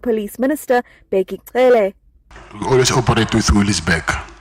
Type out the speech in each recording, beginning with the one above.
Police Minister Bheki Cele. We always operate with Willie's back.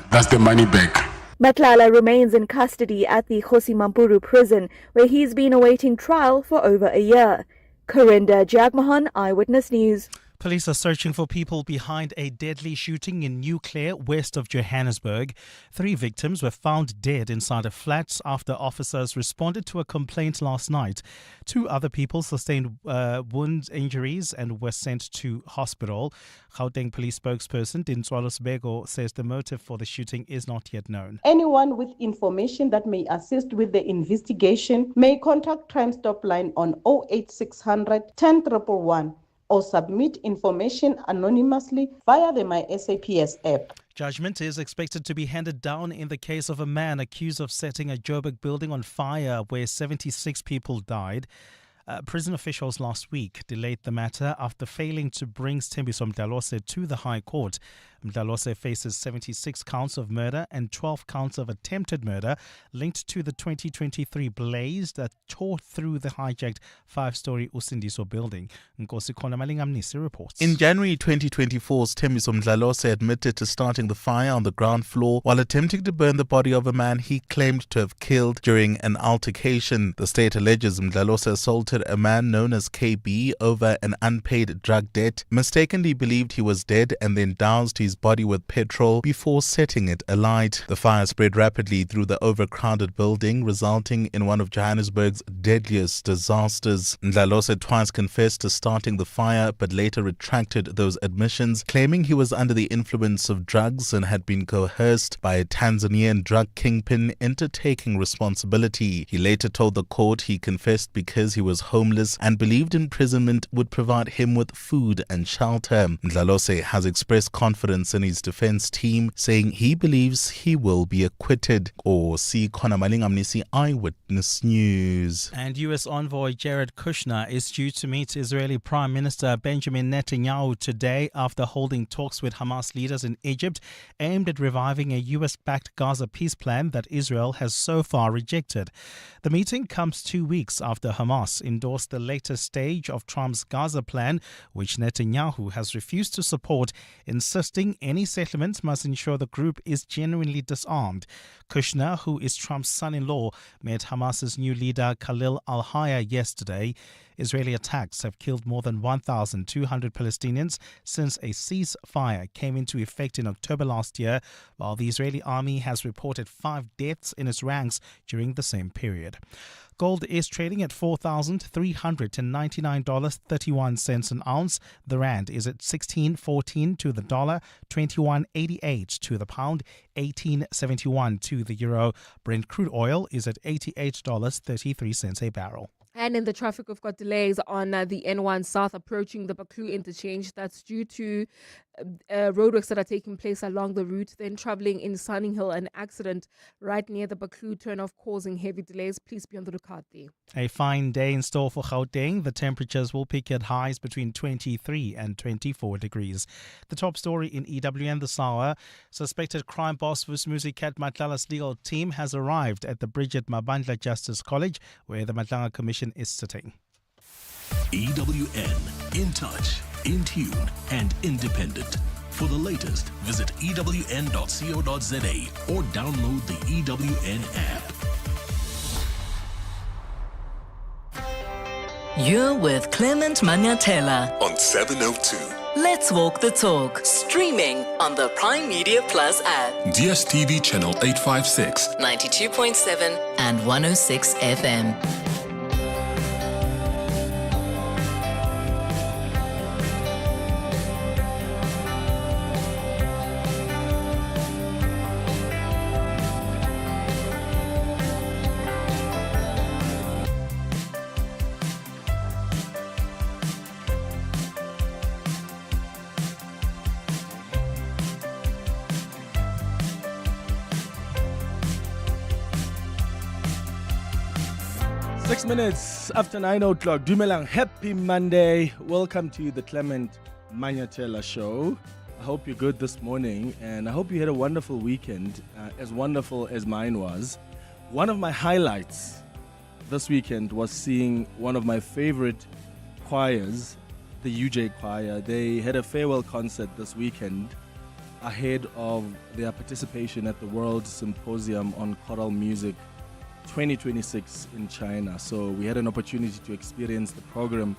That's the money back. Manyathela remains in custody at the Kgosi Mampuru prison, where he's been awaiting trial for over a year. Corinda Jagmohan, Eyewitness News. Police are searching for people behind a deadly shooting in New Clare, west of Johannesburg. 3 victims were found dead inside a flat after officers responded to a complaint last night. 2 other people sustained wound injuries and were sent to hospital. Gauteng Police Spokesperson Dintswalo Sibego says the motive for the shooting is not yet known. Anyone with information that may assist with the investigation may contact Crime Stop Line on 08600 10111. Or submit information anonymously via the My SAPS app. Judgment is expected to be handed down in the case of a man accused of setting a Joburg building on fire where 76 people died. Prison officials last week delayed the matter after failing to bring Thembiso Mdlalose to the High Court. Mdlalose faces 76 counts of murder and 12 counts of attempted murder linked to the 2023 blaze that tore through the hijacked 5-story Usindiso building. Nkosi Malingamnisi reports. In January 2024, Thembiso Mdlalose admitted to starting the fire on the ground floor while attempting to burn the body of a man he claimed to have killed during an altercation. The state alleges Mdlalose assaulted a man known as KB over an unpaid drug debt, mistakenly believed he was dead, and then doused his body with petrol before setting it alight. The fire spread rapidly through the overcrowded building, resulting in one of Johannesburg's deadliest disasters. Mdlalose twice confessed to starting the fire, but later retracted those admissions, claiming he was under the influence of drugs and had been coerced by a Tanzanian drug kingpin into taking responsibility. He later told the court he confessed because he was homeless and believed imprisonment would provide him with food and shelter. Mdlalose has expressed confidence in his defense team, saying he believes he will be acquitted. Or see Malingamnisi, Eyewitness News. And U.S. envoy Jared Kushner is due to meet Israeli Prime Minister Benjamin Netanyahu today after holding talks with Hamas leaders in Egypt aimed at reviving a U.S.-backed Gaza peace plan that Israel has so far rejected. The meeting comes 2 weeks after Hamas endorsed the latest stage of Trump's Gaza plan, which Netanyahu has refused to support, insisting any settlement must ensure the group is genuinely disarmed. Kushner, who is Trump's son-in-law, met Hamas's new leader Khalil al-Hayya yesterday. Israeli attacks have killed more than 1,200 Palestinians since a ceasefire came into effect in October last year, while the Israeli army has reported 5 deaths in its ranks during the same period. Gold is trading at $4,399.31 an ounce. The rand is at 16.14 to the dollar, 21.88 to the pound, 18.71 to the euro. Brent crude oil is at $88.33 a barrel. And in the traffic, we've got delays on the N1 South approaching the Baklu interchange. That's due to roadworks that are taking place along the route. Then traveling in Sunning Hill, an accident right near the Baklu turnoff causing heavy delays. Please be on the lookout there. A fine day in store for Gauteng. The temperatures will peak at highs between 23 and 24 degrees. The top story in EWN this hour: suspected crime boss Vusmuzi Cat Manyathela's legal team has arrived at the Bridget Mabandla Justice College, where the Manyathela Commission is sitting. EWN, in touch, in tune and independent. For the latest, visit ewn.co.za or download the EWN app. You're with Clement Manyathela On 702. Let's Walk the Talk, streaming on the Prime Media Plus app, DSTV channel 856, 92.7 and 106 FM. Six minutes after 9 o'clock. Dumelang, happy Monday. Welcome to the Clement Manyathela Show. I hope you're good this morning, and I hope you had a wonderful weekend, as wonderful as mine was. One of my highlights this weekend was seeing one of my favorite choirs, the UJ Choir. They had a farewell concert this weekend ahead of their participation at the World Symposium on Choral Music 2026 in China. So we had an opportunity to experience the program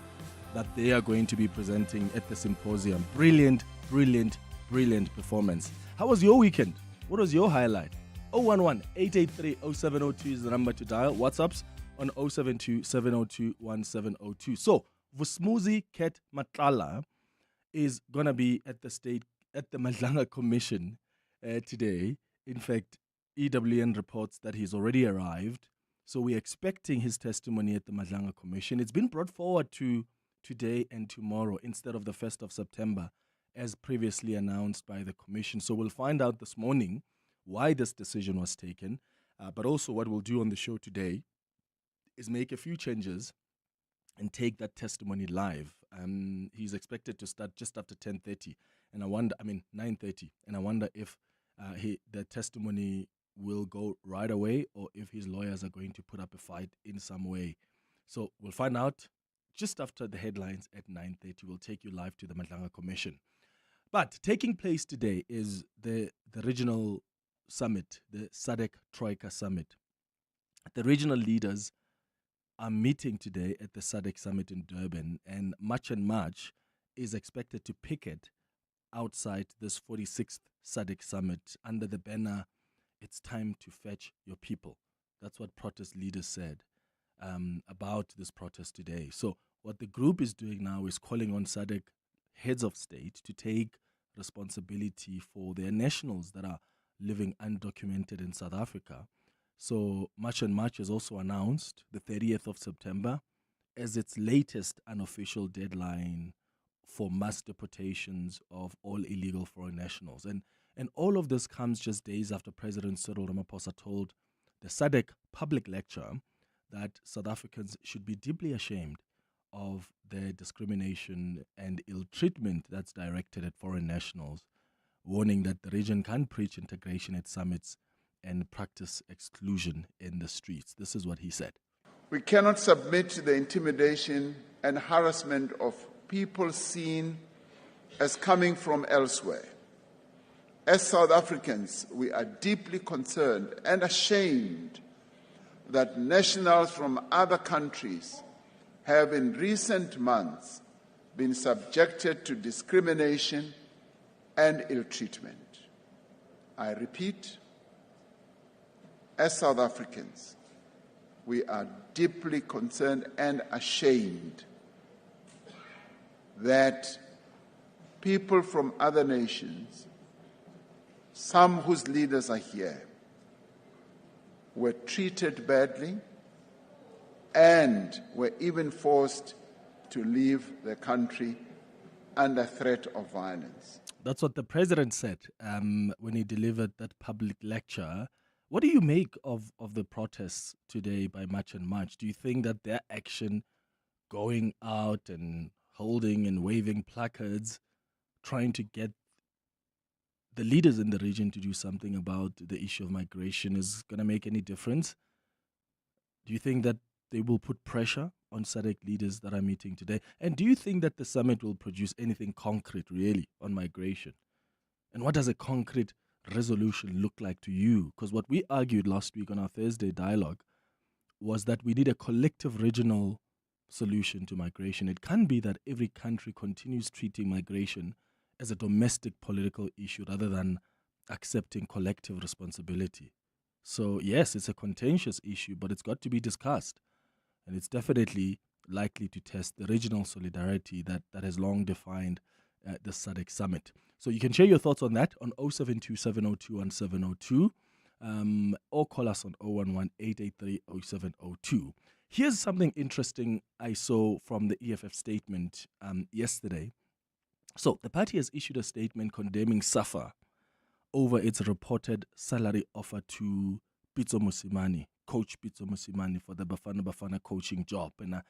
that they are going to be presenting at the symposium. Brilliant, brilliant, brilliant performance. How was your weekend? What was your highlight? 011-883-0702 is the number to dial. WhatsApps on 072-702-1702. So, Vusmuzi Ket Matlala is going to be at the Madlanga Commission today. In fact, EWN reports that he's already arrived. So we're expecting his testimony at the Madlanga Commission. It's been brought forward to today and tomorrow instead of the 1st of September, as previously announced by the Commission. So we'll find out this morning why this decision was taken. But also what we'll do on the show today is make a few changes and take that testimony live. He's expected to start just after 9:30. And I wonder if the testimony will go right away or if his lawyers are going to put up a fight in some way. So we'll find out just after the headlines at 9:30. We'll take you live to the Madlanga Commission. But taking place today is the regional summit, the SADC Troika Summit. The regional leaders are meeting today at the SADC Summit in Durban, and March is expected to picket outside this 46th SADC Summit under the banner, "It's time to fetch your people." That's what protest leaders said about this protest today. So what the group is doing now is calling on SADC heads of state to take responsibility for their nationals that are living undocumented in South Africa. So March has also announced the 30th of September as its latest unofficial deadline for mass deportations of all illegal foreign nationals. And all of this comes just days after President Cyril Ramaphosa told the SADC public lecture that South Africans should be deeply ashamed of their discrimination and ill treatment that's directed at foreign nationals, warning that the region can't preach integration at summits and practice exclusion in the streets. This is what he said. We cannot submit to the intimidation and harassment of people seen as coming from elsewhere. As South Africans, we are deeply concerned and ashamed that nationals from other countries have in recent months been subjected to discrimination and ill treatment. I repeat, as South Africans, we are deeply concerned and ashamed that people from other nations, some whose leaders are here, were treated badly and were even forced to leave the country under threat of violence. That's what the president said when he delivered that public lecture. What do you make of the protests today by March? Do you think that their action, going out and holding and waving placards, trying to get the leaders in the region to do something about the issue of migration is going to make any difference? Do you think that they will put pressure on SADC leaders that are meeting today? And do you think that the summit will produce anything concrete, really, on migration? And what does a concrete resolution look like to you? Because what we argued last week on our Thursday dialogue was that we need a collective regional solution to migration. It can't be that every country continues treating migration as a domestic political issue rather than accepting collective responsibility. So yes, it's a contentious issue, but it's got to be discussed. And it's definitely likely to test the regional solidarity that has long defined the SADC Summit. So you can share your thoughts on that on 072-702-1702 or call us on 011-883-0702. Here's something interesting I saw from the EFF statement yesterday. So the party has issued a statement condemning SAFA over its reported salary offer to Pitso Mosimane, Coach Pitso Mosimane, for the Bafana Bafana coaching job. And I'm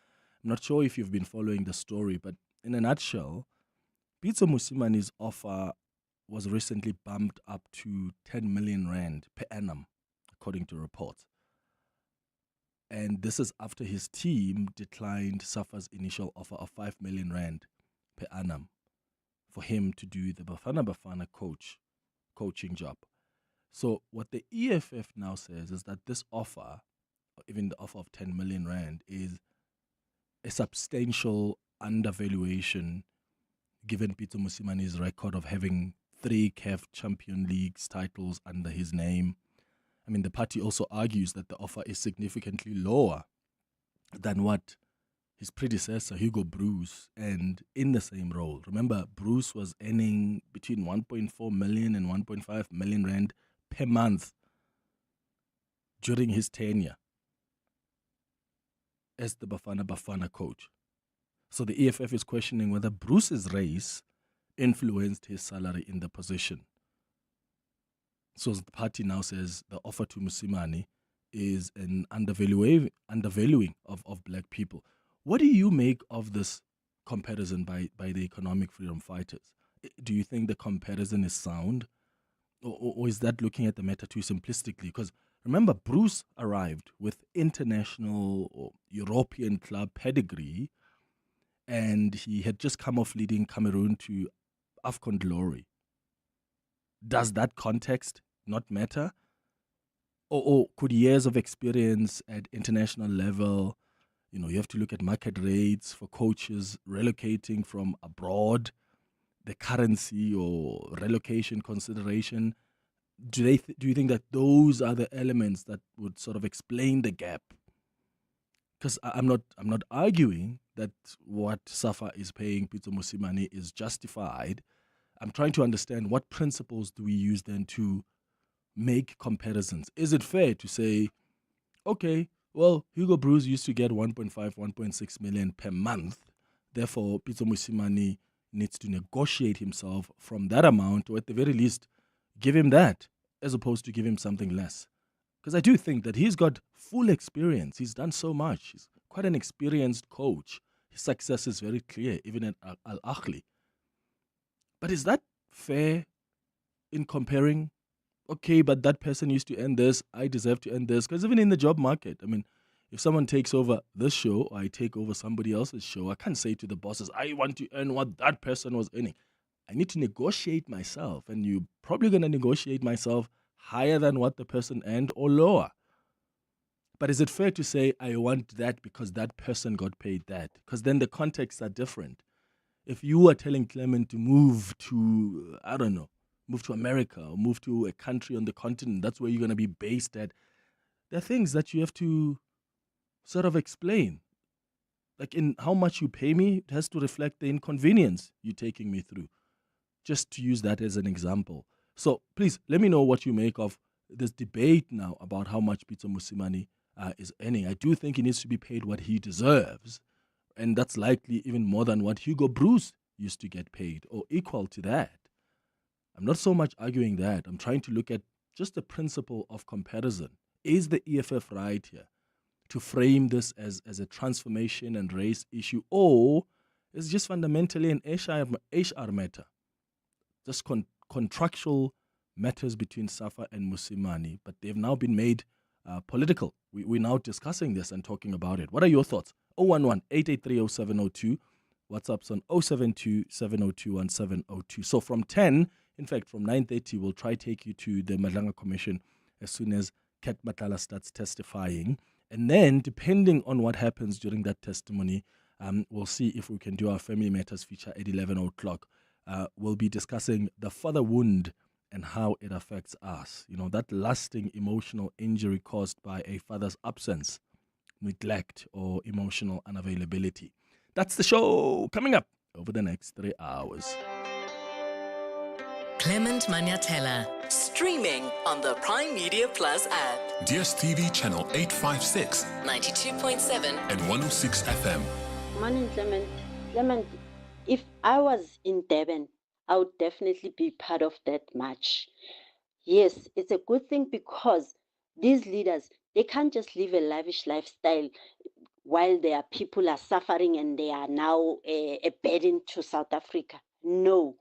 not sure if you've been following the story, but in a nutshell, Pitso Mosimane's offer was recently bumped up to 10 million rand per annum, according to reports. And this is after his team declined SAFA's initial offer of 5 million rand per annum for him to do the Bafana Bafana coaching job. So what the EFF now says is that this offer, even the offer of 10 million rand, is a substantial undervaluation given Peter Mosimani's record of having 3 CAF Champion Leagues titles under his name. I mean, the party also argues that the offer is significantly lower than what his predecessor, Hugo Bruce, and in the same role. Remember, Bruce was earning between 1.4 million and 1.5 million rand per month during his tenure as the Bafana Bafana coach. So the EFF is questioning whether Bruce's race influenced his salary in the position. So the party now says the offer to Mosimane is an undervaluing of black people. What do you make of this comparison by the economic freedom fighters? Do you think the comparison is sound? Or is that looking at the matter too simplistically? Because remember, Bruce arrived with international or European club pedigree, and he had just come off leading Cameroon to AFCON glory. Does that context not matter? Or could years of experience at international level, you have to look at market rates for coaches relocating from abroad, the currency or relocation consideration. Do you think that those are the elements that would sort of explain the gap? Because I'm not arguing that what SAFA is paying Peter Mosimane is justified. I'm trying to understand what principles do we use then to make comparisons. Is it fair to say, okay, well, Hugo Bruce used to get 1.5, 1.6 million per month. Therefore, Peter Mosimane needs to negotiate himself from that amount, or at the very least, give him that, as opposed to give him something less. Because I do think that he's got full experience. He's done so much. He's quite an experienced coach. His success is very clear, even at Al Ahly. But is that fair in comparing? Okay, but that person used to earn this, I deserve to earn this. Because even in the job market, I mean, if someone takes over this show, or I take over somebody else's show, I can't say to the bosses, I want to earn what that person was earning. I need to negotiate myself, and you're probably going to negotiate myself higher than what the person earned or lower. But is it fair to say, I want that because that person got paid that? Because then the contexts are different. If you are telling Clement to move to, I don't know, move to America or move to a country on the continent, that's where you're going to be based at. There are things that you have to sort of explain. Like in how much you pay me, it has to reflect the inconvenience you're taking me through. Just to use that as an example. So please, let me know what you make of this debate now about how much Peter Mosimane is earning. I do think he needs to be paid what he deserves. And that's likely even more than what Hugo Bruce used to get paid, or equal to that. I'm not so much arguing that. I'm trying to look at just the principle of comparison. Is the EFF right here to frame this as a transformation and race issue, or is it just fundamentally an HR matter? Just contractual matters between SAFA and Mosimane, but they've now been made political. We're now discussing this and talking about it. What are your thoughts? 011-883-0702. WhatsApp's on 072-702-1702. So from 10, in fact, from 9:30, we'll try take you to the Madlanga Commission as soon as Kat Matala starts testifying. And then, depending on what happens during that testimony, we'll see if we can do our Family Matters feature at 11 o'clock. We'll be discussing the father wound and how it affects us. That lasting emotional injury caused by a father's absence, neglect, or emotional unavailability. That's the show coming up over the next 3 hours. Clement Manyathela, streaming on the Prime Media Plus app. DSTV channel 856, 92.7 and 106 FM. Morning, Clement. Clement, if I was in Durban, I would definitely be part of that march. Yes, it's a good thing because these leaders, they can't just live a lavish lifestyle while their people are suffering and they are now a burden to South Africa. No,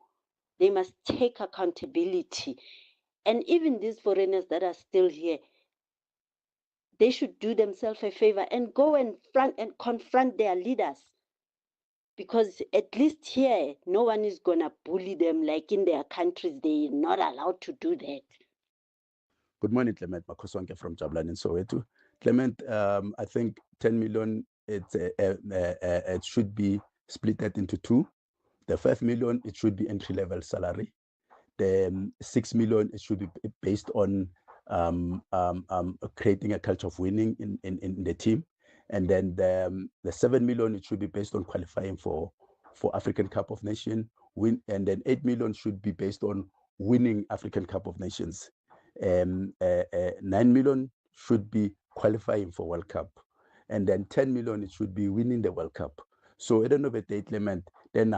they must take accountability. And even these foreigners that are still here, they should do themselves a favor and go and confront their leaders. because at least here, no one is going to bully them like in their countries. They're not allowed to do that. Good morning, Clement Makosonke from Jabulani in Soweto. Clement, I think 10 million, it should be split into two. The 5 million, it should be entry-level salary. The 6 million, it should be based on creating a culture of winning in the team. And then the 7 million, it should be based on qualifying for African Cup of Nations. And then 8 million should be based on winning African Cup of Nations. 9 million should be qualifying for World Cup. And then 10 million, it should be winning the World Cup. So at the end of the day, Clement, then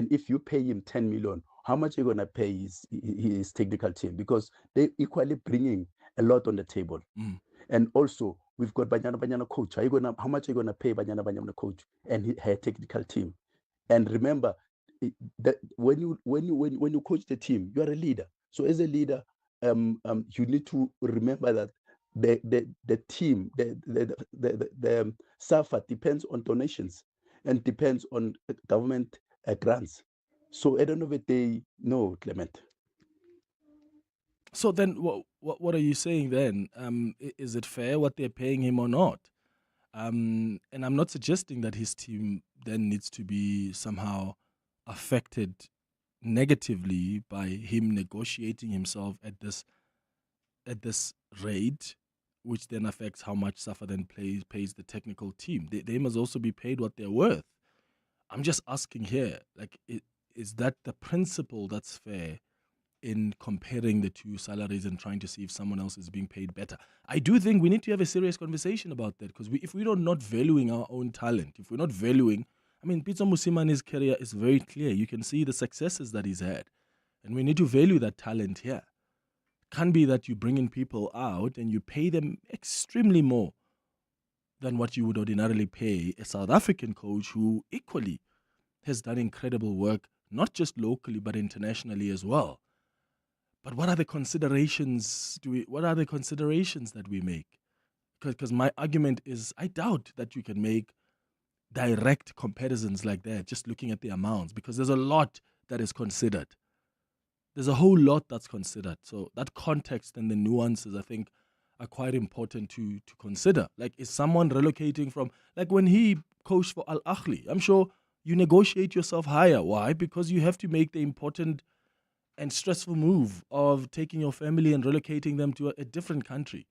if you pay him 10 million, how much are you going to pay his technical team? Because they're equally bringing a lot on the table. And also, we've got Banyana coach. How much are you going to pay Banyana coach and her technical team? And remember, that when you coach the team, you are a leader. So as a leader, you need to remember that the team, the SAFA depends on donations and depends on government grants. So at the end of the day, no, Clement. So then, what are you saying then? Is it fair what they're paying him or not? And I'm not suggesting that his team then needs to be somehow affected negatively by him negotiating himself at this rate, which then affects how much SAFA then pays the technical team. They must also be paid what they're worth. I'm just asking here, like, is that the principle that's fair in comparing the two salaries and trying to see if someone else is being paid better? I do think we need to have a serious conversation about that, because if we're not valuing our own talent, if we're not valuing, I mean, Pitso Musimane's career is very clear. You can see the successes that he's had, and we need to value that talent here. Can't be that you bring in people out and you pay them extremely more than what you would ordinarily pay a South African coach who equally has done incredible work, not just locally but internationally as well. But what are the considerations? What are the considerations that we make? Because my argument is, I doubt that you can make direct comparisons like that just looking at the amounts, because there's a lot that is considered. There's a whole lot that's considered. So that context and the nuances, I think, are quite important to consider. Like, is someone relocating from, like when he coached for Al Ahly, I'm sure you negotiate yourself higher. Why? Because you have to make the important and stressful move of taking your family and relocating them to a different country.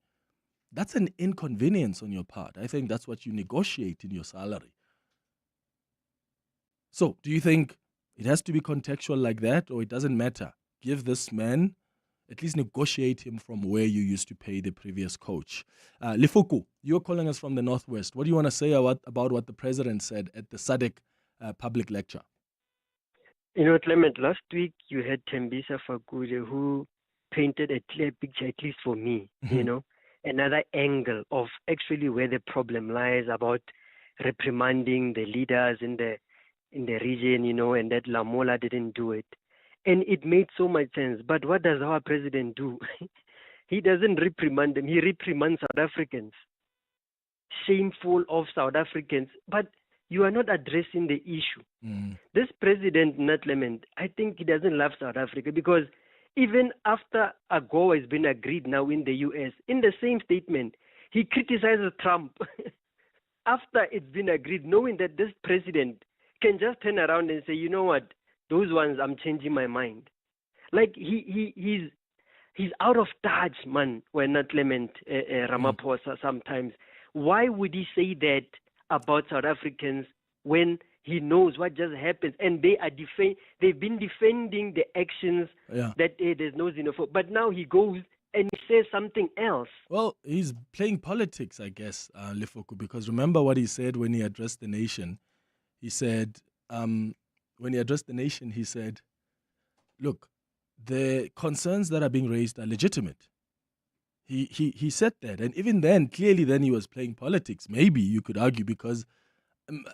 That's an inconvenience on your part. I think that's what you negotiate in your salary. So, do you think it has to be contextual like that, or it doesn't matter? Give this man, at least negotiate him from where you used to pay the previous coach. Lifuku, you're calling us from the Northwest. What do you want to say about what the president said at the SADC public lecture? You know, Clement, last week you had Tembisa Fakude, who painted a clear picture, at least for me, you know, another angle of actually where the problem lies about reprimanding the leaders in the region, you know, and that Lamola didn't do it. And it made so much sense. But what does our president do? He doesn't reprimand them. He reprimands South Africans. Shameful of South Africans. But you are not addressing the issue. This president, Clement, I think he doesn't love South Africa, because even after AGOA has been agreed now in the U.S., in the same statement, he criticizes Trump after it's been agreed, knowing that this president can just turn around and say, you know what, those ones, I'm changing my mind. Like, he's out of touch, man, when not Clement Ramaphosa sometimes. Why would he say that about South Africans when he knows what just happened? And they've been defending the actions that there's no xenophobia. But now he goes and he says something else. Well, he's playing politics, I guess, Lifoku, because remember what he said when he addressed the nation. He said, look, the concerns that are being raised are legitimate. He said that. And even then, clearly then he was playing politics. Maybe you could argue, because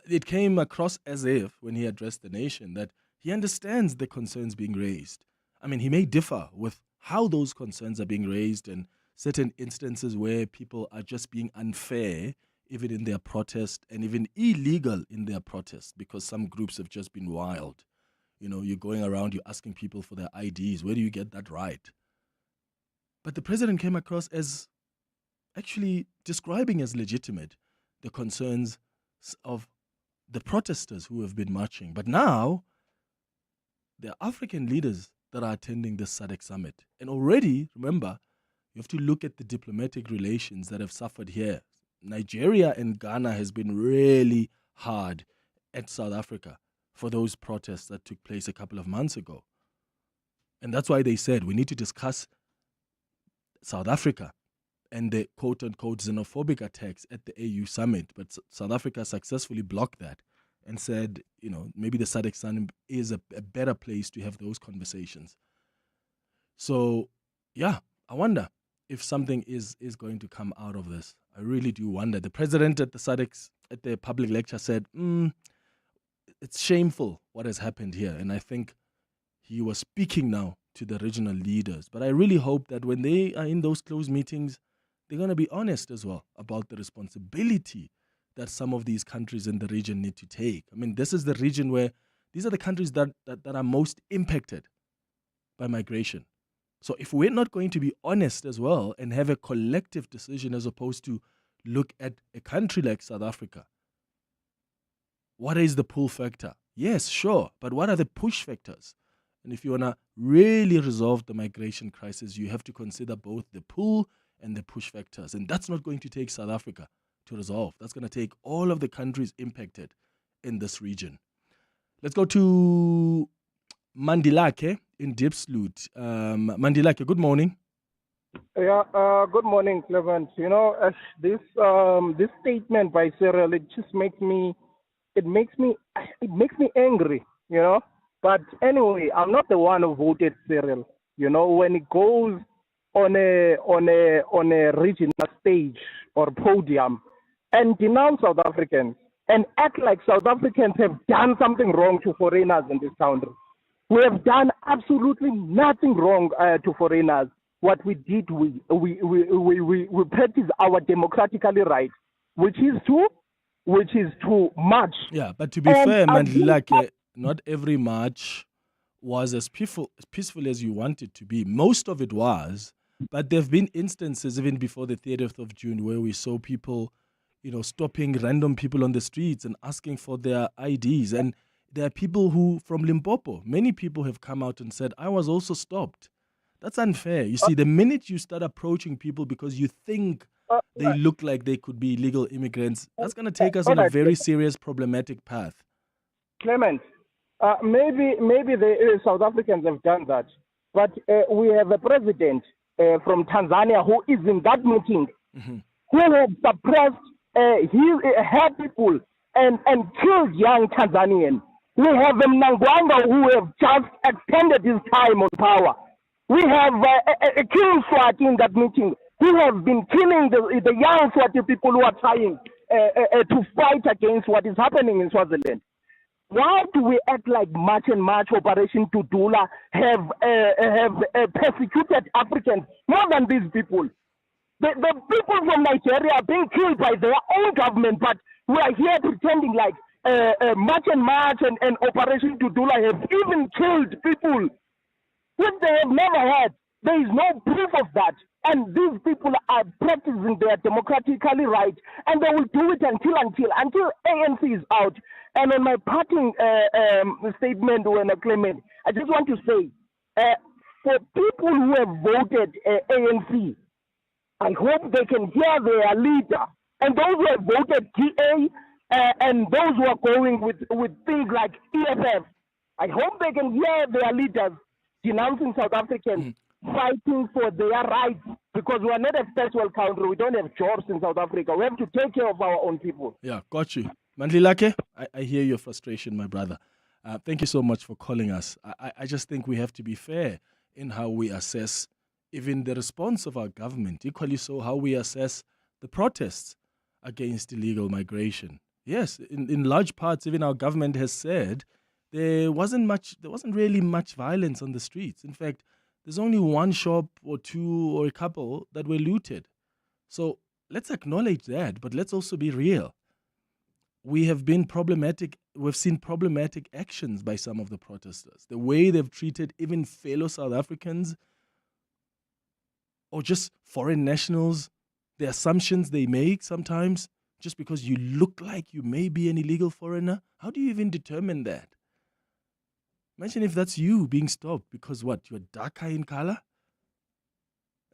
it came across as if, when he addressed the nation, that he understands the concerns being raised. I mean, he may differ with how those concerns are being raised and certain instances where people are just being unfair even in their protest, and even illegal in their protest, because some groups have just been wild. You know, you're going around, you're asking people for their IDs. Where do you get that right? But the president came across as actually describing as legitimate the concerns of the protesters who have been marching. But now, there are African leaders that are attending this SADC summit. And already, remember, you have to look at the diplomatic relations that have suffered here. Nigeria and Ghana has been really hard at South Africa for those protests that took place a couple of months ago. And that's why they said we need to discuss South Africa and the quote-unquote xenophobic attacks at the AU summit. But South Africa successfully blocked that and said, you know, maybe the SADC summit is a better place to have those conversations. So, yeah, I wonder if something is going to come out of this. I really do wonder. The president at the SADC, at the public lecture, said, it's shameful what has happened here. And I think he was speaking now to the regional leaders. But I really hope that when they are in those closed meetings, they're going to be honest as well about the responsibility that some of these countries in the region need to take. I mean, this is the region where these are the countries that are most impacted by migration. So if we're not going to be honest as well and have a collective decision as opposed to look at a country like South Africa, what is the pull factor? Yes, sure, but what are the push factors? And if you want to really resolve the migration crisis, you have to consider both the pull and the push factors. And that's not going to take South Africa to resolve. That's going to take all of the countries impacted in this region. Let's go to Mandilake in Diepsloot. Mandilake, good morning. Yeah, good morning, Clement. You know, this statement by Cyril, it just makes me angry, you know. But anyway, I'm not the one who voted Cyril. You know, when it goes on a regional stage or podium and denounce South Africans and act like South Africans have done something wrong to foreigners in this country. We have done absolutely nothing wrong to foreigners. What we did, we practice our democratically right, which is to march. Yeah, but to be fair, Mandilake, not every march was as peaceful as you want it to be. Most of it was, but there have been instances even before the 30th of June where we saw people, you know, stopping random people on the streets and asking for their IDs. And there are people who, from Limpopo, many people have come out and said, I was also stopped. That's unfair. You see, the minute you start approaching people because you think they look like they could be illegal immigrants, that's going to take us on a very serious, problematic path. Clement, maybe the South Africans have done that, but we have a president from Tanzania who is in that meeting, who have suppressed her people and killed young Tanzanians. We have Mnangagwa who have just extended his time on power. We have a killing Swati in that meeting who have been killing the young Swati people who are trying to fight against what is happening in Swaziland. Why do we act like March and March Operation Tudula have persecuted Africans more than these people? The people from Nigeria are being killed by their own government, but we are here pretending like March and March and Operation Tudula have even killed people which they have never had. There is no proof of that. And these people are practicing their democratically right, and they will do it until ANC is out. And on my parting statement, when Clement, I just want to say, for people who have voted ANC, I hope they can hear their leader. And those who have voted GA and those who are going with things like EFF, I hope they can hear their leaders denouncing South Africans, fighting for their rights, because we are not a first world country. We don't have jobs in South Africa. We have to take care of our own people. Yeah, got you. Mandilake, I hear your frustration, my brother. Thank you so much for calling us. I just think we have to be fair in how we assess even the response of our government, equally so how we assess the protests against illegal migration. Yes, in large parts, even our government has said there wasn't really much violence on the streets. In fact, there's only one shop or two or a couple that were looted. So let's acknowledge that, but let's also be real. We've seen problematic actions by some of the protesters. The way they've treated even fellow South Africans or just foreign nationals, the assumptions they make sometimes, just because you look like you may be an illegal foreigner. How do you even determine that? Imagine if that's you being stopped because what? You're darker in color?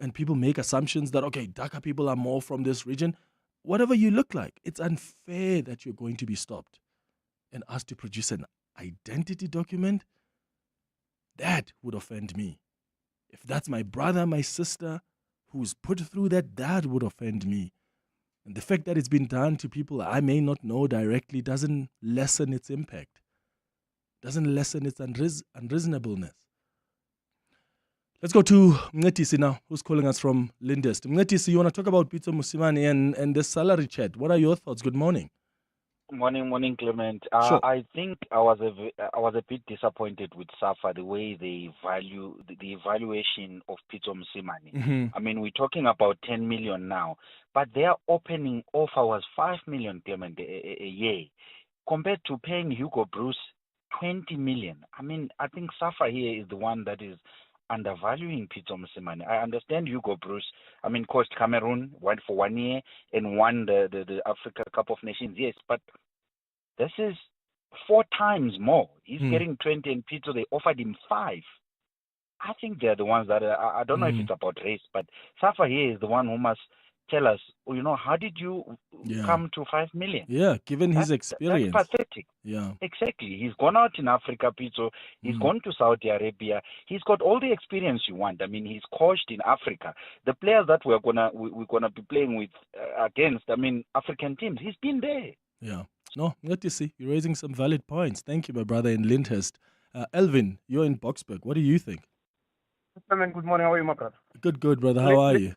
And people make assumptions that, okay, darker people are more from this region. Whatever you look like, it's unfair that you're going to be stopped and asked to produce an identity document. That would offend me. If that's my brother, my sister who's put through that, that would offend me. And the fact that it's been done to people I may not know directly doesn't lessen its impact, doesn't lessen its unreasonableness. Let's go to Mnetisi now, who's calling us from Lindest. Mnetisi, you want to talk about Peter Musimani and the salary chat. What are your thoughts? Good morning. Morning, Clement. Sure. I think I was a bit disappointed with SAFA, the way they value the evaluation of Peter Musimani. Mm-hmm. I mean, we're talking about 10 million now, but their opening offer was 5 million, Clement, a year, compared to paying Hugo Bruce 20 million. I mean, I think SAFA here is the one that is undervaluing Peter Musimani. I understand Hugo Bruce, I mean, coached Cameroon, went for 1 year and won the Africa Cup of Nations, yes, but this is 4 times more. He's getting 20 and Peter, they offered him 5. I think they're the ones that, I don't know if it's about race, but SAFA here is the one who must tell us, how did you come to 5 million? Yeah, given his experience. That's pathetic. Yeah. Exactly. He's gone out in Africa, Peter. He's gone to Saudi Arabia. He's got all the experience you want. I mean, he's coached in Africa. The players that we're gonna be playing with against, I mean, African teams. He's been there. Yeah. No, good to see. You're raising some valid points. Thank you, my brother in Lyndhurst. Elvin, you're in Boksburg. What do you think? Good morning. How are you, my brother? Good, brother. How are you?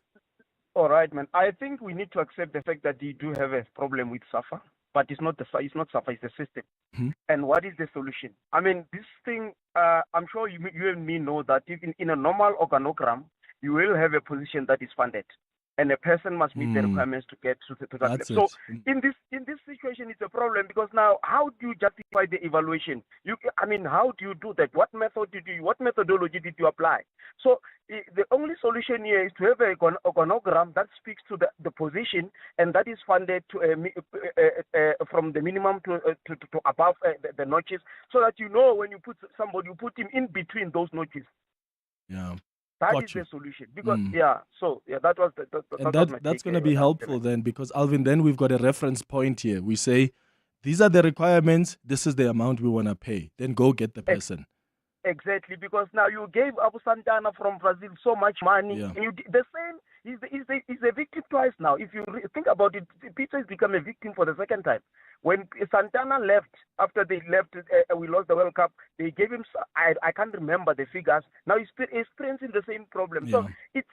All right, man. I think we need to accept the fact that they do have a problem with SAFA, but it's not SAFA, it's the system. Mm-hmm. And what is the solution? I mean, this thing, I'm sure you and me know that if in a normal organogram, you will have a position that is funded, and a person must meet the requirements to get to that level. So in this situation, it's a problem because now, how do you justify the evaluation? How do you do that? What methodology did you apply? So the only solution here is to have a organogram that speaks to the position and that is funded to from the minimum to above the notches, so that when you put somebody, you put him in between those notches. Yeah. That is the solution. Because that was that's going to be helpful then, because Alvin, then we've got a reference point here. We say these are the requirements. This is the amount we want to pay. Then go get the person. Exactly, because now you gave Abu Santana from Brazil so much money, and the same. He's a victim twice now. If you think about it, Peter has become a victim for the second time. When Santana left, after they left, we lost the World Cup. They gave him, I can't remember the figures. Now he's experiencing the same problem. So it's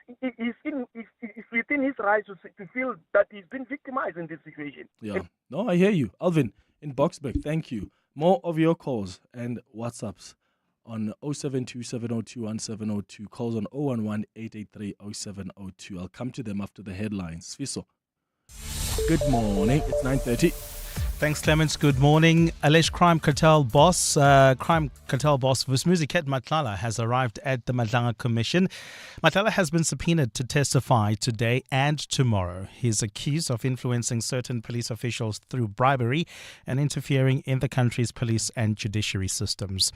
within his rights to feel that he's been victimized in this situation. Yeah. No, I hear you. Alvin, in Boksburg, thank you. More of your calls and WhatsApps on 0727021702, calls on 011-883-0702. I'll come to them after the headlines. Fiso. Good morning. It's 9:30. Thanks, Clements. Good morning. Alleged crime cartel boss Vusmuzi Matlala has arrived at the Madlanga Commission. Matlala has been subpoenaed to testify today and tomorrow. He's accused of influencing certain police officials through bribery and interfering in the country's police and judiciary systems.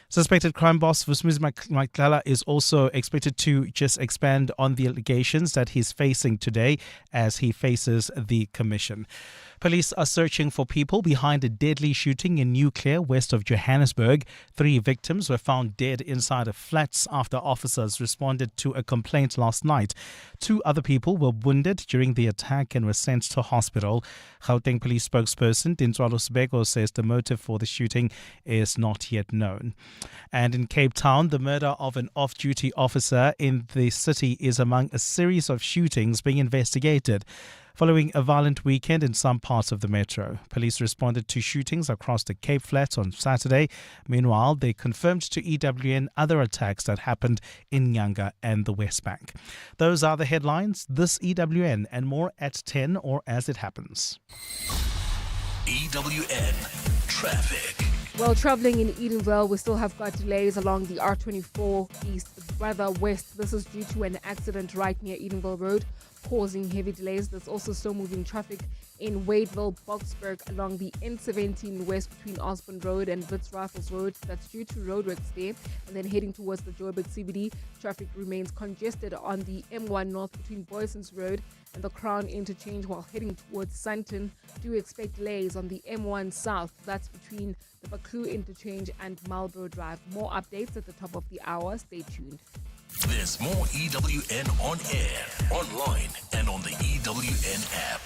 Suspected crime boss Vusmuzi Matlala is also expected to just expand on the allegations that he's facing today as he faces the commission. Police are searching for people behind a deadly shooting in New Clear, west of Johannesburg. 3 victims were found dead inside of flats after officers responded to a complaint last night. 2 other people were wounded during the attack and were sent to hospital. Gauteng Police spokesperson Dintswalo Sibeko says the motive for the shooting is not yet known. And in Cape Town, the murder of an off-duty officer in the city is among a series of shootings being investigated. following a violent weekend in some parts of the metro. Police responded to shootings across the Cape Flats on Saturday. Meanwhile, they confirmed to EWN other attacks that happened in Nyanga and the West Bank. Those are the headlines. This EWN and more at 10 or as it happens. EWN Traffic. Well, traveling in Edenville, we still have got delays along the R24 west. This is due to an accident right near Edenville Road, causing heavy delays. There's also slow moving traffic in Wadeville, Boksburg along the N17 west between Osborne Road and Wits Rifles Road. That's due to roadworks there. And then heading towards the Joburg CBD, traffic remains congested on the M1 north between Boyson's Road and the Crown interchange, while heading towards Sandton. Do expect delays on the M1 south. That's between the Baklu interchange and Marlborough Drive. More updates at the top of the hour. Stay tuned. There's more EWN on air, online, and on the EWN app.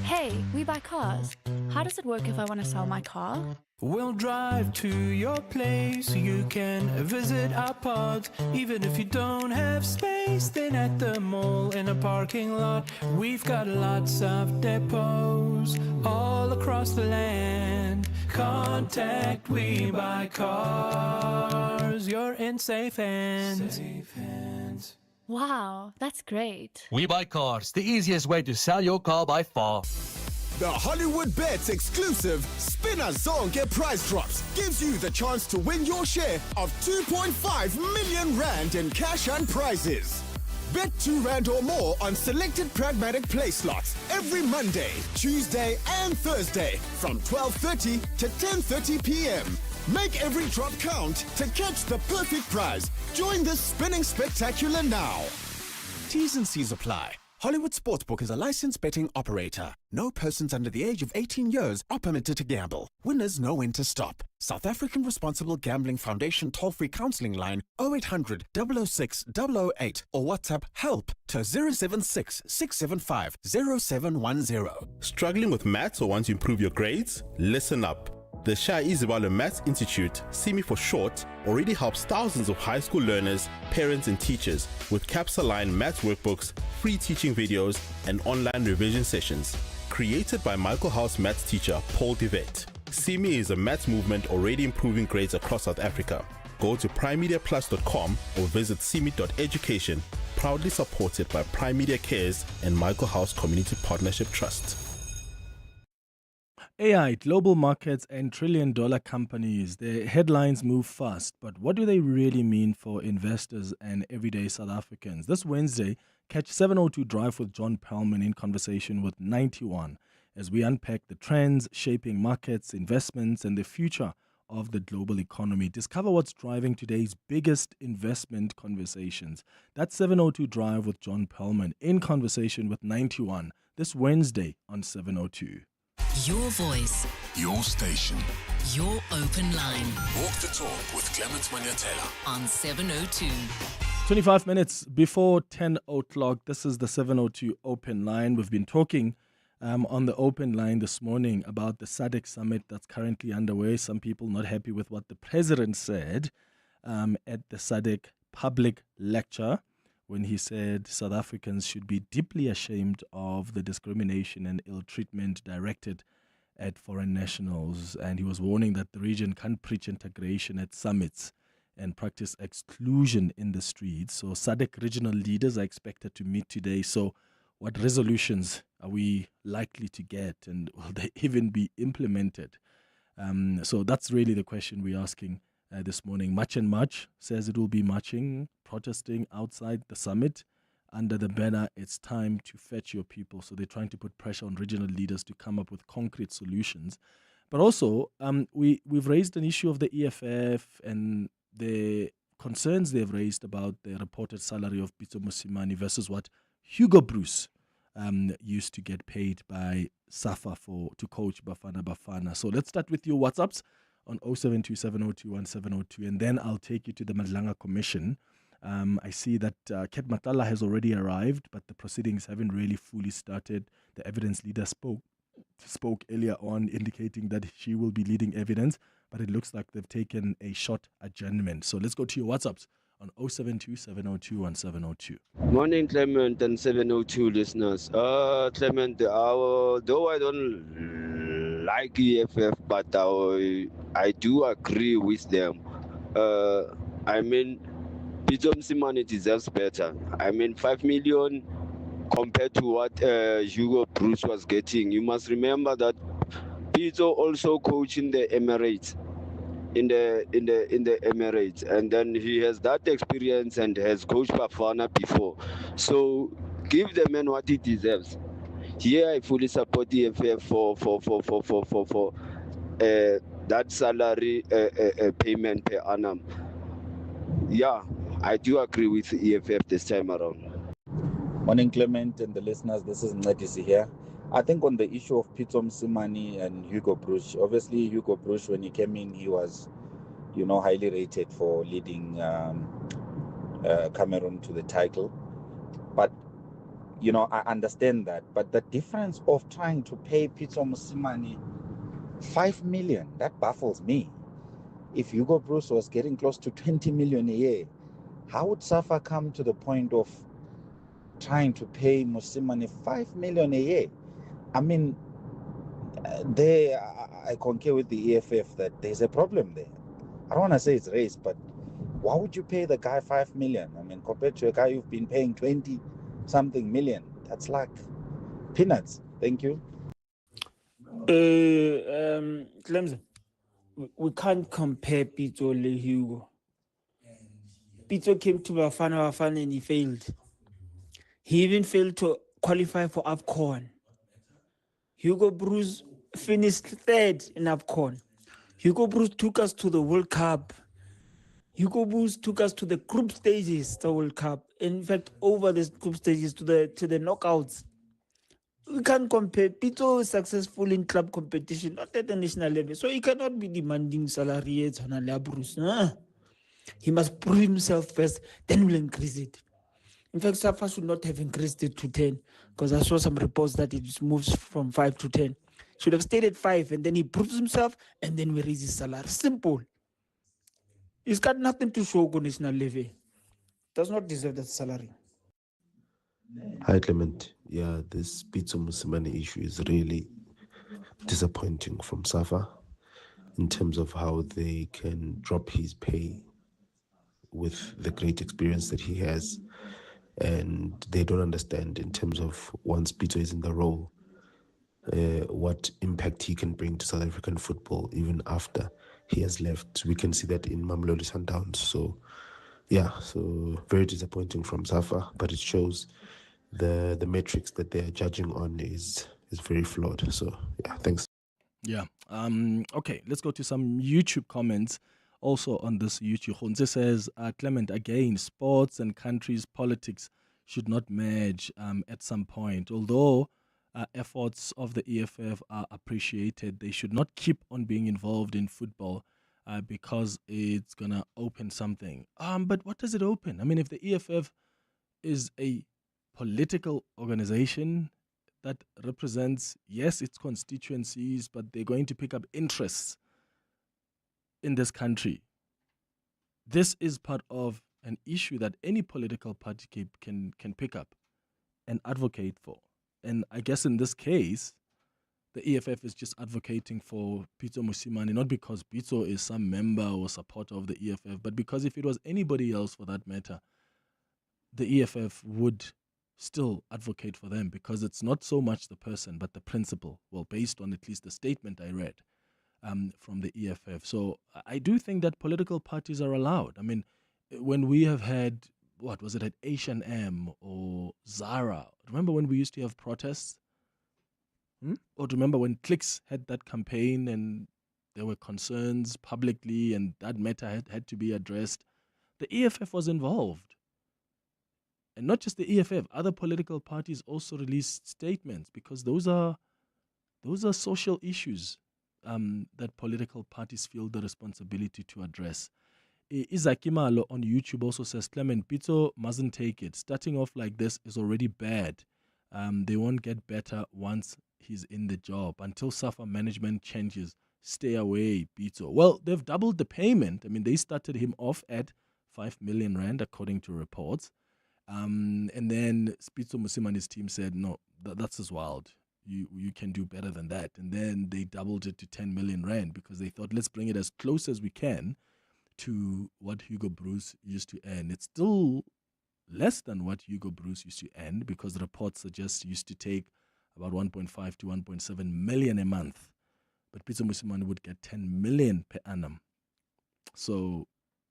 Hey, we buy cars. How does it work if I want to sell my car? We'll drive to your place. You can visit our pods. Even if you don't have space, then at the mall in a parking lot, we've got lots of depots all across the land. Contact We Buy Cars. You're in safe hands. Wow, that's great. We Buy Cars, the easiest way to sell your car by far. The Hollywood Bets exclusive Spinner Zonke prize drops gives you the chance to win your share of 2.5 million rand in cash and prizes. Bet 2 rand or more on selected pragmatic play slots every Monday, Tuesday and Thursday from 12:30 to 10:30 p.m. Make every drop count to catch the perfect prize. Join this spinning spectacular now. T's and C's apply. Hollywood Sportsbook is a licensed betting operator. No persons under the age of 18 years are permitted to gamble. Winners know when to stop. South African Responsible Gambling Foundation toll-free counseling line 0800 006 008 or WhatsApp help to 076 675 0710. Struggling with maths or want to improve your grades? Listen up. The Shah Izibalo Maths Institute, SIMI for short, already helps thousands of high school learners, parents and teachers with CAPS-aligned maths workbooks, free teaching videos, and online revision sessions. Created by Michael House maths teacher Paul DeVette, SIMI is a maths movement already improving grades across South Africa. Go to primemediaplus.com or visit simi.education, proudly supported by Prime Media Cares and Michael House Community Partnership Trust. AI, global markets, and trillion-dollar companies. Their headlines move fast, but what do they really mean for investors and everyday South Africans? This Wednesday, catch 702 Drive with John Perlman in conversation with 91 as we unpack the trends shaping markets, investments, and the future of the global economy. Discover what's driving today's biggest investment conversations. That's 702 Drive with John Perlman in conversation with 91 this Wednesday on 702. Your voice. Your station. Your open line. Walk the talk with Clement Manyathela on 702. 25 minutes before 10 o'clock. This is the 702 open line. We've been talking on the open line this morning about the SADC summit that's currently underway. Some people not happy with what the president said at the SADC public lecture, when he said South Africans should be deeply ashamed of the discrimination and ill treatment directed at foreign nationals. And he was warning that the region can't preach integration at summits and practice exclusion in the streets. So SADC regional leaders are expected to meet today. So what resolutions are we likely to get, and will they even be implemented? So that's really the question we're asking this morning. March and March says it will be marching, protesting outside the summit under the banner, it's time to fetch your people. So they're trying to put pressure on regional leaders to come up with concrete solutions. But also, we've raised an issue of the EFF and the concerns they've raised about the reported salary of Pitso Mosimane versus what Hugo Bruce used to get paid by SAFA to coach Bafana Bafana. So let's start with your WhatsApps on 0727021702, and then I'll take you to the Madlanga Commission. I see that Ket Matala has already arrived, but the proceedings haven't really fully started. The evidence leader spoke earlier on, indicating that she will be leading evidence, but it looks like they've taken a short adjournment. So let's go to your WhatsApps on 072 702 1702. Morning, Clement and 702 listeners. Clement, though I don't like EFF, but I do agree with them. I mean, Peter Msimani deserves better. I mean, 5 million compared to what Hugo Bruce was getting. You must remember that Peter also coached in the Emirates. In the Emirates, and then he has that experience and has coached Bafana before. So give the man what he deserves. Here I fully support EFF for that salary payment per annum. Yeah, I do agree with EFF this time around. Morning, Clement and the listeners. This is Ncedisi here. I think on the issue of Pitso Msimani and Hugo Bruce, obviously Hugo Bruce, when he came in, he was, highly rated for leading Cameroon to the title. But, I understand that. But the difference of trying to pay Pitso Msimani 5 million, that baffles me. If Hugo Bruce was getting close to 20 million a year, how would SAFA come to the point of trying to pay Msimani 5 million a year? I mean, I concur with the EFF that there's a problem there. I don't want to say it's race, but why would you pay the guy 5 million? I mean, compared to a guy you've been paying 20 something million, that's like peanuts. Thank you. Clemson, we can't compare Pitso and Hugo. Pitso came to Bafana and he failed. He even failed to qualify for AFCON. Hugo Bruce finished third in AFCON. Hugo Bruce took us to the World Cup. Hugo Bruce took us to the group stages, the World Cup. In fact, over the group stages to the knockouts. We can't compare. Pitso is successful in club competition, not at the national level. So he cannot be demanding salary on Bruce. He must prove himself first, then we'll increase it. In fact, SAFA should not have increased it to 10 because I saw some reports that it moves from 5 to 10. Should have stayed at 5 and then he proves himself and then we raise his salary. Simple. He's got nothing to show on national level. Does not deserve that salary. Hi, Clement. Yeah, this Pitso Msimani issue is really disappointing from SAFA in terms of how they can drop his pay with the great experience that he has. And they don't understand in terms of once Pitso is in the role, what impact he can bring to South African football even after he has left. We can see that in Mamelodi Sundowns. So, very disappointing from SAFA, but it shows the metrics that they are judging on is very flawed. So, thanks. Yeah. Okay, let's go to some YouTube comments. Also on this YouTube, Khonze says, Clement, again, sports and countries' politics should not merge at some point. Although efforts of the EFF are appreciated, they should not keep on being involved in football because it's going to open something. But what does it open? I mean, if the EFF is a political organization that represents, yes, its constituencies, but they're going to pick up interests in this country. This is part of an issue that any political party can pick up and advocate for. And I guess in this case, the EFF is just advocating for Pitso Msimani, not because Pitso is some member or supporter of the EFF, but because if it was anybody else for that matter, the EFF would still advocate for them because it's not so much the person, but the principle. Well, based on at least the statement I read from the EFF. So I do think that political parties are allowed. I mean, when we have had, what was it, at H&M or Zara? Remember when we used to have protests? Or remember when Clicks had that campaign and there were concerns publicly and that matter had to be addressed? The EFF was involved. And not just the EFF, other political parties also released statements because those are social issues that political parties feel the responsibility to address. Izakimalo on YouTube also says, Clement, Pitso mustn't take it. Starting off like this is already bad. They won't get better once he's in the job. Until SAFA management changes, stay away, Pitso. Well, they've doubled the payment. I mean, they started him off at 5 million rand, according to reports. And then Spitso Musimane's team said, no, that's just wild. You can do better than that. And then they doubled it to 10 million rand because they thought, let's bring it as close as we can to what Hugo Bruce used to earn. It's still less than what Hugo Bruce used to earn because reports suggest he used to take about 1.5 to 1.7 million a month. But Pitso Mosimane would get 10 million per annum. So,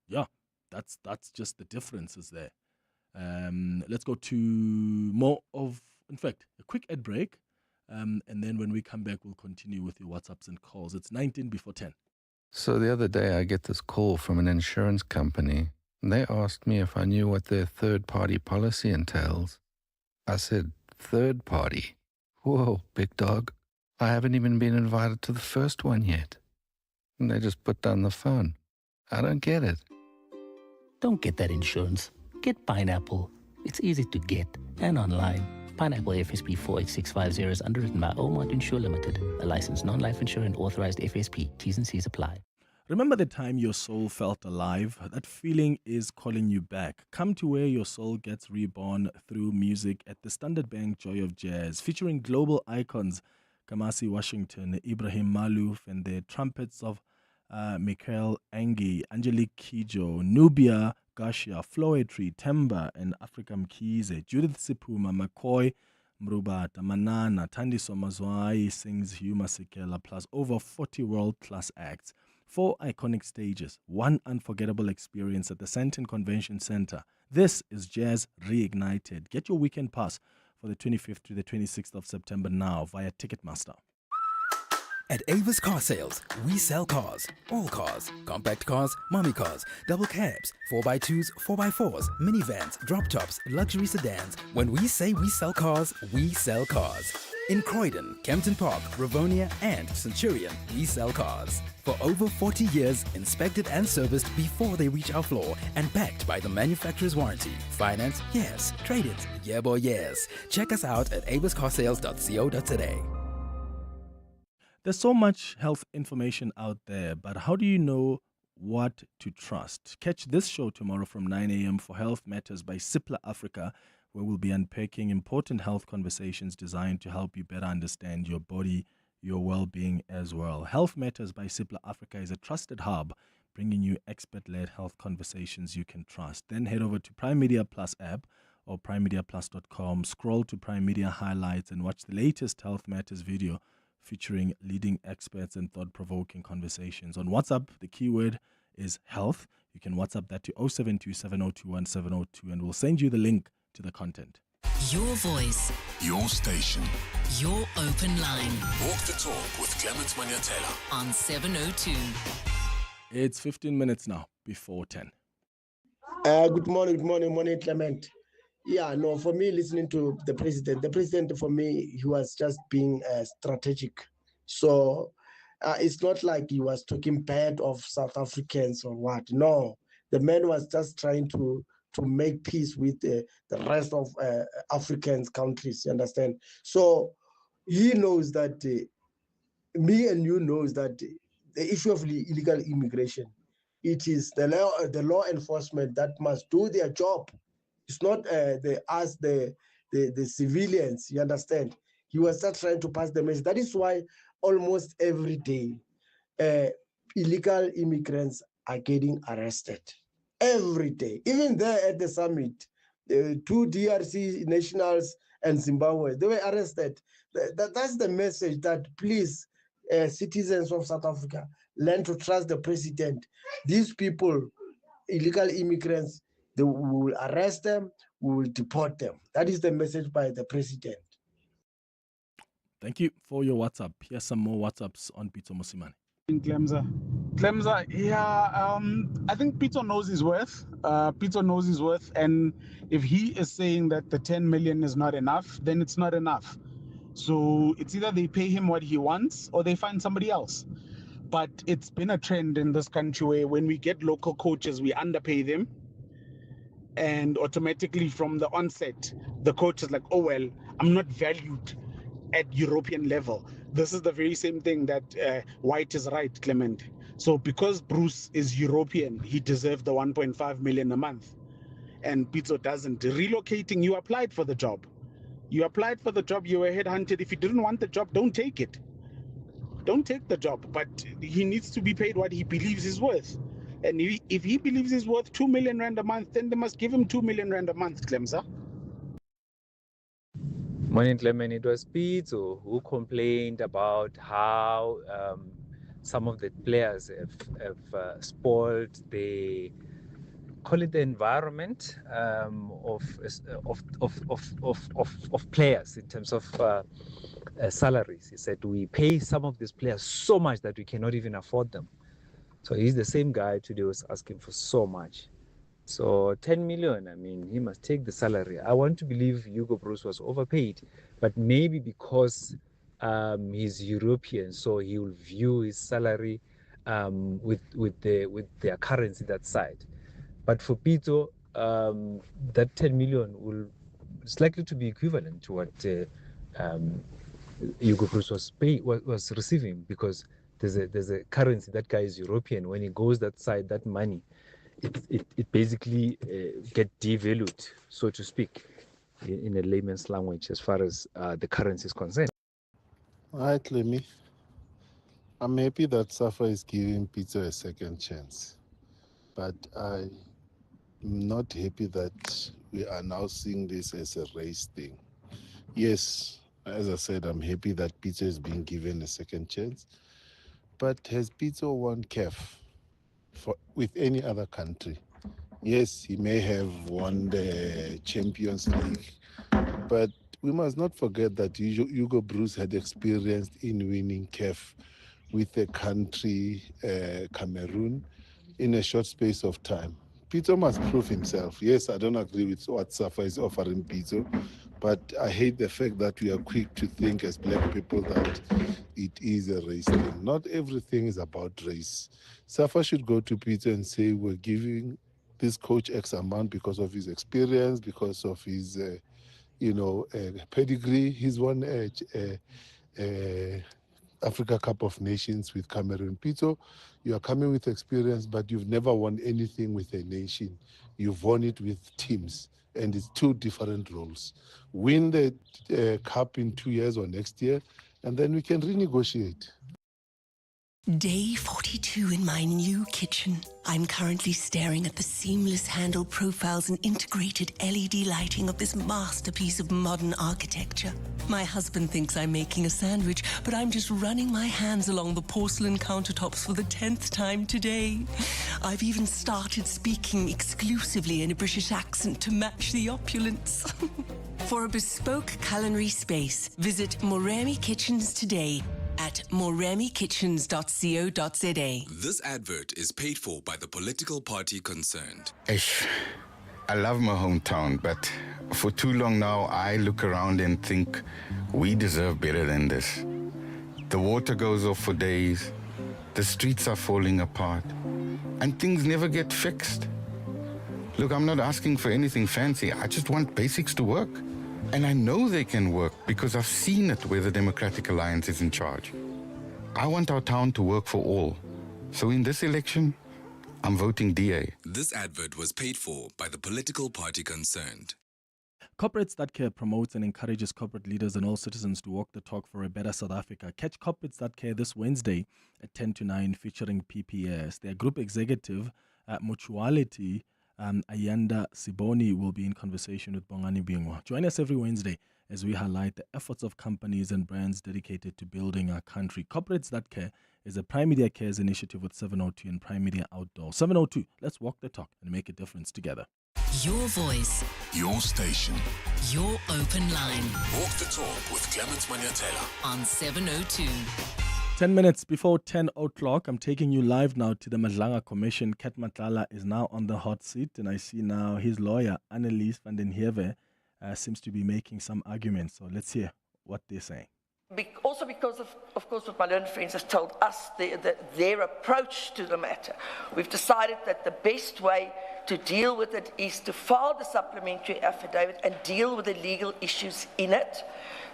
yeah, that's just the differences there. Let's go to more of, in fact, a quick ad break. And then when we come back, we'll continue with your WhatsApps and calls. It's 19 before 10. So the other day, I get this call from an insurance company. They asked me if I knew what their third-party policy entails. I said, third party? Whoa, big dog. I haven't even been invited to the first one yet. And they just put down the phone. I don't get it. Don't get that insurance. Get Pineapple. It's easy to get and online. Pineapple FSP 48650 is underwritten by Omart Insure Limited, a licensed non-life insurer and authorized FSP. T's and C's apply. Remember the time your soul felt alive? That feeling is calling you back. Come to where your soul gets reborn through music at the Standard Bank Joy of Jazz, featuring global icons Kamasi Washington, Ibrahim Malouf, and the trumpets of Michael Angi, Angelique Kidjo, Nubia Gashia, Floetry, Temba, and Africa Mkize, Judith Sipuma, McCoy, Mrubata, Manana, Tandi Somazwai sings Huma Sikela, plus over 40 world-class acts. 4 iconic stages, 1 unforgettable experience at the Sandton Convention Center. This is Jazz Reignited. Get your weekend pass for the 25th to the 26th of September now via Ticketmaster. At Avis Car Sales, we sell cars. All cars. Compact cars, mommy cars, double cabs, 4x2s, 4x4s, minivans, drop tops, luxury sedans. When we say we sell cars, we sell cars. In Croydon, Kempton Park, Rivonia, and Centurion, we sell cars. For over 40 years, inspected and serviced before they reach our floor and backed by the manufacturer's warranty. Finance? Yes. Trade-ins? Yeah, boy, yes. Check us out at aviscarsales.co.za. There's so much health information out there, but how do you know what to trust? Catch this show tomorrow from 9 a.m. for Health Matters by Cipla Africa, where we'll be unpacking important health conversations designed to help you better understand your body, your well-being as well. Health Matters by Cipla Africa is a trusted hub, bringing you expert-led health conversations you can trust. Then head over to Prime Media Plus app or primemediaplus.com, scroll to Prime Media Highlights and watch the latest Health Matters video featuring leading experts and thought-provoking conversations. On WhatsApp, the keyword is health. You can WhatsApp that to 072-702-1702 and we'll send you the link to the content. Your voice. Your station. Your open line. Walk the talk with Clement Manyathela on 702. It's 15 minutes now before 10. Good morning, Clement. Yeah, no, for me, listening to the president, for me, he was just being strategic. So it's not like he was talking bad of South Africans or what. No, the man was just trying to make peace with the rest of African countries, you understand? So he knows that, me and you knows that the issue of illegal immigration, it is the law enforcement that must do their job. It's not the civilians, you understand? He was just trying to pass the message. That is why almost every day illegal immigrants are getting arrested. Every day. Even there at the summit, 2 DRC nationals and Zimbabwe, they were arrested. That's the message that please, citizens of South Africa, learn to trust the president. These people, illegal immigrants, we will arrest them, we will deport them. That is the message by the president. Thank you for your WhatsApp. Here's some more WhatsApps on Pitso Mosimane. Clemza, yeah, I think Pitso knows his worth. Pitso knows his worth, and if he is saying that the 10 million is not enough, then it's not enough. So it's either they pay him what he wants or they find somebody else. But it's been a trend in this country where when we get local coaches, we underpay them. And automatically from the onset, the coach is like, oh, well, I'm not valued at European level. This is the very same thing that White is right, Clement. So because Bruce is European, he deserved the 1.5 million a month. And Pitso doesn't. Relocating, you applied for the job. You applied for the job, you were headhunted. If you didn't want the job, don't take it. Don't take the job. But he needs to be paid what he believes he's worth. And if he believes he's worth 2 million rand a month, then they must give him 2 million rand a month, Clemsa. Morning, Clement. It was Pitso who complained about how some of the players have spoiled the, call it the environment of players in terms of salaries. He said we pay some of these players so much that we cannot even afford them. So he's the same guy today was asking for so much. So 10 million, I mean, he must take the salary. I want to believe Hugo Bruce was overpaid, but maybe because he's European, so he will view his salary with their currency that side. But for Pitso, that 10 million is likely to be equivalent to what Hugo Bruce was receiving, because there's a currency. That guy is European. When he goes that side, that money, it basically get devalued, so to speak, in a layman's language, as far as the currency is concerned. Hi, Clemmy. I'm happy that Safa is giving Pitso a second chance, but I'm not happy that we are now seeing this as a race thing. Yes, as I said, I'm happy that Pitso is being given a second chance, but has Pitso won CAF with any other country? Yes, he may have won the Champions League, but we must not forget that Hugo Bruce had experience in winning CAF with the country, Cameroon, in a short space of time. Pitso must prove himself. Yes, I don't agree with what Safa is offering Pitso, but I hate the fact that we are quick to think as black people that it is a race thing. Not everything is about race. Safa should go to Pitso and say, we're giving this coach X amount because of his experience, because of his, pedigree. He's won Africa Cup of Nations with Cameroon. Pitso, you are coming with experience, but you've never won anything with a nation. You've won it with teams, and it's two different roles. Win the cup in 2 years or next year, and then we can renegotiate. Day 42 in my new kitchen. I'm currently staring at the seamless handle profiles and integrated LED lighting of this masterpiece of modern architecture. My husband thinks I'm making a sandwich, but I'm just running my hands along the porcelain countertops for the 10th time today. I've even started speaking exclusively in a British accent to match the opulence. For a bespoke culinary space, visit Moremi Kitchens today at moremikitchens.co.za. This advert is paid for by the political party concerned. I love my hometown, but for too long now, I look around and think we deserve better than this. The water goes off for days, the streets are falling apart, and things never get fixed. Look, I'm not asking for anything fancy. I just want basics to work. And I know they can work because I've seen it where the Democratic Alliance is in charge. I want our town to work for all. So in this election, I'm voting DA. This advert was paid for by the political party concerned. Corporates That Care promotes and encourages corporate leaders and all citizens to walk the talk for a better South Africa. Catch Corporates That Care this Wednesday at 10 to 9 featuring PPS. Their group executive, Mutuality, Ayanda Siboni, will be in conversation with Bongani Bingwa. Join us every Wednesday as we highlight the efforts of companies and brands dedicated to building our country. Corporates That Care is a Prime Media Cares initiative with 702 and Prime Media Outdoor. 702, let's walk the talk and make a difference together. Your voice, your station, your open line. Walk the talk with Clement Manyathela on 702. 10 minutes before 10 o'clock, I'm taking you live now to the Madlanga Commission. Kat Matlala is now on the hot seat, and I see now his lawyer, Annelies van den Heever, seems to be making some arguments. So let's hear what they're saying. Also because of course, what my learned friends have told us, their approach to the matter, we've decided that the best way to deal with it is to file the supplementary affidavit and deal with the legal issues in it.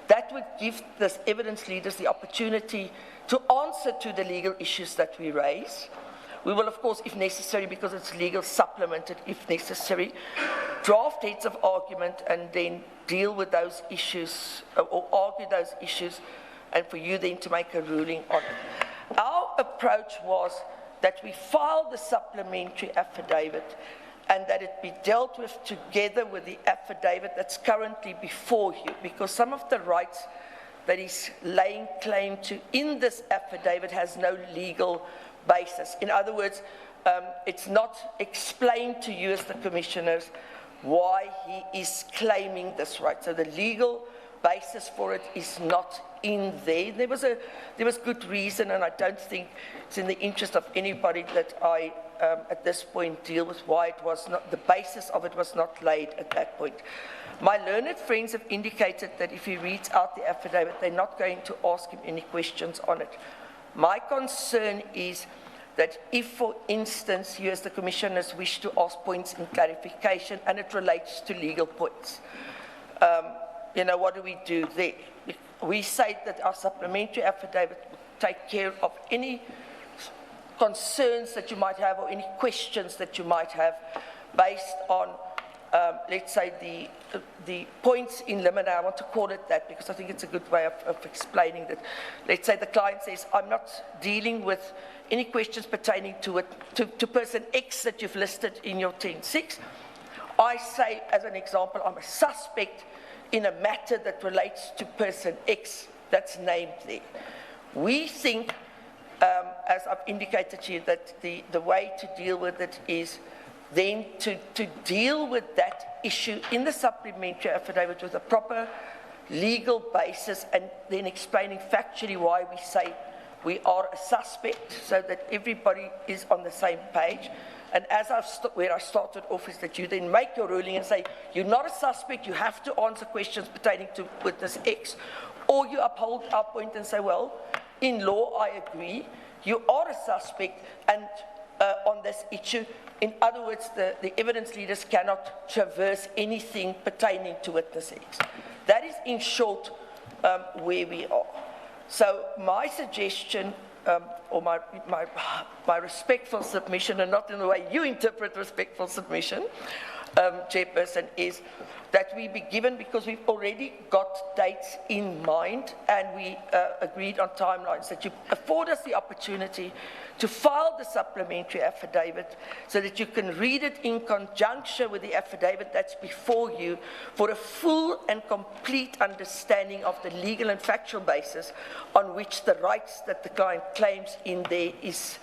That would give the evidence leaders the opportunity to answer to the legal issues that we raise. We will, of course, if necessary, because it's legal, supplement it if necessary, draft heads of argument and then deal with those issues or argue those issues, and for you then to make a ruling on it. Our approach was that we file the supplementary affidavit and that it be dealt with together with the affidavit that's currently before you, because some of the rights that he's laying claim to in this affidavit has no legal basis. In other words, it's not explained to you as the commissioners why he is claiming this right. So the legal basis for it is not in there. There was good reason, and I don't think it's in the interest of anybody that I at this point deal with why it was not, the basis of it was not laid at that point. My learned friends have indicated that if he reads out the affidavit, they're not going to ask him any questions on it. My concern is that if, for instance, you as the commissioners wish to ask points in clarification and it relates to legal points, what do we do there? We say that our supplementary affidavit will take care of any concerns that you might have or any questions that you might have based on, let's say, the points in limine. I want to call it that because I think it's a good way of explaining that. Let's say the client says, I'm not dealing with any questions pertaining to person X that you've listed in your 10.6. I say, as an example, I'm a suspect in a matter that relates to person X that's named there. We think, as I've indicated to you, that the way to deal with it is then to deal with that issue in the supplementary affidavit with a proper legal basis and then explaining factually why we say we are a suspect so that everybody is on the same page. And as where I started off is that you then make your ruling and say, you're not a suspect, you have to answer questions pertaining to witness X, or you uphold our point and say, well, in law, I agree, you are a suspect and on this issue. In other words, the evidence leaders cannot traverse anything pertaining to witness X. That is, in short, where we are. So my suggestion, or my respectful submission, and not in the way you interpret respectful submission, Chairperson, is that we be given, because we've already got dates in mind and we agreed on timelines, that you afford us the opportunity to file the supplementary affidavit so that you can read it in conjunction with the affidavit that's before you for a full and complete understanding of the legal and factual basis on which the rights that the client claims in there is,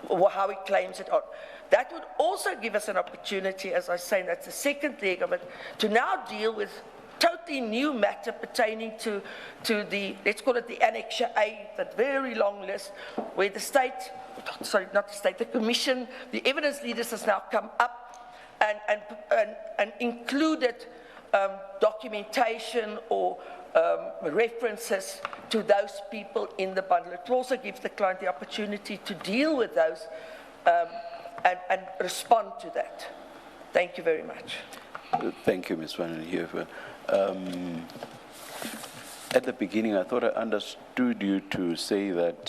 or how he claims it on. That would also give us an opportunity, as I say, and that's the second leg of it, to now deal with totally new matter pertaining to the, let's call it the Annexure A, that very long list, where the state, sorry, not the state, the commission, the evidence leaders has now come up and included documentation or references to those people in the bundle. It will also give the client the opportunity to deal with those and respond to that. Thank you very much. Thank you, Ms. Van Heerfer. At the beginning, I thought I understood you to say that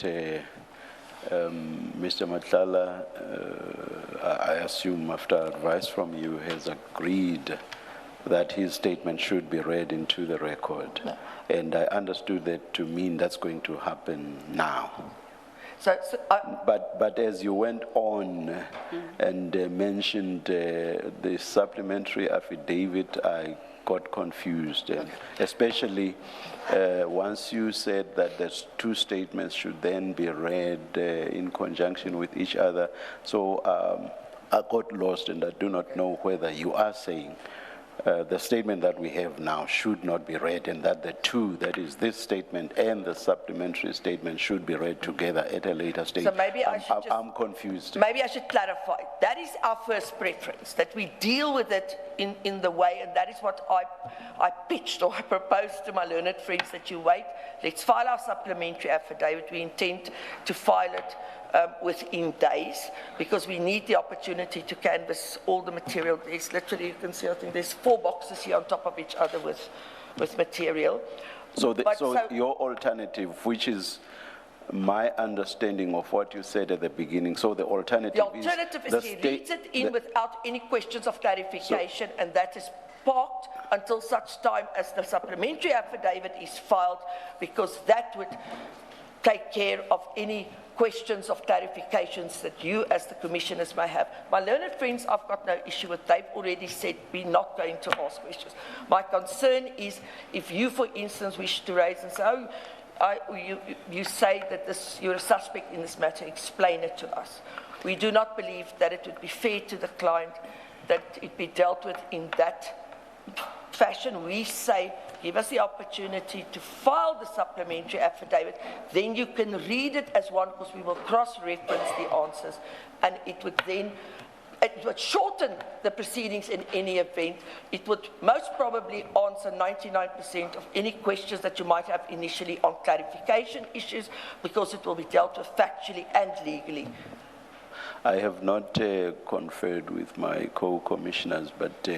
Mr. Mathala, I assume after advice from you, has agreed that his statement should be read into the record. No. And I understood that to mean that's going to happen now. But as you went on and mentioned the supplementary affidavit, I got confused, especially once you said that the two statements should then be read in conjunction with each other. So I got lost, and I do not know whether you are saying the statement that we have now should not be read, and that the two, that is this statement and the supplementary statement, should be read together at a later stage. So maybe I'm confused. Maybe I should clarify. That is our first preference, that we deal with it in the way, and that is what I pitched or I proposed to my learned friends, that you wait, let's file our supplementary affidavit. We intend to file it within days, because we need the opportunity to canvass all the material. There's literally, you can see, I think there's 4 boxes here on top of each other with material. So, your alternative, which is my understanding of what you said at the beginning, so the alternative is he reads it in without any questions of clarification, and that is parked until such time as the supplementary affidavit is filed, because that would take care of any questions of clarifications that you as the commissioners may have. My learned friends, I've got no issue with. They've already said we're not going to ask questions. My concern is if you, for instance, wish to raise and say, you say that you're a suspect in this matter, explain it to us. We do not believe that it would be fair to the client that it be dealt with in that fashion. We say, give us the opportunity to file the supplementary affidavit, then you can read it as one, because we will cross-reference the answers, and it would shorten the proceedings in any event. It would most probably answer 99% of any questions that you might have initially on clarification issues, because it will be dealt with factually and legally. I have not conferred with my co-commissioners, but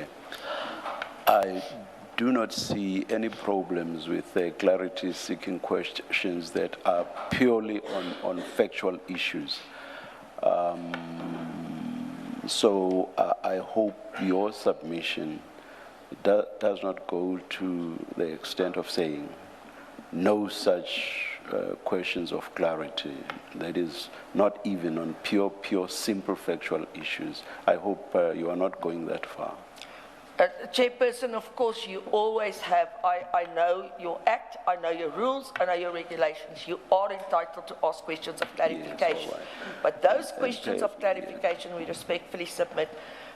I do not see any problems with clarity-seeking questions that are purely on factual issues. So I hope your submission does not go to the extent of saying no such questions of clarity, that is not even on pure simple factual issues. I hope you are not going that far. Chairperson, of course, you always have, I know your act, I know your rules, I know your regulations. You are entitled to ask questions of clarification. Yes, but those questions of clarification we respectfully submit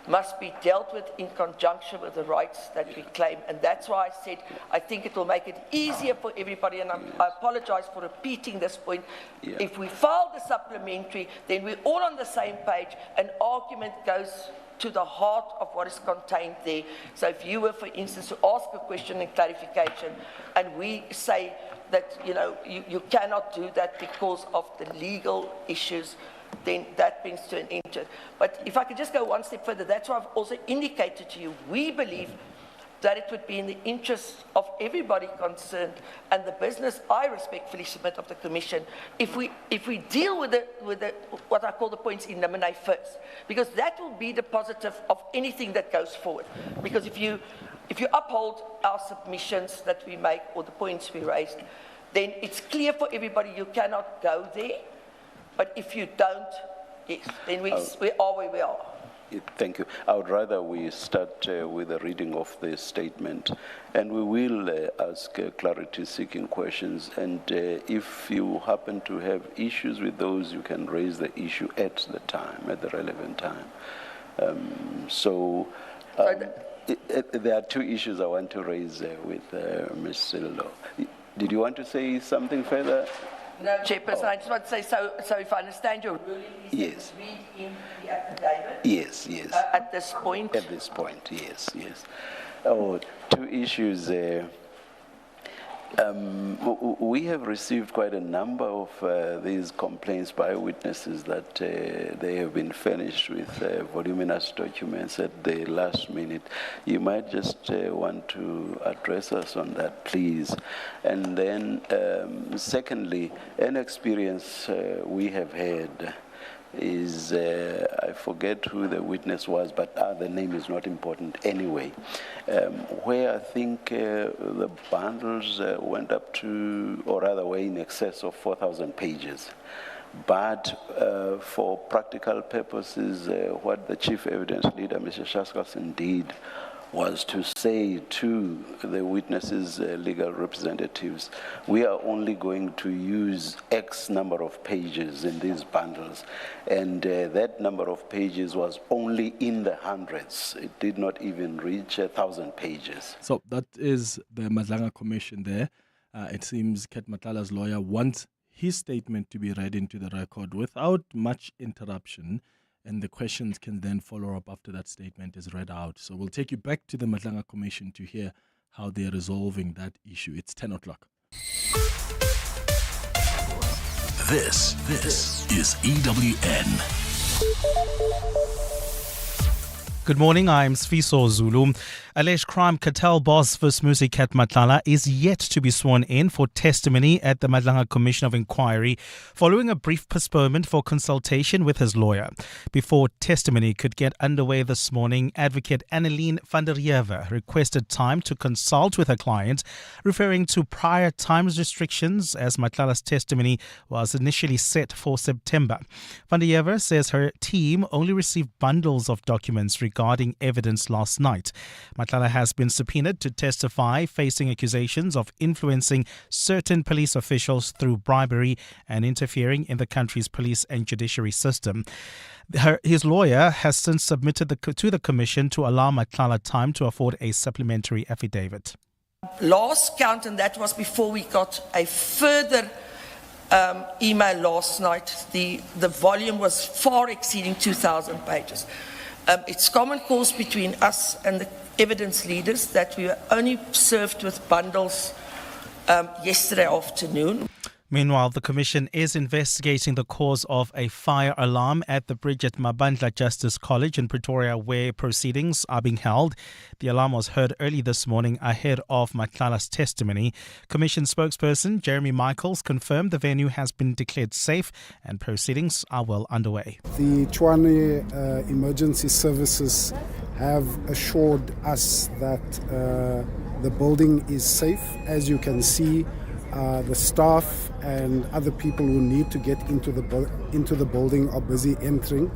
must be dealt with in conjunction with the rights that we claim. And that's why I said I think it will make it easier for everybody, and I apologize for repeating this point. If we file the supplementary, then we're all on the same page, and argument goes to the heart of what is contained there. So if you were, for instance, to ask a question and clarification, and we say that, you cannot do that because of the legal issues, then that brings to an end to it. But if I could just go one step further, that's why I've also indicated to you, we believe that it would be in the interest of everybody concerned and the business I respectfully submit of the Commission, if we deal with what I call the points in limine first, because that will be the positive of anything that goes forward. Because if you uphold our submissions that we make or the points we raised, then it's clear for everybody you cannot go there. But if you don't, yes, then we are where we are. Thank you. I would rather we start with a reading of the statement, and we will ask clarity-seeking questions. And if you happen to have issues with those, you can raise the issue at the relevant time. There are 2 issues I want to raise with Ms. Sillo. Did you want to say something further? No, Chairperson, I just want to say, so if I understand your ruling, yes. Read in the affidavit? Yes. At this point? At this point, yes. Oh, 2 issues. We have received quite a number of these complaints by witnesses that they have been furnished with voluminous documents at the last minute. You might just want to address us on that, please. And then, secondly, an experience we have had is, I forget who the witness was, but the name is not important anyway, where I think the bundles went up to, or rather were in excess of 4,000 pages. But for practical purposes, what the chief evidence leader, Mr. Shaskalson, did was to say to the witnesses' legal representatives, we are only going to use X number of pages in these bundles. And that number of pages was only in the hundreds. It did not even reach 1,000 pages. So that is the Madlanga Commission there. It seems Ket Matlala's lawyer wants his statement to be read into the record without much interruption, and the questions can then follow up after that statement is read out. So we'll take you back to the Madlanga Commission to hear how they're resolving that issue. It's 10 o'clock. This is EWN. Good morning, I'm Sfiso Zulu. Alleged crime cartel boss Vismusi Ket Matlala is yet to be sworn in for testimony at the Madlanga Commission of Inquiry following a brief postponement for consultation with his lawyer. Before testimony could get underway this morning, advocate Annelien van der Heever requested time to consult with her client, referring to prior times restrictions as Matlala's testimony was initially set for September. Van der Heever says her team only received bundles of documents regarding evidence last night. Matlala has been subpoenaed to testify, facing accusations of influencing certain police officials through bribery and interfering in the country's police and judiciary system. His lawyer has since submitted to the commission to allow Matlala time to afford a supplementary affidavit. Last count, and that was before we got a further email last night, the volume was far exceeding 2,000 pages. It's common cause between us and the evidence leaders that we were only served with bundles yesterday afternoon. Meanwhile, the Commission is investigating the cause of a fire alarm at the Bridget Mabandla Justice College in Pretoria, where proceedings are being held. The alarm was heard early this morning ahead of Matlala's testimony. Commission spokesperson Jeremy Michaels confirmed the venue has been declared safe and proceedings are well underway. The Tshwane Emergency Services have assured us that the building is safe. As you can see, the staff and other people who need to get into the building are busy entering.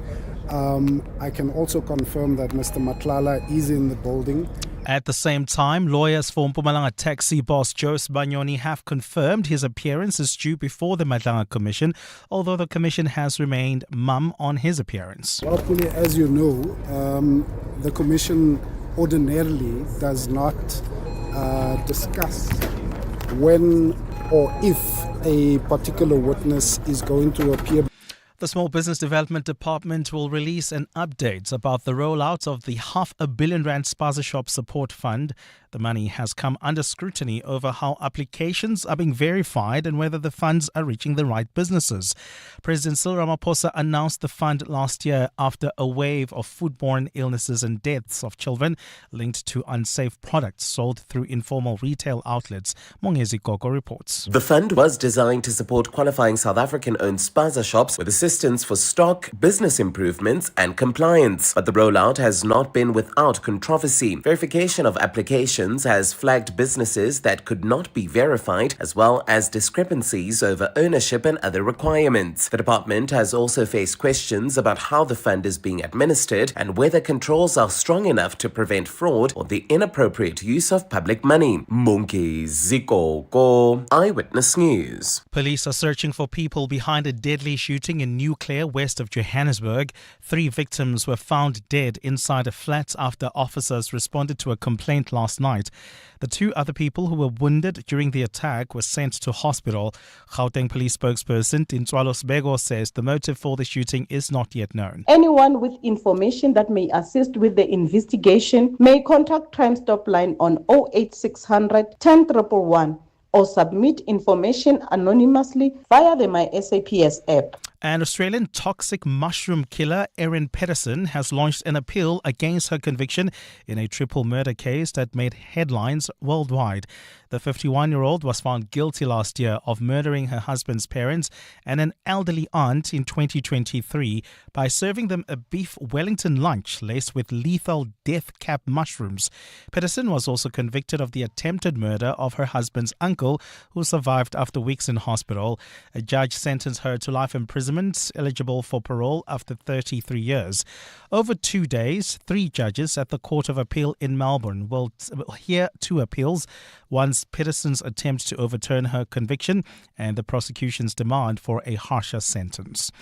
I can also confirm that Mr. Matlala is in the building. At the same time, lawyers for Mpumalanga taxi boss Jose Banyoni have confirmed his appearance is due before the Madlanga Commission, although the Commission has remained mum on his appearance. Well, as you know, the Commission ordinarily does not discuss when or if a particular witness is going to appear. The Small Business Development Department will release an update about the rollout of the R500 million Spaza Shop Support Fund. The money has come under scrutiny over how applications are being verified and whether the funds are reaching the right businesses. President Cyril Ramaphosa announced the fund last year after a wave of foodborne illnesses and deaths of children linked to unsafe products sold through informal retail outlets. Mongezi Gogo reports. The fund was designed to support qualifying South African-owned Spaza shops with assistance for stock, business improvements and compliance. But the rollout has not been without controversy. Verification of applications has flagged businesses that could not be verified, as well as discrepancies over ownership and other requirements. The department has also faced questions about how the fund is being administered and whether controls are strong enough to prevent fraud or the inappropriate use of public money. Munki Zikoko, Eyewitness News. Police are searching for people behind a deadly shooting in New Clare, west of Johannesburg. 3 victims were found dead inside a flat after officers responded to a complaint last night. The 2 other people who were wounded during the attack were sent to hospital. Gauteng Police spokesperson Tintswalo Sbego says the motive for the shooting is not yet known. Anyone with information that may assist with the investigation may contact Crime Stop line on 08600 10111 or submit information anonymously via the My SAPS app. An Australian toxic mushroom killer, Erin Pedersen, has launched an appeal against her conviction in a triple murder case that made headlines worldwide. The 51-year-old was found guilty last year of murdering her husband's parents and an elderly aunt in 2023 by serving them a beef Wellington lunch laced with lethal death cap mushrooms. Pedersen was also convicted of the attempted murder of her husband's uncle, who survived after weeks in hospital. A judge sentenced her to life imprisonment imprisonment, eligible for parole after 33 years. Over 2 days, 3 judges at the Court of Appeal in Melbourne will hear 2 appeals. One's Peterson's attempt to overturn her conviction and the prosecution's demand for a harsher sentence.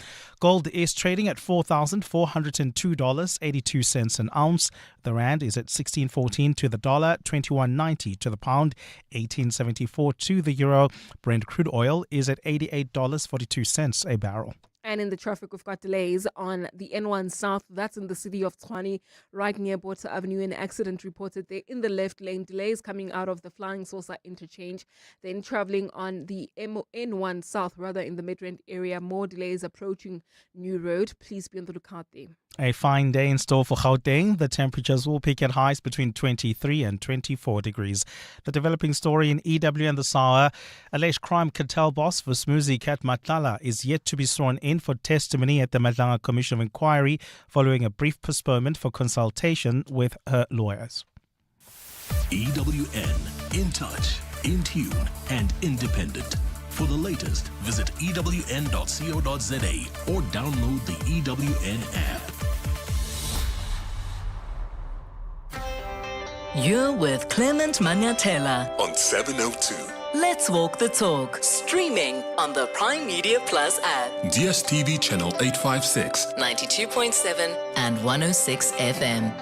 Gold is trading at $4,402.82 an ounce. The rand is at 16.14 to the dollar, 21.90 to the pound, 18.74 to the euro. Brent crude oil is at $88.42 a barrel. And in the traffic, we've got delays on the N1 South. That's in the city of Tshwane, right near Botha Avenue. An accident reported there in the left lane. Delays coming out of the Flying Saucer interchange. Then traveling on the N1 South, rather in the Midrand area. More delays approaching New Road. Please be on the lookout there. A fine day in store for Gauteng. The temperatures will peak at highs between 23 and 24 degrees. The developing story in EW and the SAWA. Alleged crime cartel boss for Smuzi Kat Matlala is yet to be sworn in for testimony at the Madlanga Commission of Inquiry following a brief postponement for consultation with her lawyers. EWN, in touch, in tune, and independent. For the latest, visit ewn.co.za or download the EWN app. You're with Clement Manyathela on 702. Let's walk the talk. Streaming on the Prime Media Plus app. DSTV channel 856. 92.7 and 106 FM.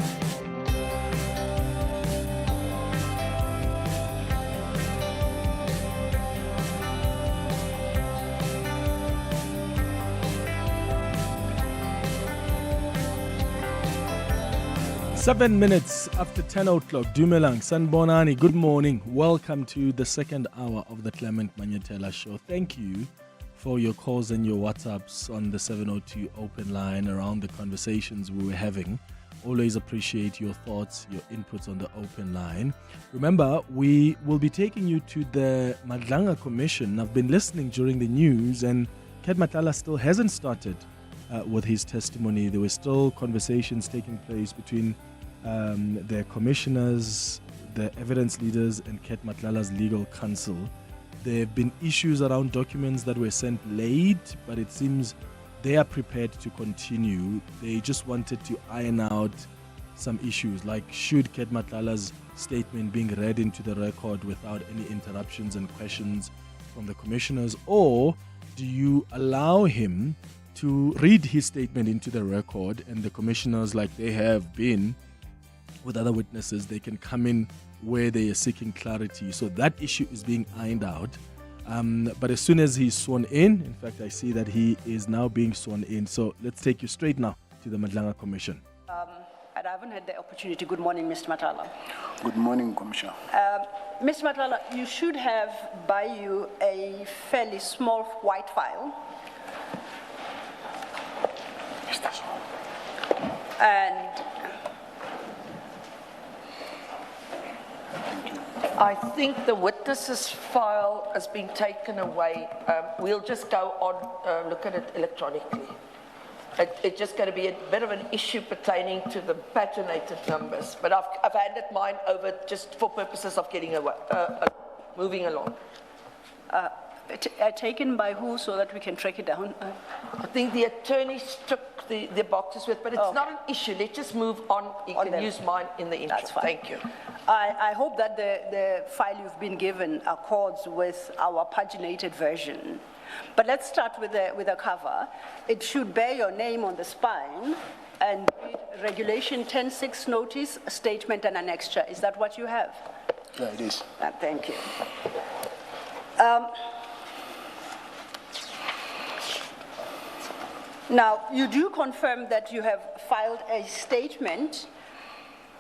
Seven minutes after 10 o'clock, Dumelang, Sanbonani, good morning. Welcome to the second hour of the Clement Manyathela Show. Thank you for your calls and your WhatsApps on the 702 open line around the conversations we were having. Always appreciate your thoughts, your inputs on the open line. Remember, we will be taking you to the Madlanga Commission. I've been listening during the news, and Kat Matlala still hasn't started with his testimony. There were still conversations taking place between the commissioners, the evidence leaders, and Kat Matlala's legal counsel. There have been issues around documents that were sent late, but it seems they are prepared to continue. They just wanted to iron out some issues, like should Kat Matlala's statement being read into the record without any interruptions and questions from the commissioners, or do you allow him to read his statement into the record, and the commissioners, like they have been with other witnesses, they can come in where they are seeking clarity. So that issue is being ironed out. But as soon as he's sworn in fact, I see that he is now being sworn in. So let's take you straight now to the Madlanga Commission. And I haven't had the opportunity. Good morning, Mr. Matlala. Good morning, Commissioner. Mr. Matlala, you should have by you a fairly small white file. And I think the witness's file has been taken away. We'll just go on, look at it electronically. It's just going to be a bit of an issue pertaining to the paginated numbers, but I've handed mine over just for purposes of getting away, moving along. Taken by who so that we can track it down? I think the attorney took the boxes with, but it's not an issue. Let's just move on. You can use mine in the interim. That's fine. Thank you. I hope that the file you've been given accords with our paginated version. But let's start with the cover. It should bear your name on the spine and Regulation 10.6 notice, a statement and an extra. Is that what you have? Yeah, it is. Thank you. Now, you do confirm that you have filed a statement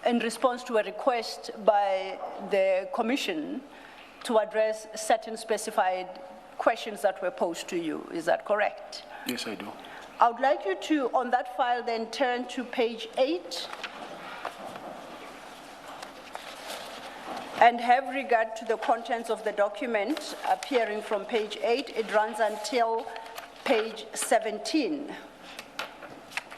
in response to a request by the Commission to address certain specified questions that were posed to you. Is that correct? Yes, I do. I would like you to, on that file, then turn to page 8 and have regard to the contents of the document appearing from page 8. It runs until page 17.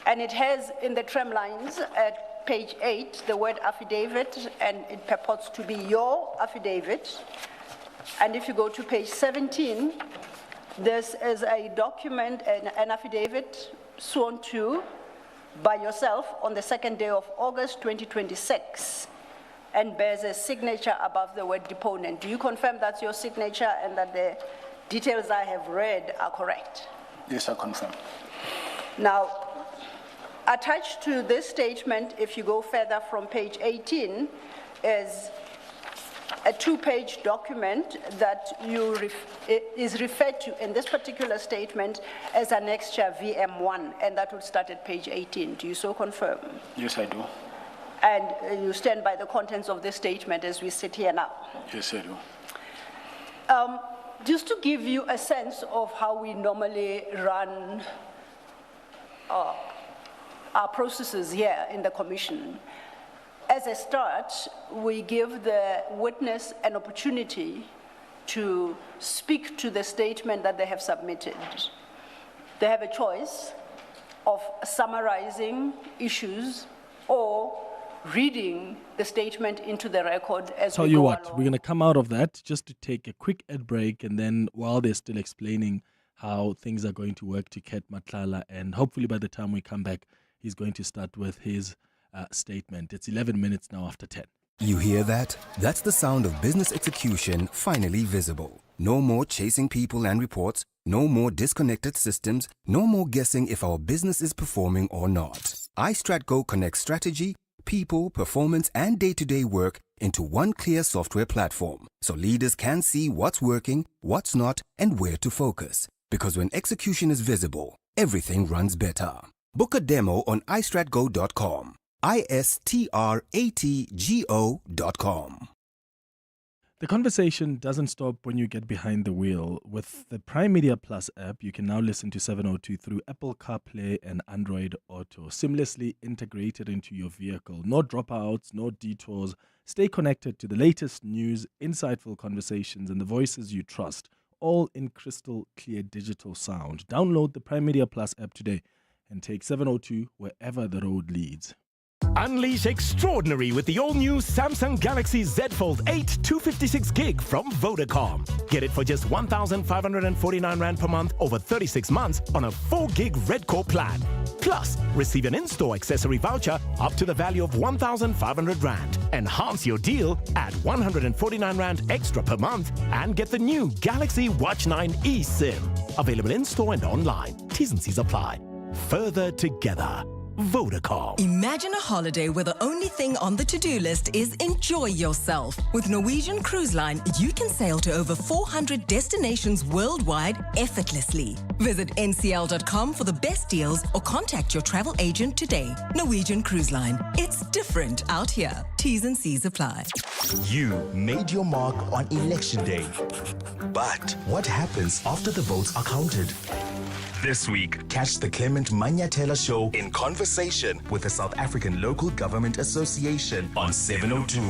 And it has in the trim lines at page 8 the word affidavit, and it purports to be your affidavit. And if you go to page 17, This is a document, an affidavit sworn to by yourself on the 2nd day of August 2026 and bears a signature above the word deponent. Do you confirm that's your signature and that the details I have read are correct? Yes, I confirm. Now, attached to this statement, if you go further from page 18, is a 2-page document that is referred to in this particular statement as Annexure VM1, and that would start at page 18. Do you so confirm? Yes, I do. And you stand by the contents of this statement as we sit here now? Yes, I do. Just to give you a sense of how we normally run our processes here in the Commission, as a start, we give the witness an opportunity to speak to the statement that they have submitted. They have a choice of summarizing issues or reading the statement into the record as Tell we you go what, along. we're going to come out of that just to take a quick ad break, and then while they're still explaining how things are going to work to Ket Matlala, and hopefully by the time we come back, he's going to start with his statement. It's 11 minutes now after 10. You hear that? That's the sound of business execution finally visible. No more chasing people and reports, no more disconnected systems, no more guessing if our business is performing or not. iStratGo connects strategy, people, performance, and day-to-day work into one clear software platform, so leaders can see what's working, what's not, and where to focus. Because when execution is visible, everything runs better. Book a demo on istratgo.com. istratgo.com. The conversation doesn't stop when you get behind the wheel. With the Prime Media Plus app, you can now listen to 702 through Apple CarPlay and Android Auto, seamlessly integrated into your vehicle. No dropouts, no detours. Stay connected to the latest news, insightful conversations, and the voices you trust, all in crystal clear digital sound. Download the Prime Media Plus app today and take 702 wherever the road leads. Unleash extraordinary with the all-new Samsung Galaxy Z Fold 8 256 gig from Vodacom. Get it for just 1,549 Rand per month over 36 months on a 4 gig Red Core plan. Plus, receive an in-store accessory voucher up to the value of 1,500 Rand. Enhance your deal at 149 Rand extra per month and get the new Galaxy Watch 9 eSIM. Available in-store and online. T's and C's apply. Further together. Vodacom. Imagine a holiday where the only thing on the to-do list is enjoy yourself. With Norwegian Cruise Line, you can sail to over 400 destinations worldwide effortlessly. Visit ncl.com for the best deals or contact your travel agent today. Norwegian Cruise Line. It's different out here. T's and C's apply. You made your mark on Election Day. But what happens after the votes are counted? This week, catch the Clement Manyathela Show in conversation with the South African Local Government Association on 702.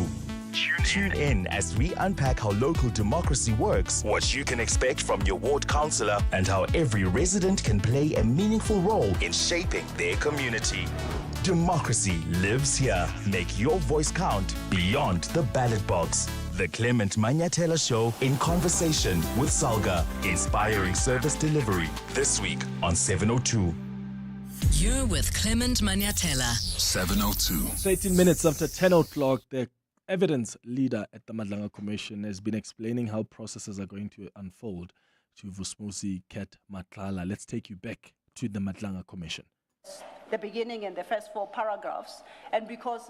Tune in as we unpack how local democracy works, what you can expect from your ward councillor, and how every resident can play a meaningful role in shaping their community. Democracy lives here. Make your voice count beyond the ballot box. The Clement Manyathela Show in conversation with Salga, inspiring service delivery. This week on 702. You're with Clement Manyathela. 702. 13 minutes after 10 o'clock, the evidence leader at the Madlanga Commission has been explaining how processes are going to unfold to Vusmusi Ket Matlala. Let's take you back to the Madlanga Commission. The beginning and the first 4 paragraphs, and because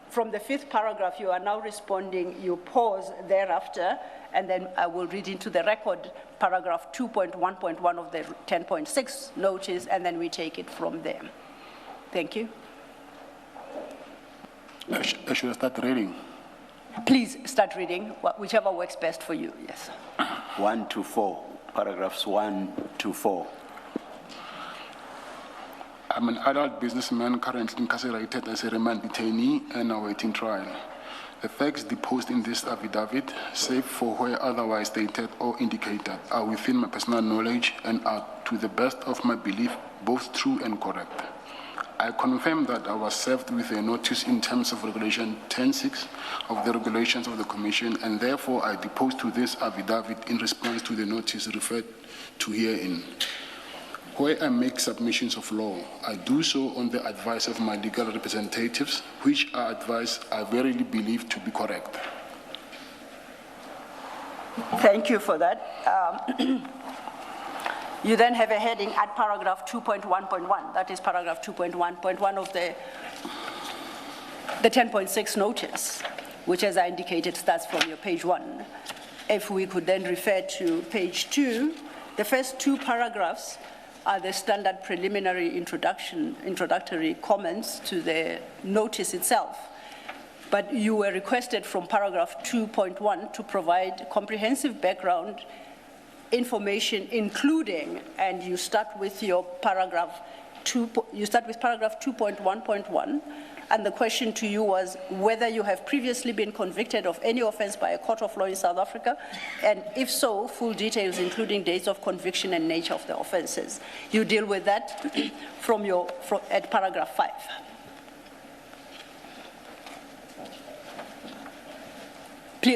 from the 5th paragraph you are now responding, you pause thereafter, and then I will read into the record paragraph 2.1.1 of the 10.6 notice, and then we take it from there. Thank you. I should start reading. Please start reading, whichever works best for you, yes. 1 to 4, paragraphs 1 to 4. I'm an adult businessman currently incarcerated as a remand detainee and awaiting trial. The facts deposed in this affidavit, save for where otherwise stated or indicated, are within my personal knowledge and are, to the best of my belief, both true and correct. I confirm that I was served with a notice in terms of Regulation 10.6 of the regulations of the Commission, and therefore I depose to this affidavit in response to the notice referred to herein. Where I make submissions of law, I do so on the advice of my legal representatives, which are advice I verily believe to be correct. Thank you for that. You then have a heading at paragraph 2.1.1. That is paragraph 2.1.1 of the 10.6 notice, which, as I indicated, starts from your page 1. If we could then refer to page 2, the first 2 paragraphs are the standard preliminary introductory comments to the notice itself. But you were requested from paragraph 2.1 to provide comprehensive background information, including, and you start with your paragraph 2.1.1, and the question to you was whether you have previously been convicted of any offense by a court of law in South Africa, and if so, full details including dates of conviction and nature of the offenses. You deal with that at paragraph 5.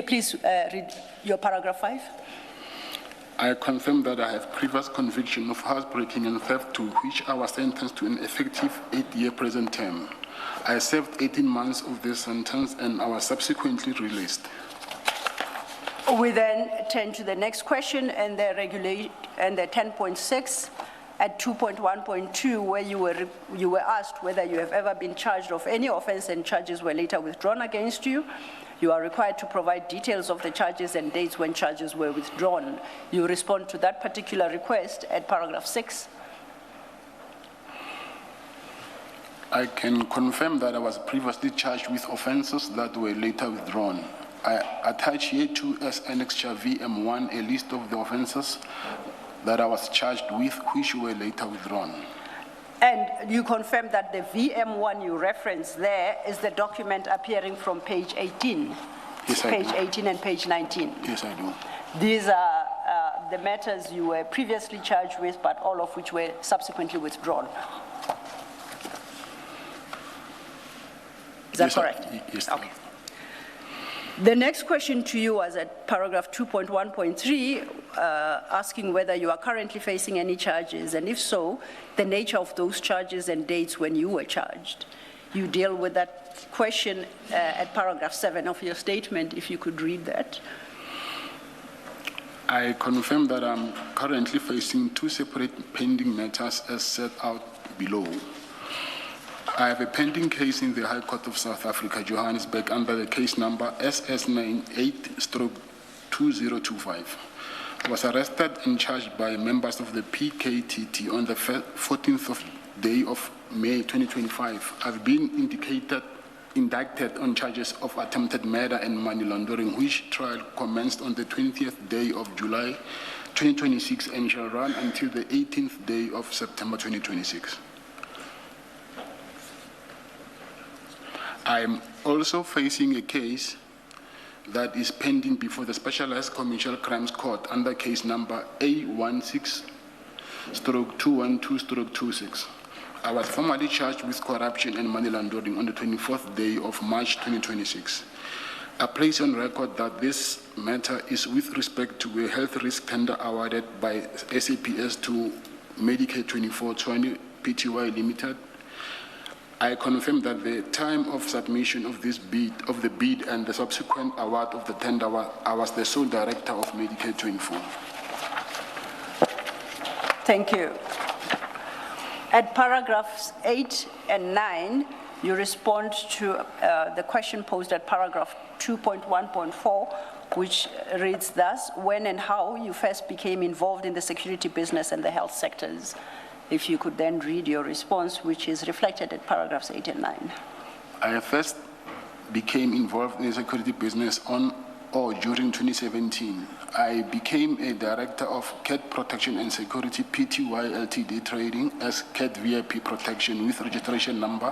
Please read your paragraph 5. I confirm that I have previous conviction of housebreaking and theft, to which I was sentenced to an effective 8-year prison term. I served 18 months of this sentence and I was subsequently released. We then turn to the next question and the 10.6 at 2.1.2, where you were asked whether you have ever been charged of any offense and charges were later withdrawn against you. You are required to provide details of the charges and dates when charges were withdrawn. You respond to that particular request at paragraph 6. I can confirm that I was previously charged with offenses that were later withdrawn. I attach here to as Annexure VM1 a list of the offenses that I was charged with, which were later withdrawn. And you confirm that the VM1 you reference there is the document appearing from page 18? Yes, I page do. 18 and page 19? Yes, I do. These are the matters you were previously charged with, but all of which were subsequently withdrawn. Is that correct? Yes. Okay. The next question to you was at paragraph 2.1.3, asking whether you are currently facing any charges, and if so, the nature of those charges and dates when you were charged. You deal with that question at paragraph 7 of your statement, if you could read that. I confirm that I'm currently facing 2 separate pending matters as set out below. I have a pending case in the High Court of South Africa, Johannesburg, under the case number SS98/2025. I was arrested and charged by members of the PKTT on the 14th day of May 2025. I've been indicted on charges of attempted murder and money laundering, which trial commenced on the 20th day of July 2026 and shall run until the 18th day of September 2026. I am also facing a case that is pending before the Specialized Commercial Crimes Court under case number A16/212/26. I was formally charged with corruption and money laundering on the 24th day of March 2026. I place on record that this matter is with respect to a health risk tender awarded by SAPS to Medicare 2420 Pty Limited. I confirm that the time of submission of the bid and the subsequent award of the tender, I was the sole director of Medicare 24. Thank you. At paragraphs 8 and 9, you respond to the question posed at paragraph 2.1.4, which reads thus: when and how you first became involved in the security business and the health sectors. If you could then read your response, which is reflected at paragraphs 8 and 9. I first became involved in the security business on or during 2017. I became a director of CAT Protection and Security Pty Ltd Trading as CAT VIP Protection with registration number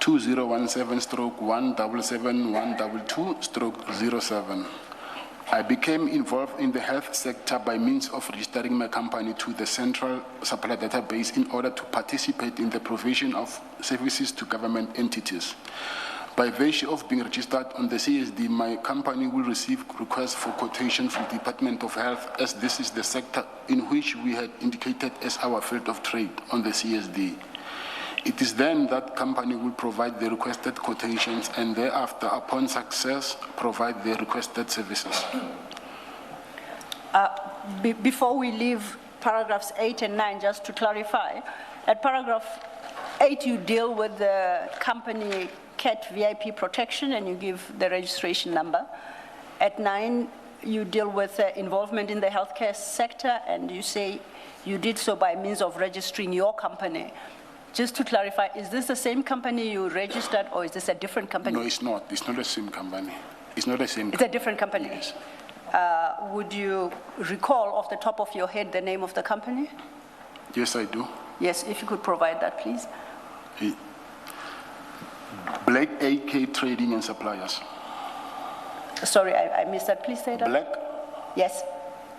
2017/177122/07. I became involved in the health sector by means of registering my company to the Central Supply Database in order to participate in the provision of services to government entities. By virtue of being registered on the CSD, my company will receive requests for quotation from the Department of Health, as this is the sector in which we had indicated as our field of trade on the CSD. It is then that company will provide the requested quotations and thereafter, upon success, provide the requested services. Before we leave paragraphs 8 and 9, just to clarify, at paragraph 8 you deal with the company CAT VIP protection and you give the registration number. At 9 you deal with involvement in the healthcare sector and you say you did so by means of registering your company. Just to clarify, is this the same company you registered or is this a different company? No, it's not. It's not the same company. It's not the same company. It's a different company? Yes. Would you recall off the top of your head the name of the company? Yes, I do. Yes, if you could provide that, please. Black AK Trading and Suppliers. Sorry, I missed that. Please say that. Black? Yes.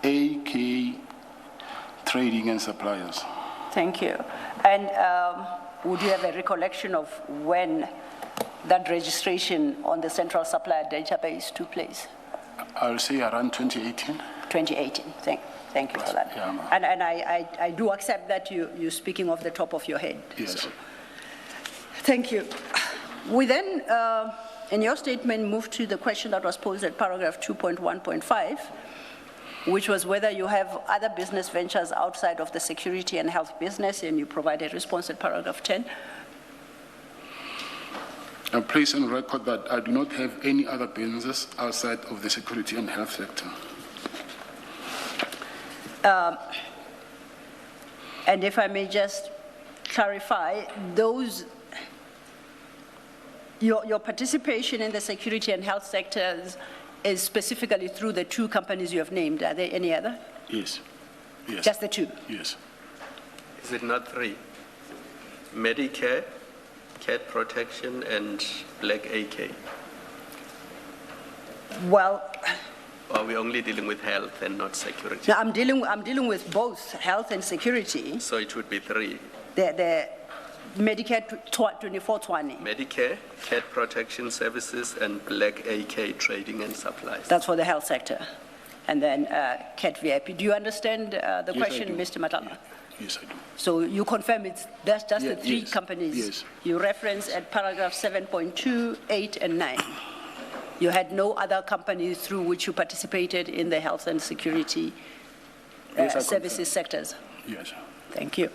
AK Trading and Suppliers. Thank you. And would you have a recollection of when that registration on the Central Supplier Database took place? I'll say around 2018. 2018. Thank you for that. Yeah, and I do accept that you're speaking off the top of your head. Yes. So. Thank you. We then, in your statement, moved to the question that was posed at paragraph 2.1.5, which was whether you have other business ventures outside of the security and health business, and you provided a response at paragraph 10. I place on record that I do not have any other businesses outside of the security and health sector. And if I may just clarify, those your participation in the security and health sectors is specifically through the two companies you have named. Are there any other? Yes. Yes. Just the two? Yes. Is it not three? Medicare, CAT protection, and Black AK? Well, or are we only dealing with health and not security? No, I'm dealing with both health and security. So it would be three. The Medicare 2420. Medicare, CAT protection services, and Black AK trading and supplies. That's for the health sector. And then CAT VIP. Do you understand the question, Mr. Matala? Yes, I do. So you confirm that's just the three companies you reference at paragraph 7.2, 8, and 9. You had no other companies through which you participated in the health and security services sectors? Yes. Thank you.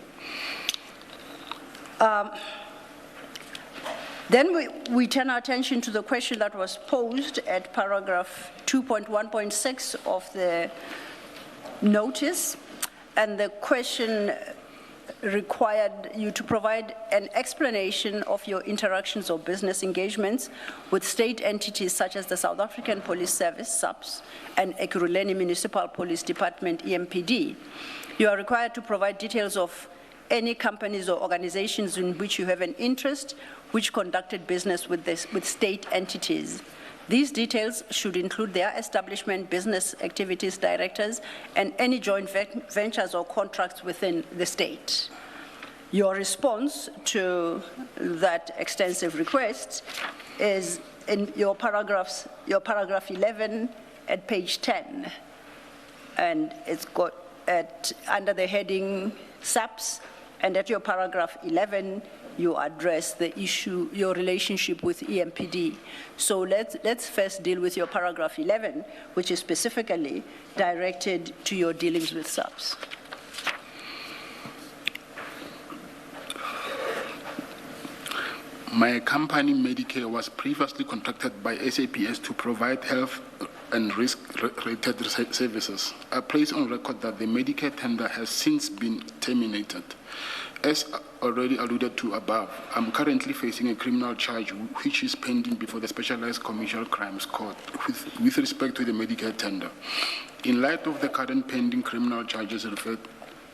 Then we turn our attention to the question that was posed at paragraph 2.1.6 of the notice, and the question required you to provide an explanation of your interactions or business engagements with state entities such as the South African Police Service, SAPS, and Ekurhuleni Municipal Police Department, EMPD. You are required to provide details of any companies or organizations in which you have an interest which conducted business with state entities. These details should include their establishment, business activities directors, and any joint ventures or contracts within the state. Your response to that extensive request is in your paragraph 11 at page 10. And it's got under the heading SAPS, and at your paragraph 11, you address the issue, your relationship with EMPD. So let's first deal with your paragraph 11, which is specifically directed to your dealings with SAPS. My company, Medicare, was previously contracted by SAPS to provide health and risk-related services. I place on record that the Medicare tender has since been terminated. As already alluded to above, I'm currently facing a criminal charge which is pending before the Specialized Commercial Crimes Court with respect to the Medicare tender. In light of the current pending criminal charges referred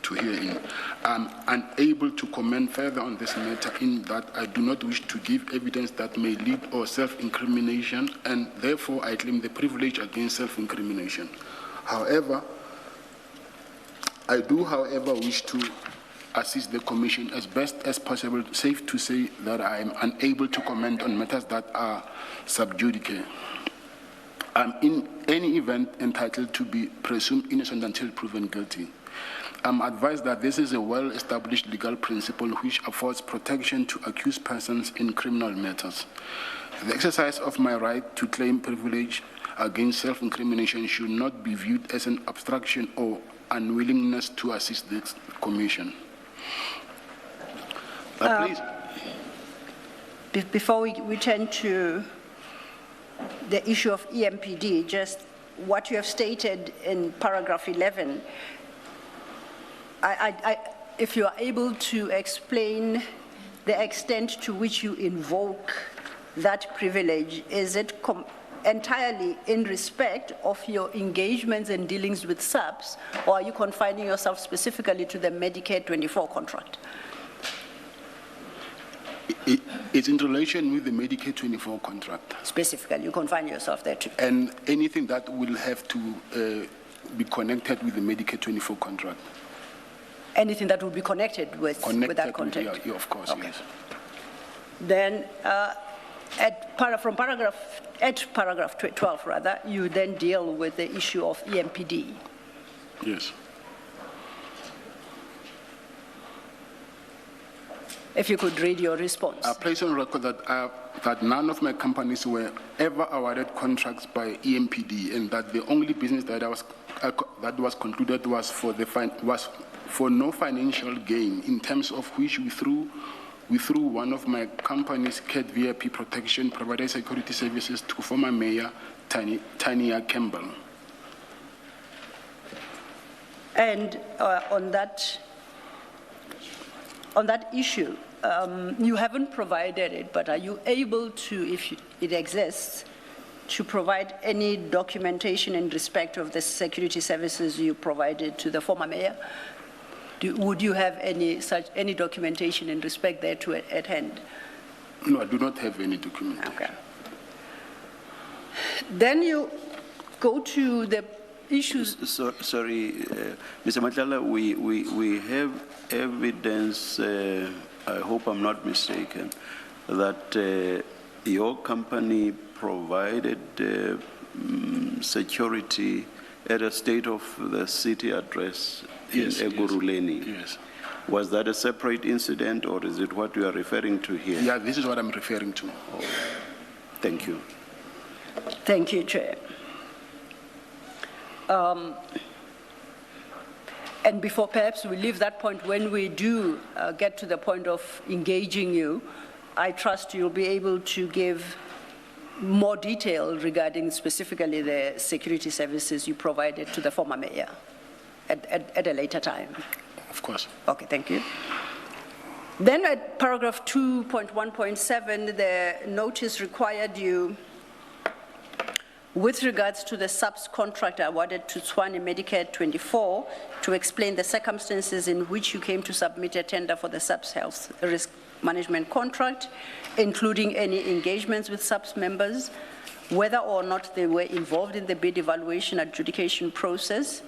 to herein. I'm unable to comment further on this matter in that I do not wish to give evidence that may lead or self-incrimination, and therefore I claim the privilege against self-incrimination. However, I do, however, wish to assist the Commission as best as possible. Safe to say that I am unable to comment on matters that are sub judice. I'm in any event entitled to be presumed innocent until proven guilty. I'm advised that this is a well-established legal principle which affords protection to accused persons in criminal matters. The exercise of my right to claim privilege against self-incrimination should not be viewed as an obstruction or unwillingness to assist the Commission. Please. Before we turn to the issue of EMPD, just what you have stated in paragraph 11, if you are able to explain the extent to which you invoke that privilege, is it entirely in respect of your engagements and dealings with subs, or are you confining yourself specifically to the Medicare 24 contract? It's in relation with the Medicare 24 contract. Specifically, you confine yourself there too. And anything that will have to be connected with the Medicare 24 contract. Anything that will be connected with that contract? Yeah, of course, okay. Yes. Then, at paragraph 12, rather, you then deal with the issue of EMPD. Yes. If you could read your response. I place on record that none of my companies were ever awarded contracts by EMPD, and that the only business that was concluded was for no financial gain, in terms of which we through one of my companies, CAT VIP Protection, provided security services to former Mayor Tanya Campbell. And on that issue, you haven't provided it, but are you able to, if it exists, to provide any documentation in respect of the security services you provided to the former mayor? Would you have any documentation in respect there to at hand? No, I do not have any documentation. Okay. Then you go to the issues. Sorry, Mr. Matala, we have evidence, I hope I'm not mistaken, that your company provided security at a state of the city address in Egoruleni. Yes. Was that a separate incident, or is it what you are referring to here? Yeah, this is what I'm referring to. Oh. Thank you. Thank you, Chair. And before perhaps we leave that point, when we do get to the point of engaging you, I trust you'll be able to give more detail regarding specifically the security services you provided to the former mayor at a later time. Of course. Okay, thank you. Then at paragraph 2.1.7, the notice required you, with regards to the subs contract awarded to Tshwane Medicare 24, to explain the circumstances in which you came to submit a tender for the subs health risk management contract, including any engagements with subs members, whether or not they were involved in the bid evaluation adjudication process,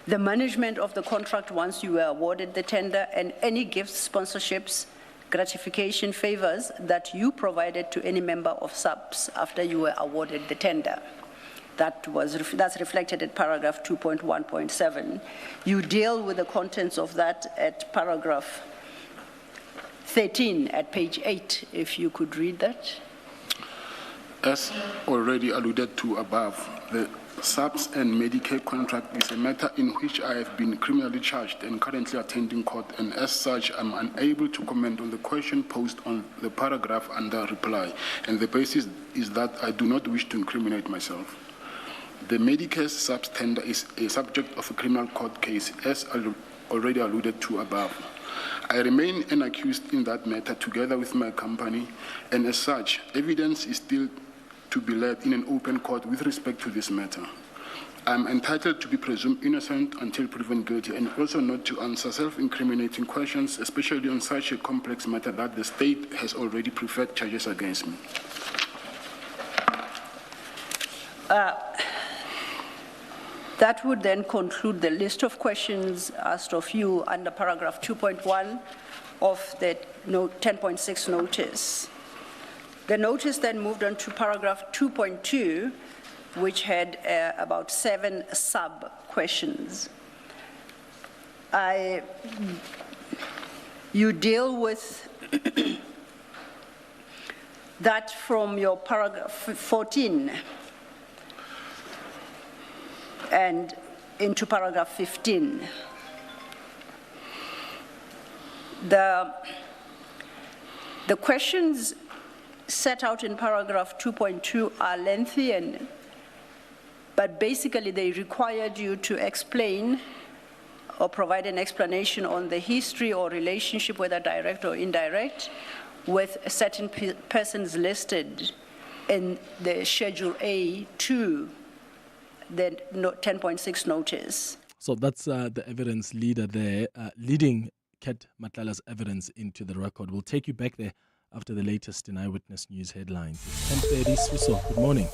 the management of the contract once you were awarded the tender, and any gifts, sponsorships, gratification favors that you provided to any member of subs after you were awarded the tender. That's reflected at paragraph 2.1.7. You deal with the contents of that at paragraph 13 at page 8, if you could read that. As already alluded to above, the subs and Medicare contract is a matter in which I have been criminally charged and currently attending court, and as such, I'm unable to comment on the question posed on the paragraph under reply, and the basis is that I do not wish to incriminate myself. The Medicare subs tender is a subject of a criminal court case, as already alluded to above. I remain an accused in that matter together with my company, and as such, evidence is still to be led in an open court with respect to this matter. I am entitled to be presumed innocent until proven guilty, and also not to answer self-incriminating questions, especially on such a complex matter that the state has already preferred charges against me. That would then conclude the list of questions asked of you under paragraph 2.1 of the 10.6 notice. The notice then moved on to paragraph 2.2, which had about 7 sub-questions. You deal with that from your paragraph 14 and into paragraph 15. The questions set out in paragraph 2.2 are lengthy, but basically they required you to explain or provide an explanation on the history or relationship, whether direct or indirect, with certain persons listed in the Schedule A to the 10.6 notice. So that's the evidence leader there, leading Kat Matlala's evidence into the record. We'll take you back there after the latest in Eyewitness News headlines. 10:30, Swiso, good morning.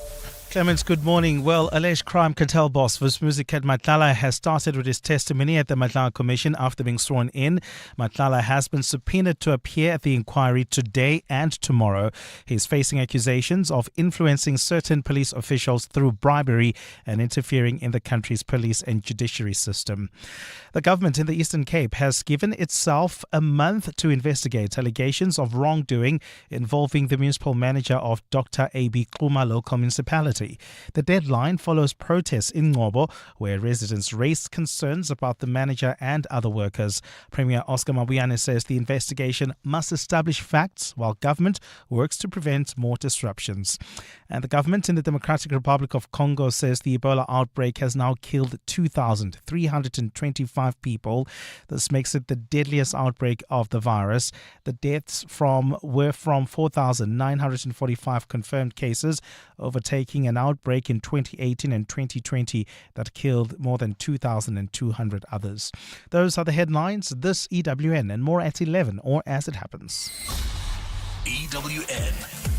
Clements, good morning. Well, alleged crime cartel boss Vusmuzi Kat Matlala has started with his testimony at the Matlala Commission after being sworn in. Matlala has been subpoenaed to appear at the inquiry today and tomorrow. He's facing accusations of influencing certain police officials through bribery and interfering in the country's police and judiciary system. The government in the Eastern Cape has given itself a month to investigate allegations of wrongdoing involving the municipal manager of Dr. A.B. Xuma local municipality. The deadline follows protests in Ngobo, where residents raised concerns about the manager and other workers. Premier Oscar Mabuyane says the investigation must establish facts while government works to prevent more disruptions. And the government in the Democratic Republic of Congo says the Ebola outbreak has now killed 2,325 people. This makes it the deadliest outbreak of the virus. The deaths were from 4,945 confirmed cases, overtaking an outbreak in 2018 and 2020 that killed more than 2,200 others. Those are the headlines. This EWN and more at 11 or as it happens. EWN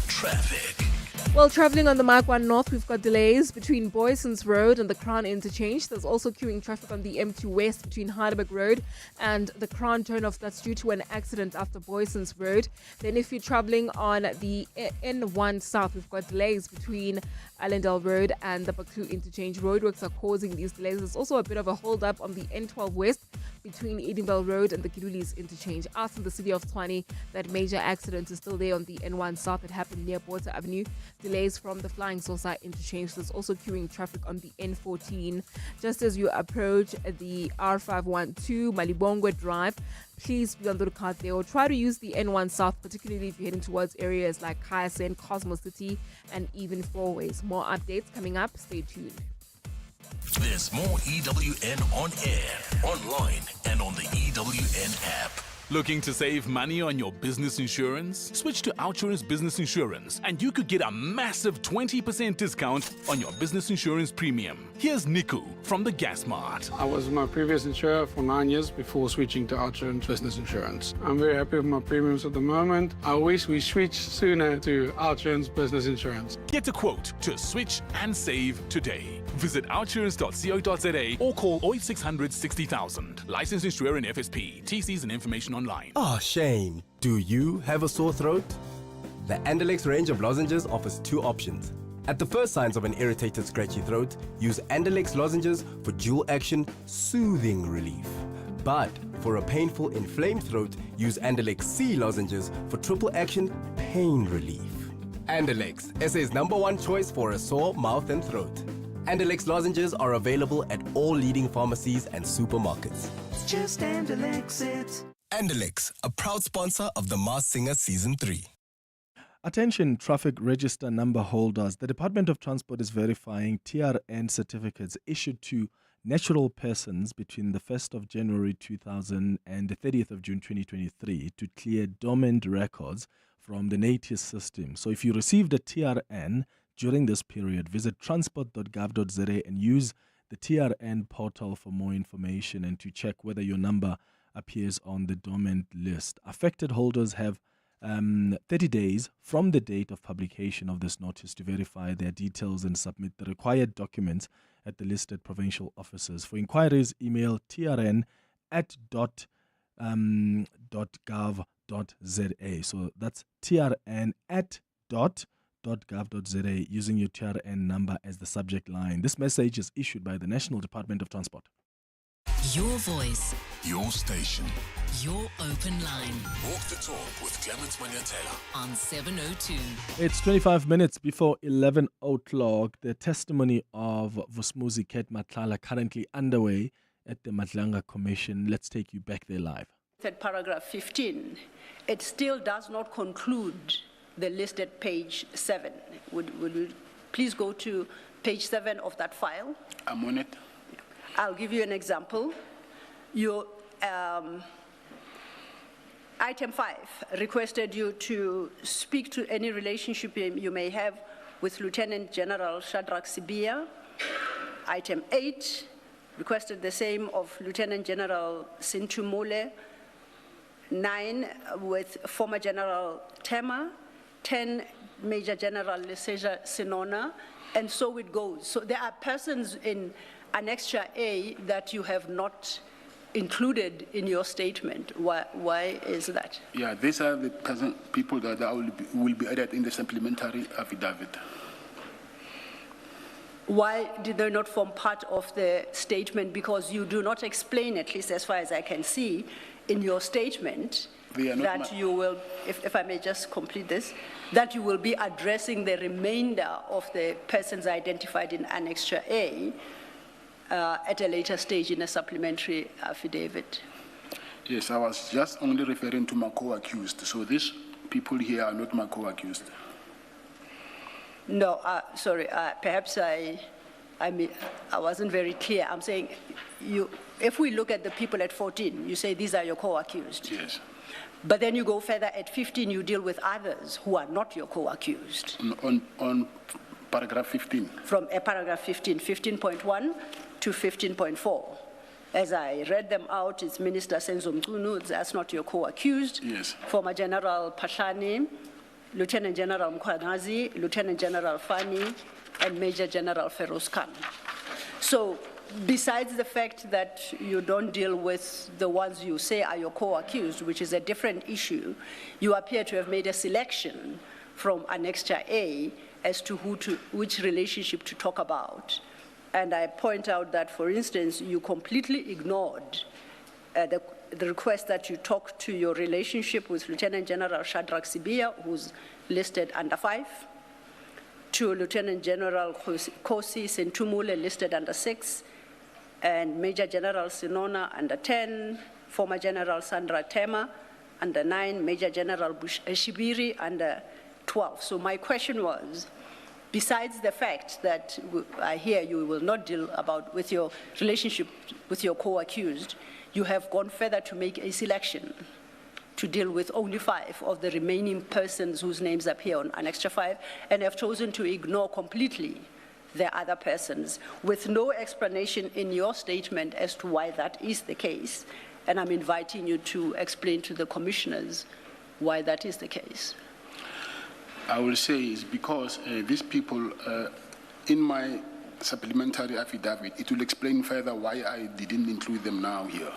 Traffic. Well, traveling on the Mark 1 North, we've got delays between Boysons Road and the Crown Interchange. There's also queuing traffic on the M2 West between Heidelberg Road and the Crown turnoff. That's due to an accident after Boysons Road. Then if you're traveling on the N1 South, we've got delays between Allendale Road and the Baklu Interchange. Roadworks are causing these delays. There's also a bit of a hold-up on the N12 West between Edenvale Road and the Gilulis Interchange. Out in the city of Tshwane, that major accident is still there on the N1 South that happened near Botha Avenue. Delays from the Flying Saucer Interchange. There's also queuing traffic on the N14. Just as you approach the R512 Malibongwe Drive, please be on the lookout there or try to use the N1 South, particularly if you're heading towards areas like Kaizen, Cosmo City, and even Fourways. More updates coming up. Stay tuned. There's more EWN on air, online, and on the EWN app. Looking to save money on your business insurance? Switch to Outsurance Business Insurance and you could get a massive 20% discount on your business insurance premium. Here's Niku from the Gas Mart. I was my previous insurer for 9 years before switching to Outsurance Business Insurance. I'm very happy with my premiums at the moment. I wish we switched sooner to Outsurance Business Insurance. Get a quote to switch and save today. Visit outsurance.co.za or call 0800 60,000. Licensed insurer in FSP. TCs and information online. Oh, shame. Do you have a sore throat? The Andalex range of lozenges offers 2 options. At the first signs of an irritated, scratchy throat, use Andalex lozenges for dual-action soothing relief. But for a painful, inflamed throat, use Andalex C lozenges for triple-action pain relief. Andalex, SA's #1 choice for a sore mouth and throat. Andalex lozenges are available at all leading pharmacies and supermarkets. Just Andalex it. Andalex, a proud sponsor of The Masked Singer Season 3. Attention traffic register number holders. The Department of Transport is verifying TRN certificates issued to natural persons between the 1st of January 2000 and the 30th of June 2023 to clear dormant records from the NATIS system. So if you received a TRN during this period, visit transport.gov.za and use the TRN portal for more information and to check whether your number appears on the dormant list. Affected holders have 30 days from the date of publication of this notice to verify their details and submit the required documents at the listed provincial offices. For inquiries, email trn@.gov.za. So that's trn@.gov.za using your TRN number as the subject line. This message is issued by the National Department of Transport. Your voice. Your station. Your open line. Walk the talk with Clement Manyathela on 702. It's 25 minutes before 11 o'clock. The testimony of Vusmuzi Ketmatlala currently underway at the Madlanga Commission. Let's take you back there live. At paragraph 15, it still does not conclude the list at page 7. Would you please go to page 7 of that file? I'm on it. I'll give you an example. Your item 5 requested you to speak to any relationship you may have with Lieutenant General Shadrach Sibia. Item 8 requested the same of Lieutenant General Sintumule. 9 with former General Tema. 10 Major General Leseja Sinona, and so it goes. So there are persons in Annexure A that you have not included in your statement. Why is that? Yeah, these are the people that will be added in the supplementary affidavit. Why did they not form part of the statement? Because you do not explain, at least as far as I can see, in your statement that you will, if I may just complete this, that you will be addressing the remainder of the persons identified in Annexure A at a later stage in a supplementary affidavit. Yes, I was just only referring to my co-accused. So these people here are not my co-accused. No, sorry, perhaps I wasn't very clear. I'm saying if we look at the people at 14, you say these are your co-accused. Yes. But then you go further at 15, you deal with others who are not your co-accused. On paragraph 15. From paragraph 15, 15.1 to 15.4. As I read them out, it's Minister Senzo Mchunu, that's not your co-accused. Yes. Former General Pashani, Lieutenant General Mkwanazi, Lieutenant General Fani, and Major General Feroz Khan. So, besides the fact that you don't deal with the ones you say are your co-accused, which is a different issue, you appear to have made a selection from Annexure A as to which relationship to talk about. And I point out that, for instance, you completely ignored the request that you talk to your relationship with Lieutenant General Shadrach Sibia, who's listed under 5, to Lieutenant General Kosi Sentumule, listed under 6, and Major General Sinona under 10, former General Sandra Tema under 9, Major General Shibiri under 12. So my question was, besides the fact that I hear you will not deal with your relationship with your co-accused, you have gone further to make a selection to deal with only 5 of the remaining persons whose names appear on Annexure 5, and have chosen to ignore completely the other persons, with no explanation in your statement as to why that is the case. And I'm inviting you to explain to the commissioners why that is the case. I will say it's because these people, in my supplementary affidavit, it will explain further why I didn't include them now here.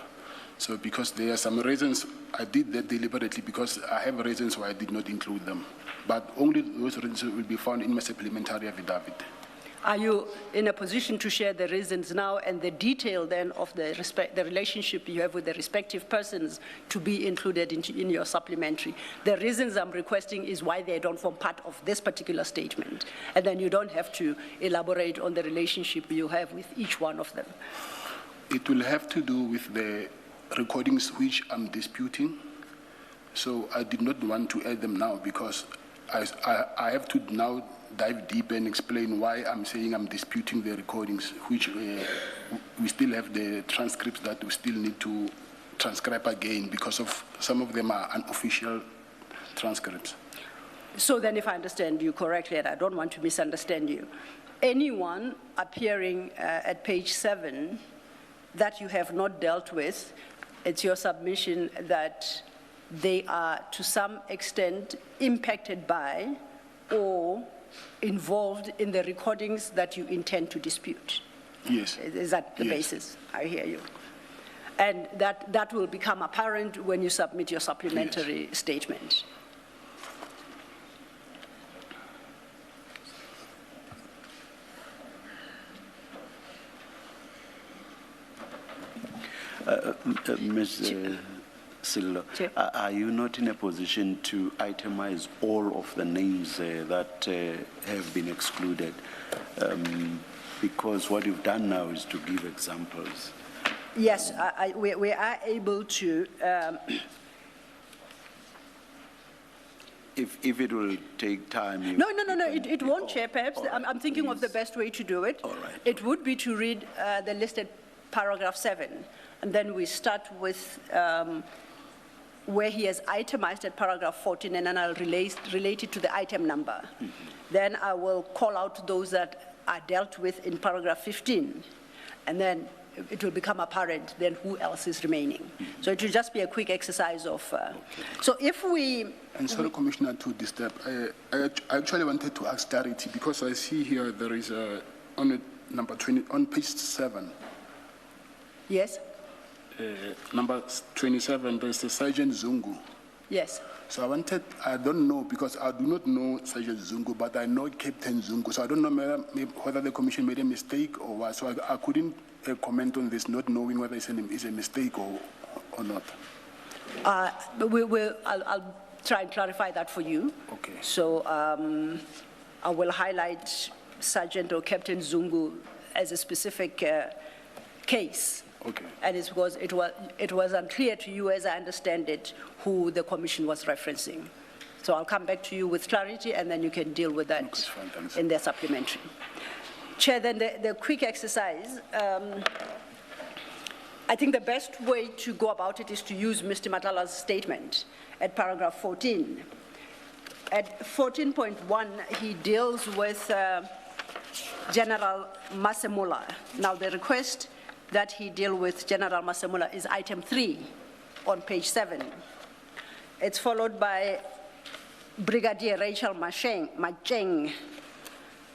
So because there are some reasons, I did that deliberately because I have reasons why I did not include them. But only those reasons will be found in my supplementary affidavit. Are you in a position to share the reasons now and the detail then of the relationship you have with the respective persons to be included in your supplementary? The reasons I'm requesting is why they don't form part of this particular statement. And then you don't have to elaborate on the relationship you have with each one of them. It will have to do with the recordings which I'm disputing. So I did not want to add them now because I have to now dive deep and explain why I'm saying I'm disputing the recordings, which we still have the transcripts that we still need to transcribe again because of some of them are unofficial transcripts. So then if I understand you correctly, and I don't want to misunderstand you, anyone appearing at page 7 that you have not dealt with, it's your submission that they are to some extent impacted by or involved in the recordings that you intend to dispute. Yes. Is that the basis? I hear you. And that will become apparent when you submit your supplementary statement. Ms. Sillo, are you not in a position to itemize all of the names that have been excluded? Because what you've done now is to give examples. Yes, we are able to. If it will take time. No, it won't, Chair. Perhaps I'm thinking of the best way to do it. All right. It would be to read the listed paragraph 7, and then we start with where he has itemized at paragraph 14, and then I'll relate it to the item number. Mm-hmm. Then I will call out those that are dealt with in paragraph 15, and then it will become apparent then who else is remaining. Mm-hmm. So it will just be a quick exercise of. So if we. And sorry, Commissioner, to disturb. I actually wanted to ask clarity because I see here there is on number 20 on page 7. Yes. Number 27, there's a Sergeant Zungu. Yes. So I don't know, because I do not know Sergeant Zungu, but I know Captain Zungu. So I don't know whether the Commission made a mistake or what. So I couldn't comment on this, not knowing whether it's a mistake or not. I'll try and clarify that for you. Okay. So I will highlight Sergeant or Captain Zungu as a specific case. Okay. And it's because it was unclear to you, as I understand it, who the Commission was referencing. So I'll come back to you with clarity, and then you can deal with that in the supplementary. Chair, then the quick exercise. I think the best way to go about it is to use Mr. Matlala's statement at paragraph 14. At 14.1, he deals with General Masemula. Now, the request that he deal with General Masemula is item 3 on page 7. It's followed by Brigadier Rachel Macheng,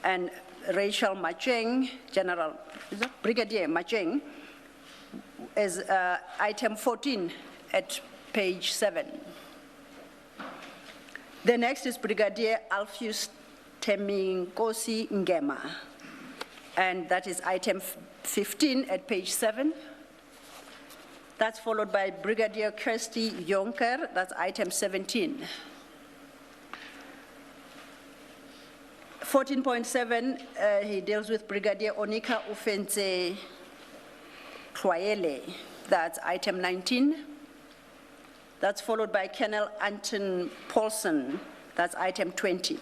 and Rachel Macheng, Brigadier Macheng, is item 14 at page 7. The next is Brigadier Alpheus Teminkosi Ngema, and that is item 15 at page 7. That's followed by Brigadier Kirsty Jonker, that's item 17. 14.7, he deals with Brigadier Onika Ufenze Kwayele, that's item 19. That's followed by Colonel Anton Paulson, that's item 20.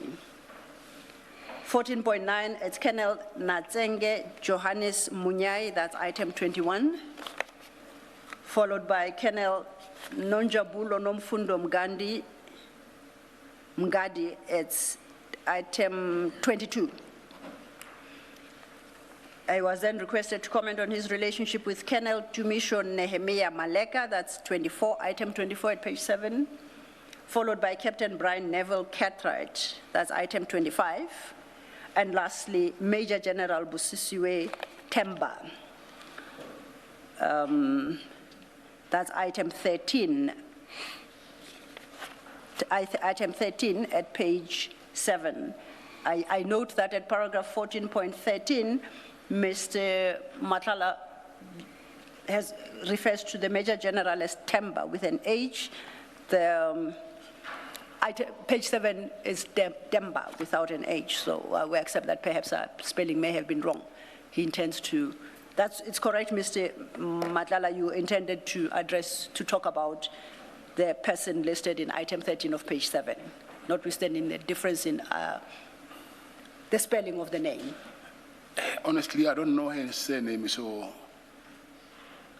14.9, it's Colonel Natsenge Johannes Munyai, that's item 21. Followed by Colonel Nonjabulo Nomfundo Mgadi, it's item 22. I was then requested to comment on his relationship with Colonel Tumisho Nehemiah Maleka, that's 24, item 24 at page 7. Followed by Captain Brian Neville Cartwright, that's item 25. And lastly, Major General Busisiwe Temba. That's item 13. Item 13 at page 7. I note that at paragraph 14.13, Mr. Matlala refers to the Major General as Temba with an H. Page 7 is Demba without an H, so we accept that perhaps our spelling may have been wrong. He intends to, it's correct, Mr. Matlala, you intended to talk about the person listed in item 13 of page 7, notwithstanding the difference in the spelling of the name. Honestly, I don't know his surname, so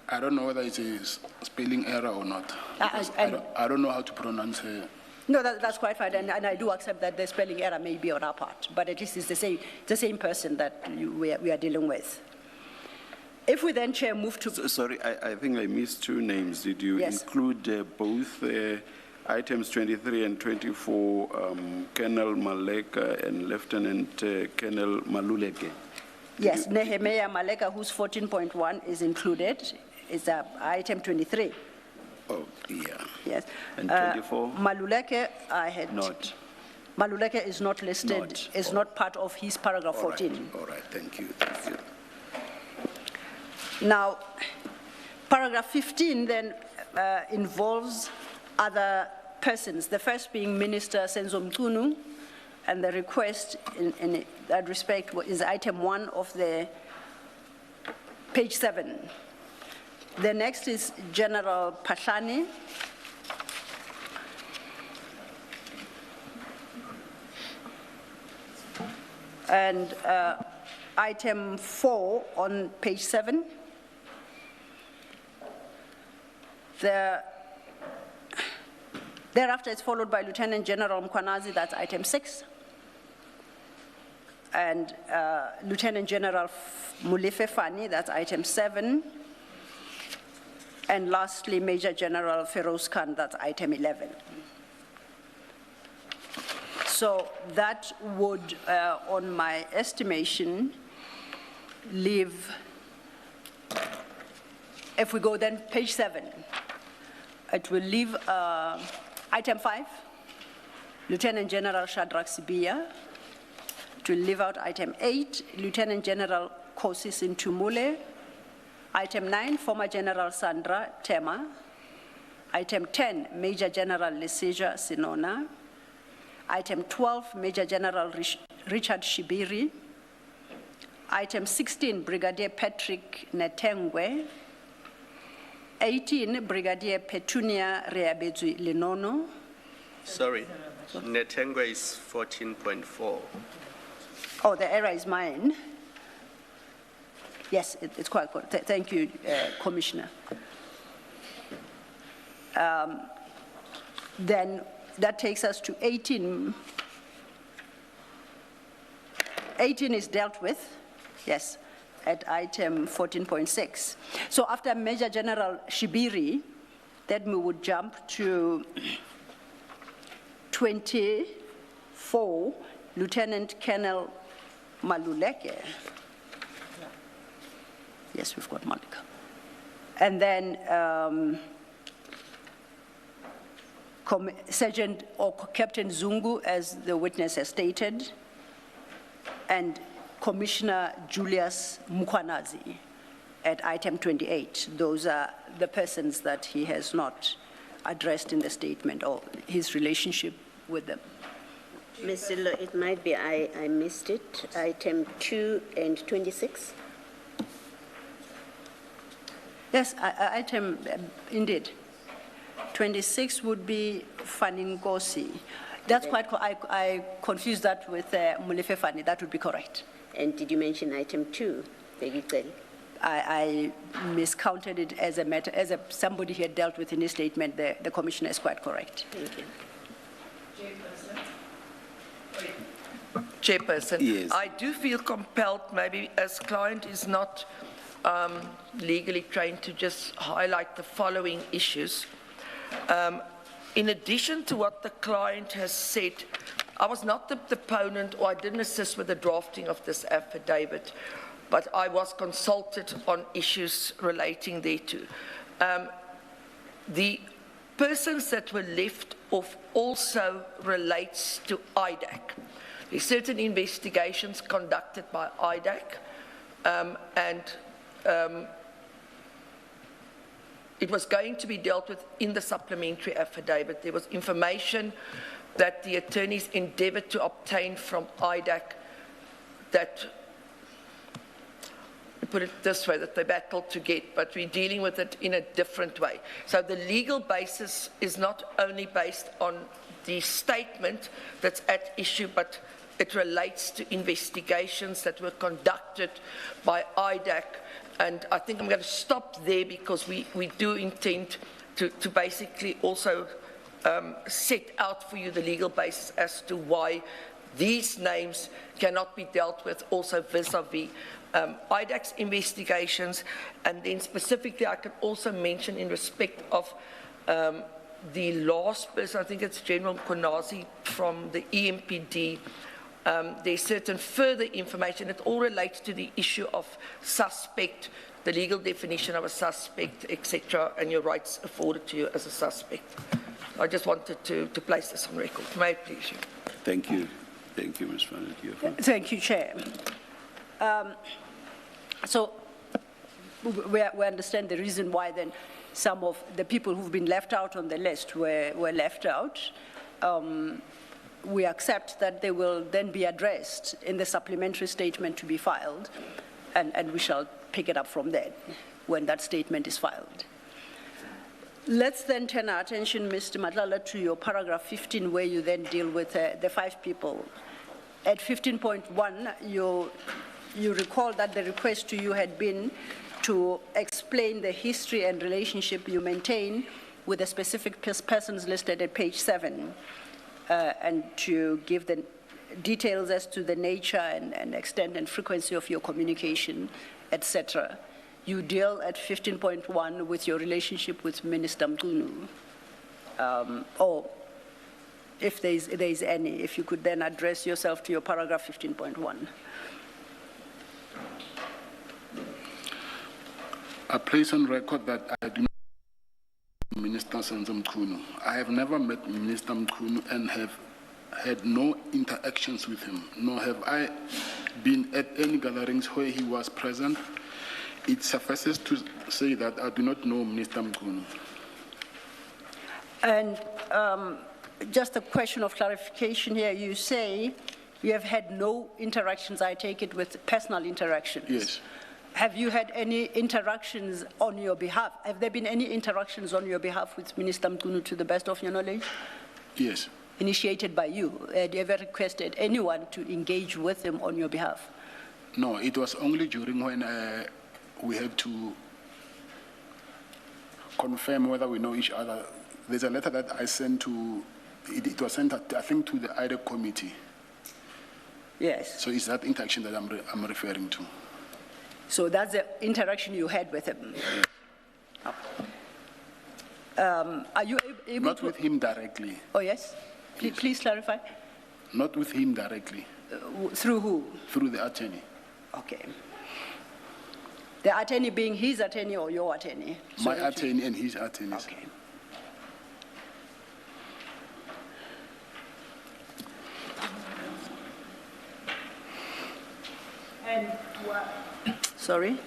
I don't know whether it's a spelling error or not. I don't know how to pronounce No, that's quite fine, and I do accept that the spelling error may be on our part, but at least it's the same person that we are dealing with. If we then, Chair, move to... Sorry, I think I missed two names. Did you include both items 23 and 24, Colonel Maleka and Lieutenant Colonel Maluleke? Yes, Nehemiah Maleka, who's 14.1, is included. It's item 23. Oh, yeah. Yes. And 24? Maluleke, I had... Not. Maluleke is not listed, is not part of his paragraph 14. All right, thank you. Thank you. Now, paragraph 15 then involves other persons, the first being Minister Senzo Mchunu, and the request in that respect is item 1 of the page 7. The next is General Pashani. And item 4 on page 7. Thereafter, it's followed by Lieutenant General Mkwanazi, that's item 6. And Lieutenant General Mulife Fani, that's item 7. And lastly, Major General Feroz Khan, that's item 11. So that would, on my estimation, leave, if we go then page 7, it will leave item 5, Lieutenant General Shadrach Sibia. It will leave out item 8, Lieutenant General Kosi Sintumule. Item 9, former General Sandra Tema. Item 10, Major General Lesija Sinona. Item 12, Major General Richard Shibiri. Item 16, Brigadier Patrick Netengwe. 18, Brigadier Petunia Reabedzi Linono. Sorry, Netengwe is 14.4. Oh, the error is mine. Yes, it's quite good. Thank you, Commissioner. Then that takes us to 18. 18 is dealt with, yes, at item 14.6. So after Major General Shibiri, then we would jump to 24, Lieutenant Colonel Maluleke. Yes, we've got Malika. And then Sergeant or Captain Zungu, as the witness has stated, and Commissioner Julius Mkwanazi at item 28. Those are the persons that he has not addressed in the statement or his relationship with them. Ms. Zillo, it might be I missed it. Item 2 and 26. Yes, item, indeed. 26 would be Faningosi. That's quite, I confused that with Mulefe Fani. That would be correct. And did you mention item 2? I miscounted it as a matter, somebody he had dealt with in his statement. The Commissioner is quite correct. Thank you. Chairperson, yes. I do feel compelled, maybe as client is not legally trained, to just highlight the following issues. In addition to what the client has said, I was not the deponent, or I didn't assist with the drafting of this affidavit, but I was consulted on issues relating thereto. The persons that were left off also relates to IDAC. There's certain investigations conducted by IDAC, it was going to be dealt with in the supplementary affidavit. There was information that the attorneys endeavored to obtain from IDAC that, put it this way, that they battled to get, but we're dealing with it in a different way. So the legal basis is not only based on the statement that's at issue, but it relates to investigations that were conducted by IDAC. And I think I'm going to stop there because we do intend to basically also set out for you the legal basis as to why these names cannot be dealt with also vis-a-vis IDAX investigations. And then specifically, I can also mention in respect of the last person, I think it's General Konazi from the EMPD, there's certain further information. It all relates to the issue of suspect, the legal definition of a suspect, etc., and your rights afforded to you as a suspect. I just wanted to place this on record. May I please you? Thank you. Thank you, Ms. Van der Keuvel. Thank you, Chair. So we understand the reason why then some of the people who've been left out on the list were left out. We accept that they will then be addressed in the supplementary statement to be filed, and we shall pick it up from there when that statement is filed. Let's then turn our attention, Mr. Matlala, to your paragraph 15, where you then deal with the 5 people. At 15.1, you recall that the request to you had been to explain the history and relationship you maintain with the specific persons listed at page 7, and to give the details as to the nature and extent and frequency of your communication, etc. You deal at 15.1 with your relationship with Minister Mchunu, or if there is any, if you could then address yourself to your paragraph 15.1. I place on record that I do not know Minister Mchunu. I have never met Minister Mchunu and have had no interactions with him, nor have I been at any gatherings where he was present. It suffices to say that I do not know Minister Mchunu. And just a question of clarification here. You say you have had no interactions, I take it, with personal interactions. Yes. Have you had any interactions on your behalf? Have there been any interactions on your behalf with Minister Mchunu to the best of your knowledge? Yes. Initiated by you? Have you ever requested anyone to engage with him on your behalf? No, it was only during when we had to confirm whether we know each other. There's a letter that I sent to, it was sent, I think, to the IDAC committee. Yes. So it's that interaction that I'm referring to. So that's the interaction you had with him? Are you able Not with him directly. Oh, yes? Please clarify. Not with him directly. Through who? Through the attorney. Okay. The attorney being his attorney or your attorney? My attorney and his attorney. Okay. And sorry?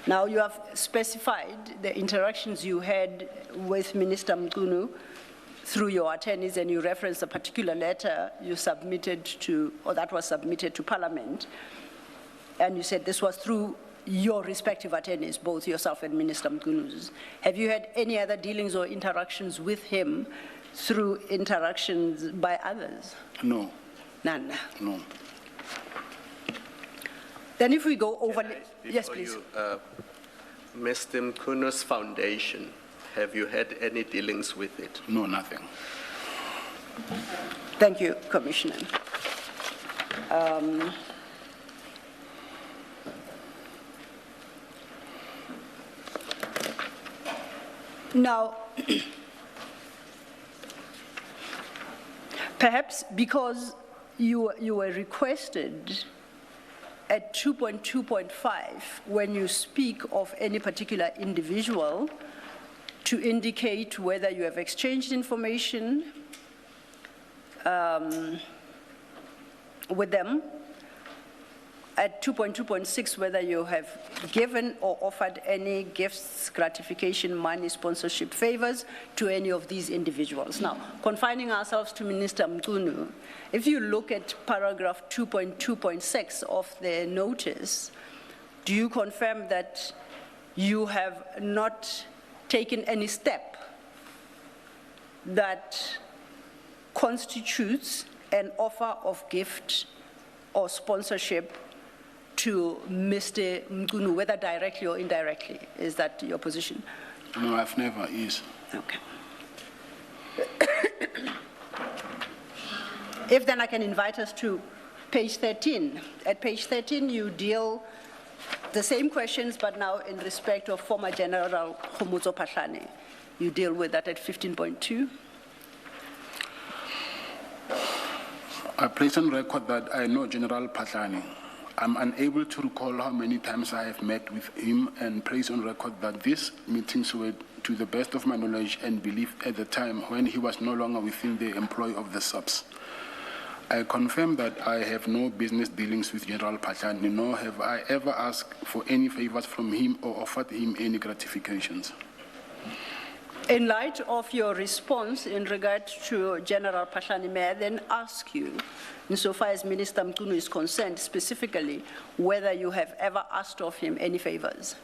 Now you have specified the interactions you had with Minister Mchunu through your attorneys, and you referenced a particular letter you submitted to, or that was submitted to Parliament, and you said this was through your respective attorneys, both yourself and Minister Mchunu's. Have you had any other dealings or interactions with him through interactions by others? No. None? No. Then if we go over... Yes, please. Mr. Mchunu's foundation, have you had any dealings with it? No, nothing. Thank you, Commissioner. Now, perhaps because you were requested at 2.2.5, when you speak of any particular individual, to indicate whether you have exchanged information with them. At 2.2.6, whether you have given or offered any gifts, gratification, money, sponsorship, favors to any of these individuals. Now, confining ourselves to Minister Mchunu, if you look at paragraph 2.2.6 of the notice, do you confirm that you have not taken any step that constitutes an offer of gift or sponsorship to Mr. Mchunu, whether directly or indirectly? Is that your position? No, I've never is. Okay. If then I can invite us to page 13. At page 13, you deal the same questions, but now in respect of former General Khomotso Phahlane. You deal with that at 15.2. I place on record that I know General Phahlane. I'm unable to recall how many times I have met with him, and place on record that these meetings were, to the best of my knowledge and belief at the time, when he was no longer within the employ of the subs. I confirm that I have no business dealings with General Phahlane, nor have I ever asked for any favors from him or offered him any gratifications. In light of your response in regard to General Phahlane, may I then ask you, insofar as Minister Mchunu is concerned, specifically, whether you have ever asked of him any favors?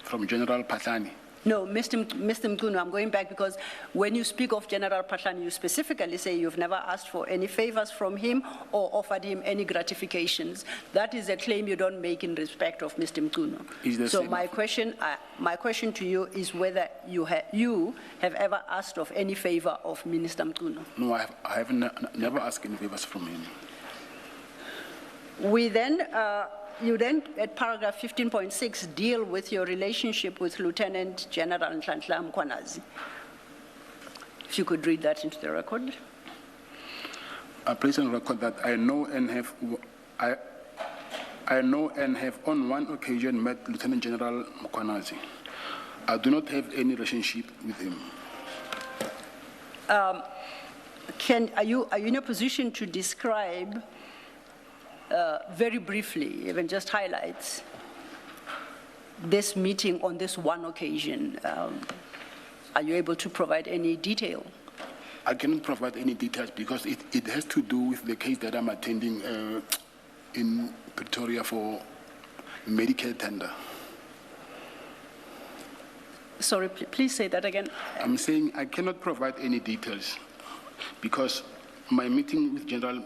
From General Phahlane? No, Mr. Mchunu, I'm going back because when you speak of General Phahlane, you specifically say you've never asked for any favors from him or offered him any gratifications. That is a claim you don't make in respect of Mr. Mchunu. So my question to you is whether you have ever asked of any favor of Minister Mchunu. No, I have never asked any favors from him. We then, you then, at paragraph 15.6, deal with your relationship with Lieutenant General Nhlanhla Mkhwanazi. If you could read that into the record. I place on record that I know and have on one occasion met Lieutenant General Mkhwanazi. I do not have any relationship with him. Are you in a position to describe very briefly, even just highlights, this meeting on this one occasion? Are you able to provide any detail? I cannot provide any details because it has to do with the case that I'm attending in Pretoria for Medicare tender. Sorry, please say that again. I'm saying I cannot provide any details because my meeting with General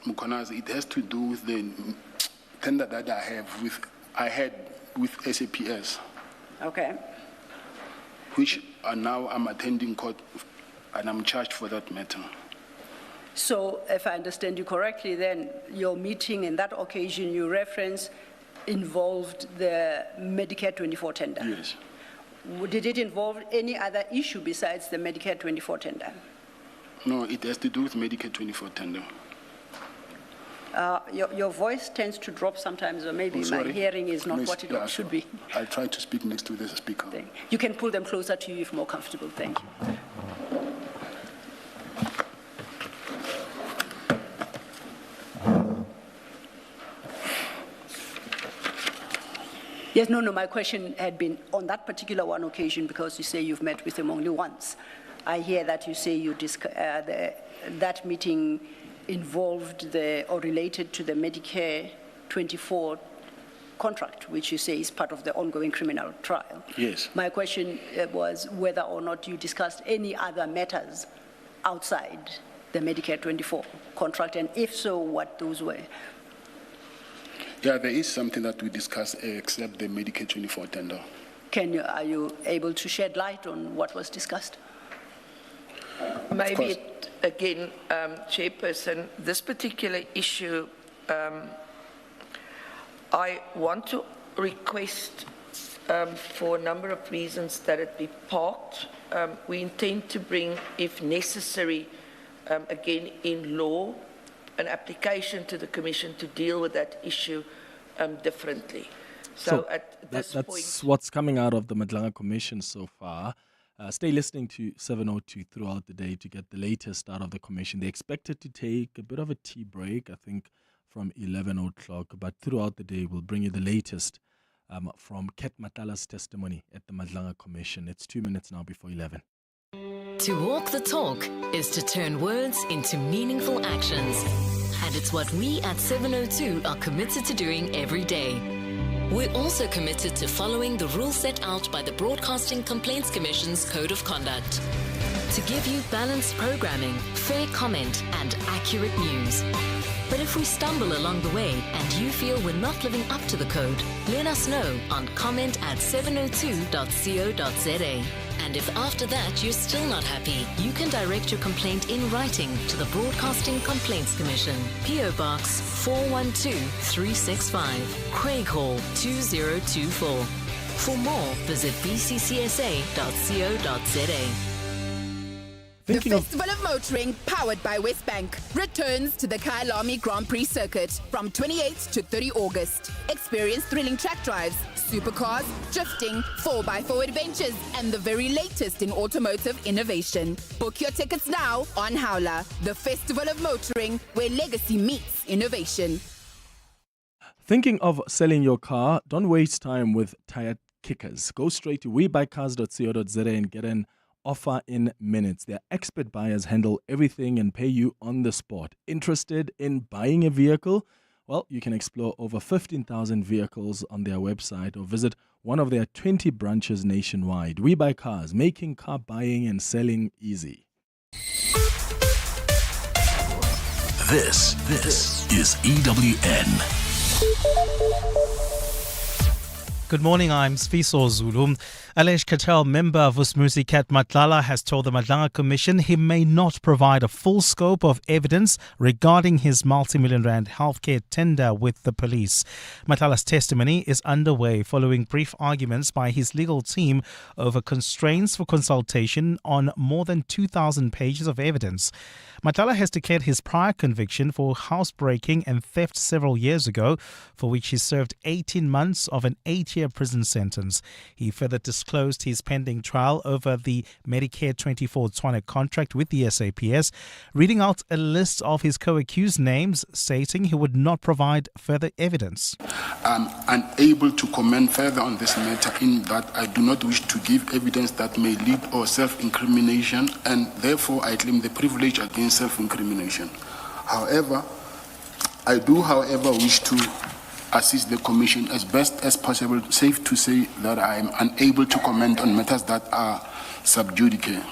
Mkhwanazi, it has to do with the tender that I had with SAPS. Okay. Which now I'm attending court and I'm charged for that matter. So if I understand you correctly, then your meeting in that occasion you reference involved the Medicare 24 tender? Yes. Did it involve any other issue besides the Medicare 24 tender? No, it has to do with Medicare 24 tender. Your voice tends to drop sometimes, or maybe my hearing is not what it should be. I'll try to speak next to the speaker. You can pull them closer to you if more comfortable. Thank you. Yes, no, my question had been on that particular one occasion because you say you've met with him only once. I hear that you say that meeting involved or related to the Medicare 24 contract, which you say is part of the ongoing criminal trial. Yes. My question was whether or not you discussed any other matters outside the Medicare 24 contract, and if so, what those were. Yeah, there is something that we discussed except the Medicare 24 tender. Are you able to shed light on what was discussed? Maybe again, Chairperson, this particular issue, I want to request for a number of reasons that it be parked. We intend to bring, if necessary, again in law, an application to the Commission to deal with that issue differently. So at this point, that's what's coming out of the Madlanga Commission so far. Stay listening to 702 throughout the day to get the latest out of the Commission. They're expected to take a bit of a tea break, I think, from 11 o'clock. But throughout the day, we'll bring you the latest from Ket Matala's testimony at the Madlanga Commission. It's 2 minutes now before 11. To walk the talk is to turn words into meaningful actions. And it's what we at 702 are committed to doing every day. We're also committed to following the rules set out by the Broadcasting Complaints Commission's Code of Conduct. To give you balanced programming, fair comment, and accurate news. But if we stumble along the way and you feel we're not living up to the code, let us know on comment@702.co.za. And if after that you're still not happy, you can direct your complaint in writing to the Broadcasting Complaints Commission, PO Box 412365, Craig Hall 2024. For more, visit bccsa.co.za. The Festival of Motoring, powered by Westbank, returns to the Kyalami Grand Prix circuit from 28th to 30 August. Experience thrilling track drives, supercars, drifting, 4x4 adventures, and the very latest in automotive innovation. Book your tickets now on Howler, the Festival of Motoring, where legacy meets innovation. Thinking of selling your car? Don't waste time with tire kickers. Go straight to webuycars.co.za and get an offer in minutes. Their expert buyers handle everything and pay you on the spot. Interested in buying a vehicle? Well, you can explore over 15,000 vehicles on their website or visit one of their 20 branches nationwide. We Buy Cars, making car buying and selling easy. This is EWN. Good morning, I'm Sfiso Zulu. Alesh Katel, member of Usmusi Kat Matlala, has told the Madlanga Commission he may not provide a full scope of evidence regarding his multi-million rand healthcare tender with the police. Matlala's testimony is underway following brief arguments by his legal team over constraints for consultation on more than 2,000 pages of evidence. Matlala has declared his prior conviction for housebreaking and theft several years ago, for which he served 18 months of an 8-year prison sentence. He further disclosed his pending trial over the Medicare 24 Tswane contract with the SAPS, reading out a list of his co-accused names, stating he would not provide further evidence. I'm unable to comment further on this matter in that I do not wish to give evidence that may lead or self-incrimination, and therefore I claim the privilege against self-incrimination. However, I do, wish to assist the Commission as best as possible. Safe to say that I am unable to comment on matters that are sub judice.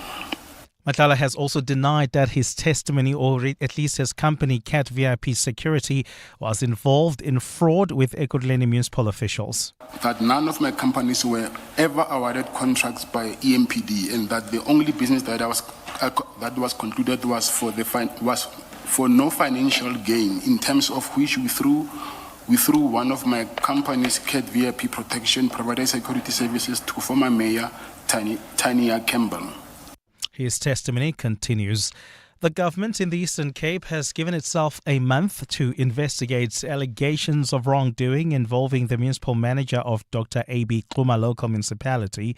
Matlala has also denied that his testimony, or at least his company, Cat VIP Security, was involved in fraud with Ekurhuleni municipal officials. That none of my companies were ever awarded contracts by EMPD, and that the only business that was concluded was for no financial gain, in terms of which we through one of my companies, Cat VIP Protection, provided security services to former Mayor Tanya Campbell. His testimony continues. The government in the Eastern Cape has given itself a month to investigate allegations of wrongdoing involving the municipal manager of Dr. A.B. Xuma local municipality.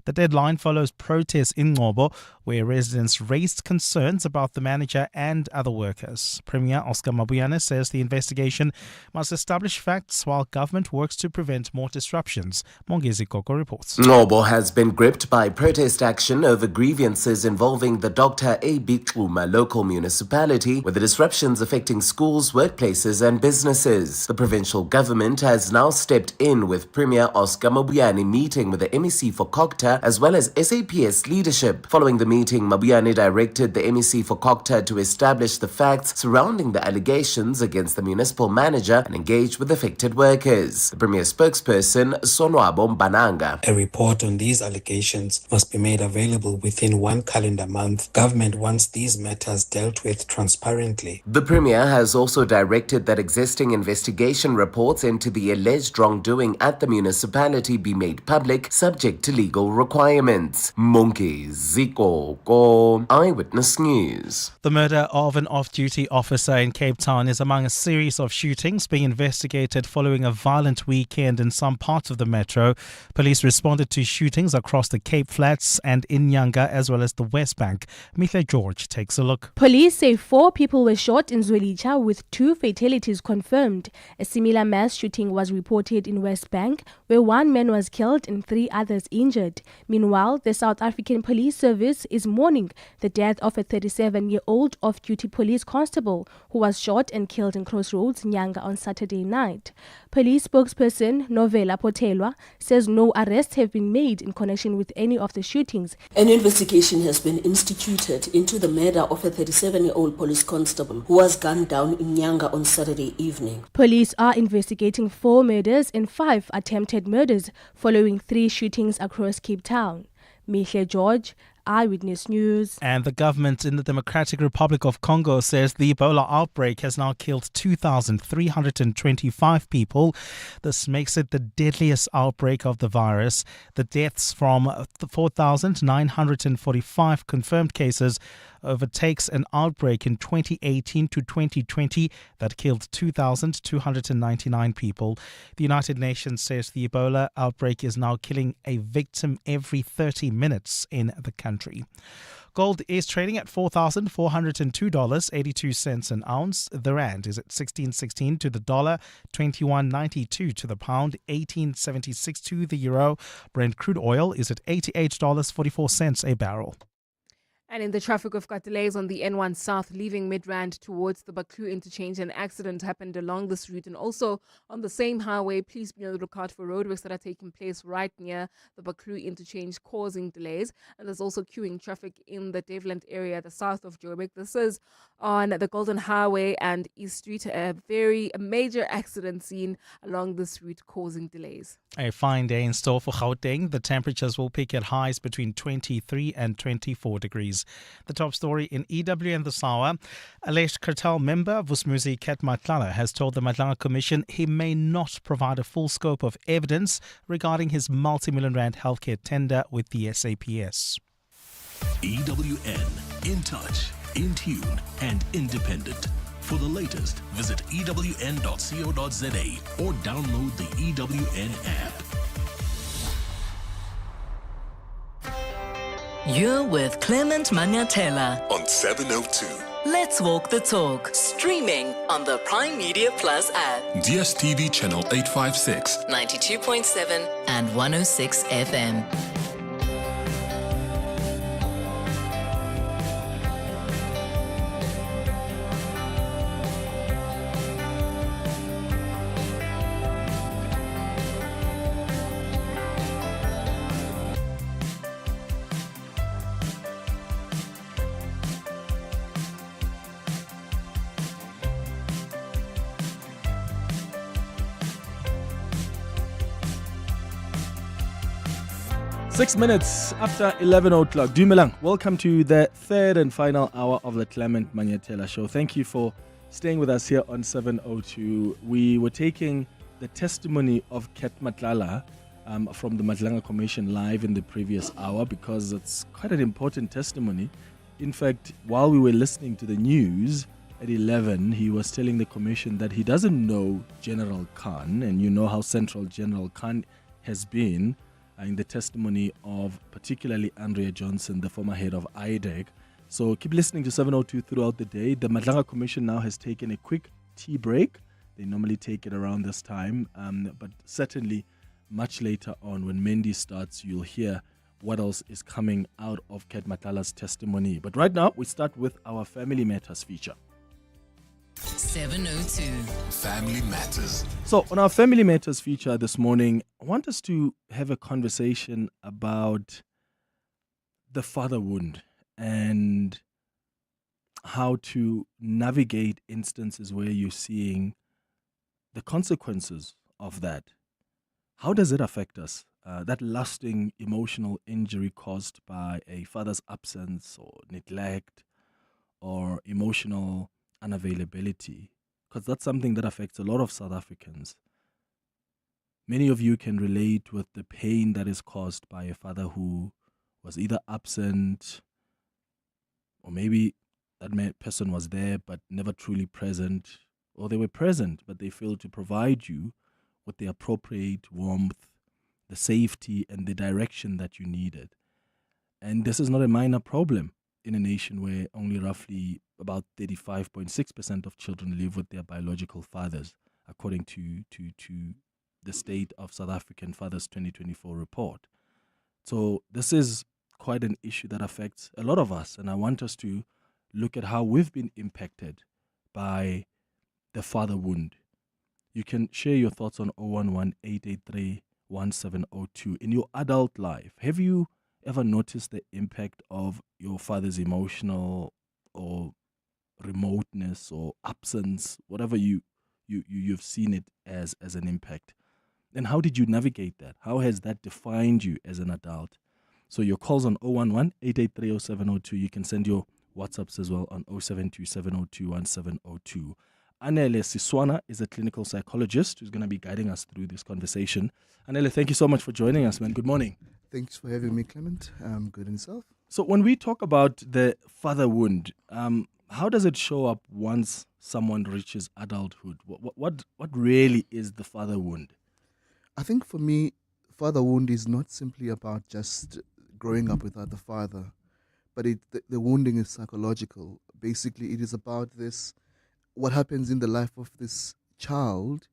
The deadline follows protests in Ngobo, where residents raised concerns about the manager and other workers. Premier Oscar Mabuyane says the investigation must establish facts while government works to prevent more disruptions. Mongezi Koko reports. Ngobo has been gripped by protest action over grievances involving the Dr. A.B. Xuma local municipality, with the disruptions affecting schools, workplaces and businesses. The provincial government has now stepped in, with Premier Oscar Mabuyane meeting with the MEC for Kokta as well as SAPS leadership. Following the meeting, Mabuyane directed the MEC for Kokta to establish the facts surrounding the allegations against the municipal manager and engage with affected workers. The Premier spokesperson, Sonwabo Mbananga. A report on these allegations must be made available within 1 calendar month. Government wants these matters dealt with transparently. The Premier has also directed that existing investigation reports into the alleged wrongdoing at the municipality be made public, subject to legal requirements. Monkey Ziko Go Eyewitness News. The murder of an off-duty officer in Cape Town is among a series of shootings being investigated following a violent weekend in some parts of the metro. Police responded to shootings across the Cape Flats and in Nyanga as well as the West Bank. Mitha George takes a look. Police say 4 people were shot in Zwelitsha with 2 fatalities confirmed. A similar mass shooting was reported in West Bank, where 1 man was killed and 3 others injured. Meanwhile, the South African Police Service is mourning the death of a 37-year-old off-duty police constable who was shot and killed in Crossroads, Nyanga on Saturday night. Police spokesperson Novela Potelwa says no arrests have been made in connection with any of the shootings. An investigation has been instituted into the murder of a 37-year-old police constable who was gunned down in Nyanga on Saturday evening. Police are investigating 4 murders and 5 attempted murders following 3 shootings across Cape Town. Mihle George, Eyewitness News. And the government in the Democratic Republic of Congo says the Ebola outbreak has now killed 2,325 people. This makes it the deadliest outbreak of the virus. The deaths from 4,945 confirmed cases overtakes an outbreak in 2018 to 2020 that killed 2,299 people. The United Nations says the Ebola outbreak is now killing a victim every 30 minutes in the country. Gold is trading at $4,402.82 an ounce. The rand is at 16.16 to the dollar, 21.92 to the pound, 18.76 to the euro. Brent crude oil is at $88.44 a barrel. And in the traffic, we've got delays on the N1 South leaving Midrand towards the Baku interchange. An accident happened along this route. And also on the same highway, please be on the lookout for roadworks that are taking place right near the Baku interchange, causing delays. And there's also queuing traffic in the Devland area, the south of Joburg. This is on the Golden Highway and East Street. A major accident scene along this route, causing delays. A fine day in store for Gauteng. The temperatures will peak at highs between 23 and 24 degrees. The top story in EWN this hour. Alleged cartel member Vusmuzi Matlala has told the Madlanga Commission he may not provide a full scope of evidence regarding his multi-million rand healthcare tender with the SAPS. EWN, in touch, in tune and independent. For the latest, visit ewn.co.za or download the EWN app. You're with Clement Manyathela on 702. Let's walk the talk. Streaming on the Prime Media Plus app. DSTV channel 856. 92.7 and 106 FM. Six minutes after 11 o'clock. Dumelang, welcome to the third and final hour of the Clement Manyathela Show. Thank you for staying with us here on 702. We were taking the testimony of Matlala from the Madlanga Commission live in the previous hour because it's quite an important testimony. In fact, while we were listening to the news at 11, he was telling the Commission that he doesn't know General Khan, and you know how central General Khan has been in the testimony of particularly Andrea Johnson, the former head of IDEC. So keep listening to 702 throughout the day. The Madlanga Commission now has taken a quick tea break. They normally take it around this time, but certainly much later on when Mendy starts, you'll hear what else is coming out of Matlala's testimony. But right now, we start with our Family Matters feature. 702. Family Matters. So on our Family Matters feature this morning, I want us to have a conversation about the father wound and how to navigate instances where you're seeing the consequences of that. How does it affect us? That lasting emotional injury caused by a father's absence or neglect or emotional unavailability, because that's something that affects a lot of South Africans. Many of you can relate with the pain that is caused by a father who was either absent or maybe that person was there but never truly present, or they were present but they failed to provide you with the appropriate warmth, the safety and the direction that you needed. And this is not a minor problem in a nation where only roughly about 35.6% of children live with their biological fathers, according to the State of South African Fathers 2024 report. So this is quite an issue that affects a lot of us, and I want us to look at how we've been impacted by the father wound. You can share your thoughts on 011-883-1702. In your adult life, have you ever noticed the impact of your father's emotional or remoteness or absence, whatever you've seen it as an impact? And how did you navigate that? How has that defined you as an adult? So your calls on 011-883-0702. You can send your WhatsApps as well on 072-702-1702. Anele Siswana is a clinical psychologist who's going to be guiding us through this conversation. Anele, thank you so much for joining us, man. Good morning. Thanks for having me, Clement. I'm good and yourself. So when we talk about the father wound, how does it show up once someone reaches adulthood? What really is the father wound? I think for me, father wound is not simply about just growing up without the father, but the wounding is psychological. Basically, it is about what happens in the life of this child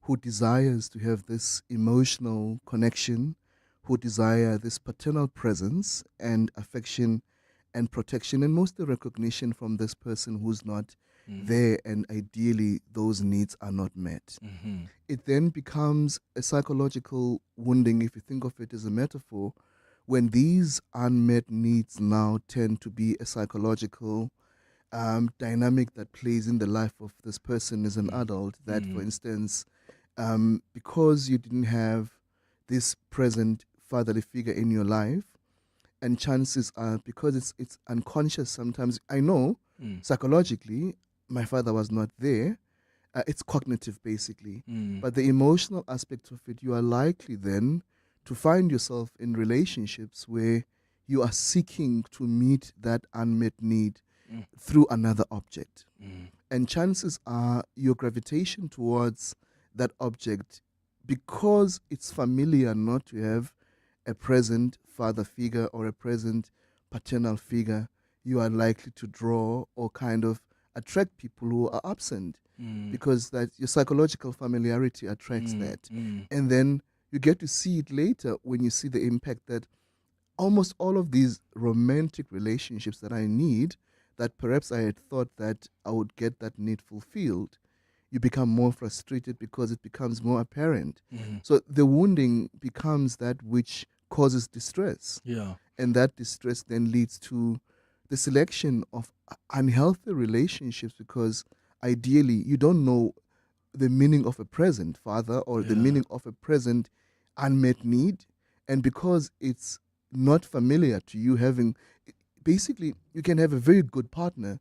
who desires to have this emotional connection, who desire this paternal presence and affection and protection, and mostly recognition from this person who's not there, and ideally those needs are not met. It then becomes a psychological wounding, if you think of it as a metaphor, when these unmet needs now tend to be a psychological dynamic that plays in the life of this person as an adult, that for instance, because you didn't have this present fatherly figure in your life, and chances are, because it's unconscious sometimes, I know psychologically my father was not there, it's cognitive basically, but the emotional aspect of it, you are likely then to find yourself in relationships where you are seeking to meet that unmet need through another object. And chances are your gravitation towards that object, because it's familiar not to have a present father figure or a present paternal figure, you are likely to draw or kind of attract people who are absent, because that your psychological familiarity attracts that. And then you get to see it later when you see the impact that almost all of these romantic relationships that I need, that perhaps I had thought that I would get that need fulfilled, you become more frustrated because it becomes more apparent. So the wounding becomes that which causes distress. And that distress then leads to the selection of unhealthy relationships, because ideally you don't know the meaning of a present father or the meaning of a present unmet need. And because it's not familiar to you, basically you can have a very good partner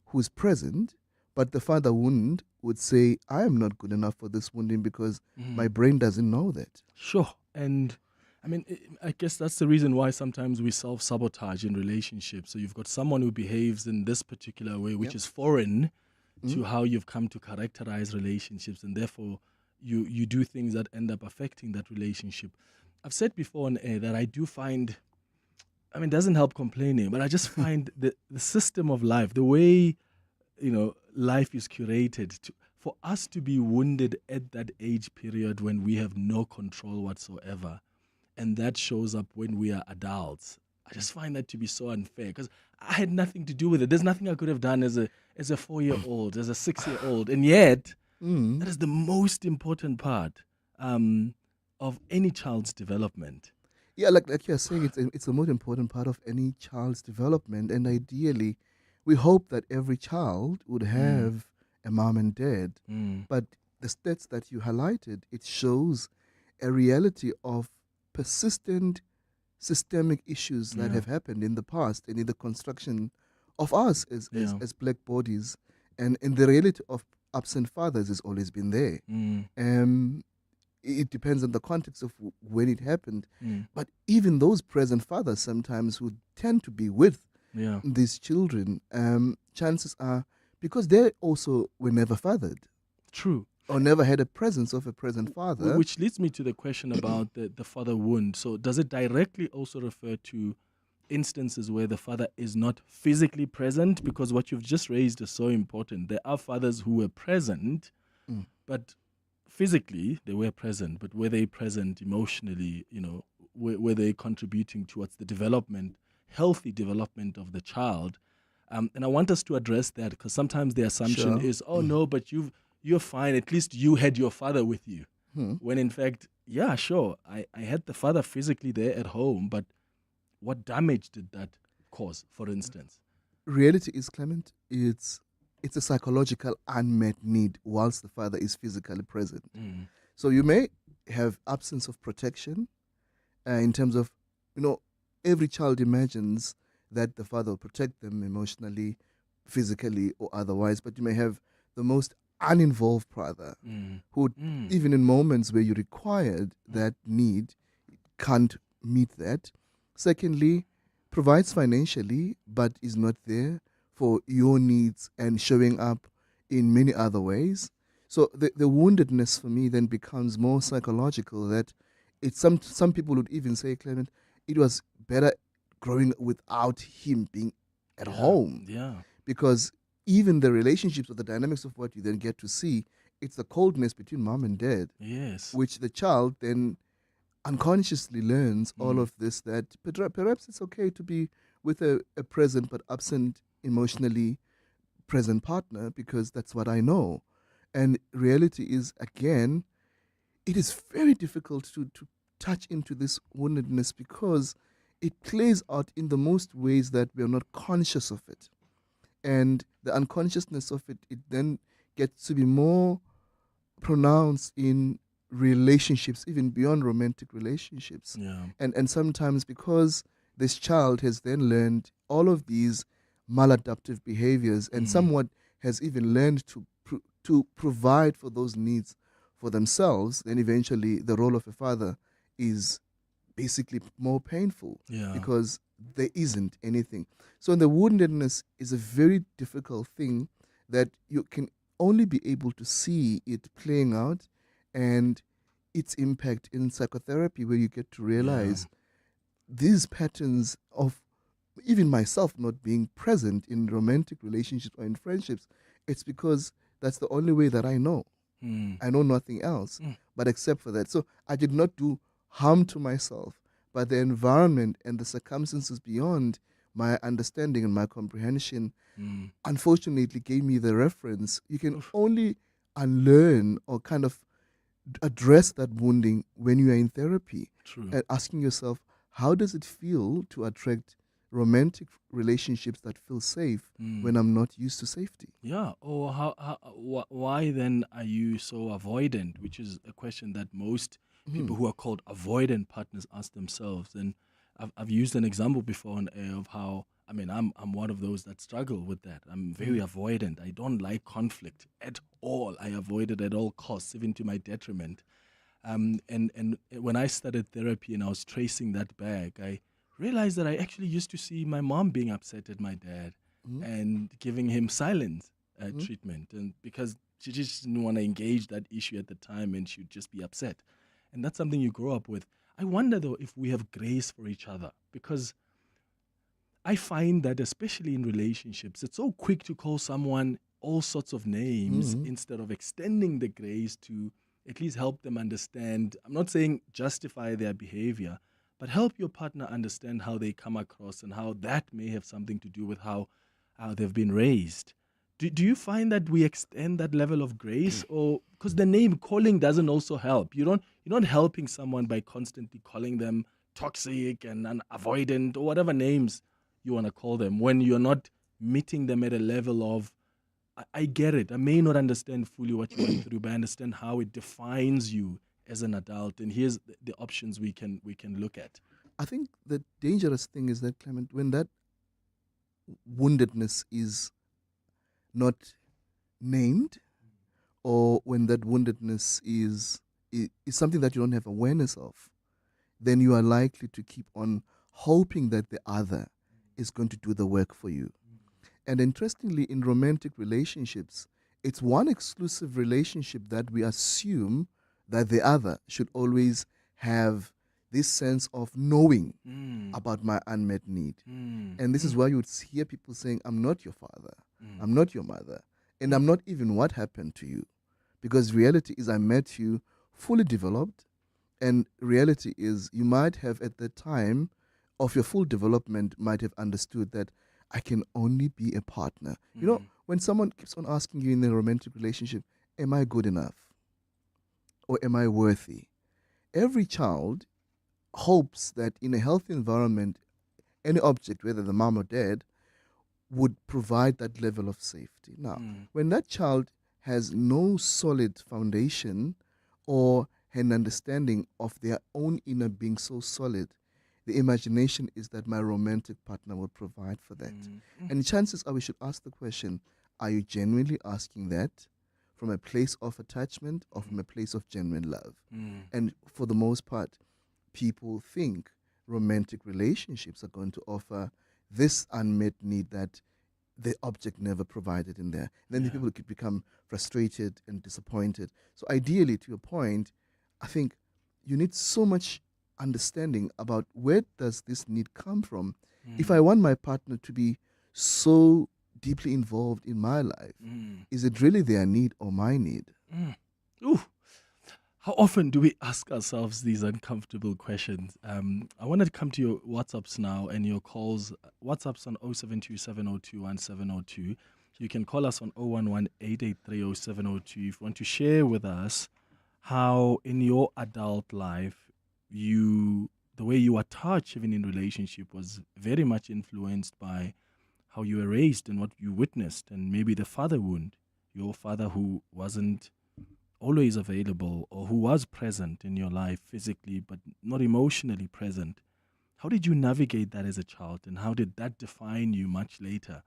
who's present, but the father wound would say, I am not good enough for this wounding because my brain doesn't know that. Sure. And I mean, I guess that's the reason why sometimes we self-sabotage in relationships. So you've got someone who behaves in this particular way, which is foreign to how you've come to characterize relationships, and therefore you do things that end up affecting that relationship. I've said before on air that I do find, I mean, it doesn't help complaining, but I just find the system of life, the way, life is curated, for us to be wounded at that age period when we have no control whatsoever, and that shows up when we are adults. I just find that to be so unfair, because I had nothing to do with it. There's nothing I could have done as a 4-year-old, as a 6-year-old, and yet that is the most important part of any child's development. Yeah, like you're saying, it's the most important part of any child's development, and ideally, we hope that every child would have a mom and dad. But the stats that you highlighted, it shows a reality of persistent systemic issues that have happened in the past and in the construction of us as black bodies, and the reality of absent fathers has always been there. It depends on the context of when it happened, but even those present fathers sometimes who tend to be with these children, chances are, because they also were never fathered. True. Or never had a presence of a present father. Which leads me to the question about the father wound. So does it directly also refer to instances where the father is not physically present? Because what you've just raised is so important. There are fathers who were present, but physically they were present, but were they present emotionally? Were they contributing towards the development, healthy development of the child? And I want us to address that, because sometimes the assumption is, oh no, but you're fine, at least you had your father with you. When in fact, yeah, sure, I had the father physically there at home, but what damage did that cause, for instance? Reality is, Clement, it's a psychological unmet need whilst the father is physically present. So you may have absence of protection in terms of, every child imagines that the father will protect them emotionally, physically, or otherwise, but you may have the most uninvolved father who, even in moments where you required that need, can't meet that. Secondly, provides financially, but is not there for your needs and showing up in many other ways. So the woundedness for me then becomes more psychological, that it's some people would even say, Clement, it was better growing without him being at home. Yeah. Because even the relationships or the dynamics of what you then get to see, it's the coldness between mom and dad. Yes. Which the child then unconsciously learns all of this, that perhaps it's okay to be with a present but absent emotionally present partner because that's what I know. And reality is, again, it is very difficult to touch into this woundedness because it plays out in the most ways that we are not conscious of it. And the unconsciousness of it, it then gets to be more pronounced in relationships, even beyond romantic relationships. Yeah. And sometimes because this child has then learned all of these maladaptive behaviors and somewhat has even learned to provide for those needs for themselves, then eventually the role of a father is basically more painful because there isn't anything. So the woundedness is a very difficult thing that you can only be able to see it playing out and its impact in psychotherapy, where you get to realize these patterns of even myself not being present in romantic relationships or in friendships. It's because that's the only way that I know. I know nothing else but except for that. So I did not do harm to myself, but the environment and the circumstances beyond my understanding and my comprehension unfortunately gave me the reference. You can only unlearn or kind of address that wounding when you are in therapy. True. And asking yourself, how does it feel to attract romantic relationships that feel safe when I'm not used to safety? Yeah. Or why then are you so avoidant? Which is a question that most people who are called avoidant partners ask themselves. And I've used an example before on air of how, I mean, I'm one of those that struggle with that. I'm very avoidant. I don't like conflict at all. I avoid it at all costs, even to my detriment. And when I started therapy and I was tracing that back, I realized that I actually used to see my mom being upset at my dad and giving him silent treatment, and because she just didn't want to engage that issue at the time, and she would just be upset. And that's something you grow up with. I wonder, though, if we have grace for each other, because I find that especially in relationships, it's so quick to call someone all sorts of names instead of extending the grace to at least help them understand. I'm not saying justify their behavior, but help your partner understand how they come across and how that may have something to do with how they've been raised. Do you find that we extend that level of grace, or because the name calling doesn't also help? You're not helping someone by constantly calling them toxic and avoidant or whatever names you want to call them when you're not meeting them at a level of, I get it. I may not understand fully what you went through, but I understand how it defines you as an adult, and here's the options we can look at. I think the dangerous thing is that, Clement, when that woundedness is not named, or when that woundedness is something that you don't have awareness of, then you are likely to keep on hoping that the other is going to do the work for you. And interestingly, in romantic relationships, it's one exclusive relationship that we assume that the other should always have this sense of knowing about my unmet need. And this is why you would hear people saying, I'm not your father, I'm not your mother, and I'm not even what happened to you. Because reality is I met you fully developed, and reality is you might have at the time of your full development might have understood that I can only be a partner. You know, when someone keeps on asking you in a romantic relationship, am I good enough? Or am I worthy? Every child hopes that in a healthy environment, any object, whether the mom or dad, would provide that level of safety. Now, when that child has no solid foundation or an understanding of their own inner being so solid, the imagination is that my romantic partner will provide for that. And chances are we should ask the question, are you genuinely asking that from a place of attachment or from a place of genuine love? And for the most part, people think romantic relationships are going to offer this unmet need that the object never provided in there. Then the people could become frustrated and disappointed. So ideally, to your point, I think you need so much understanding about where does this need come from. If I want my partner to be so deeply involved in my life, is it really their need or my need? Ooh. How often do we ask ourselves these uncomfortable questions? I wanted to come to your WhatsApps now and your calls. WhatsApps on 0727021702. You can call us on 011-883-0702 if you want to share with us how in your adult life the way you attach even in relationship was very much influenced by how you were raised and what you witnessed, and maybe the father wound, your father who wasn't always available or who was present in your life physically but not emotionally present. How did you navigate that as a child, and how did that define you much later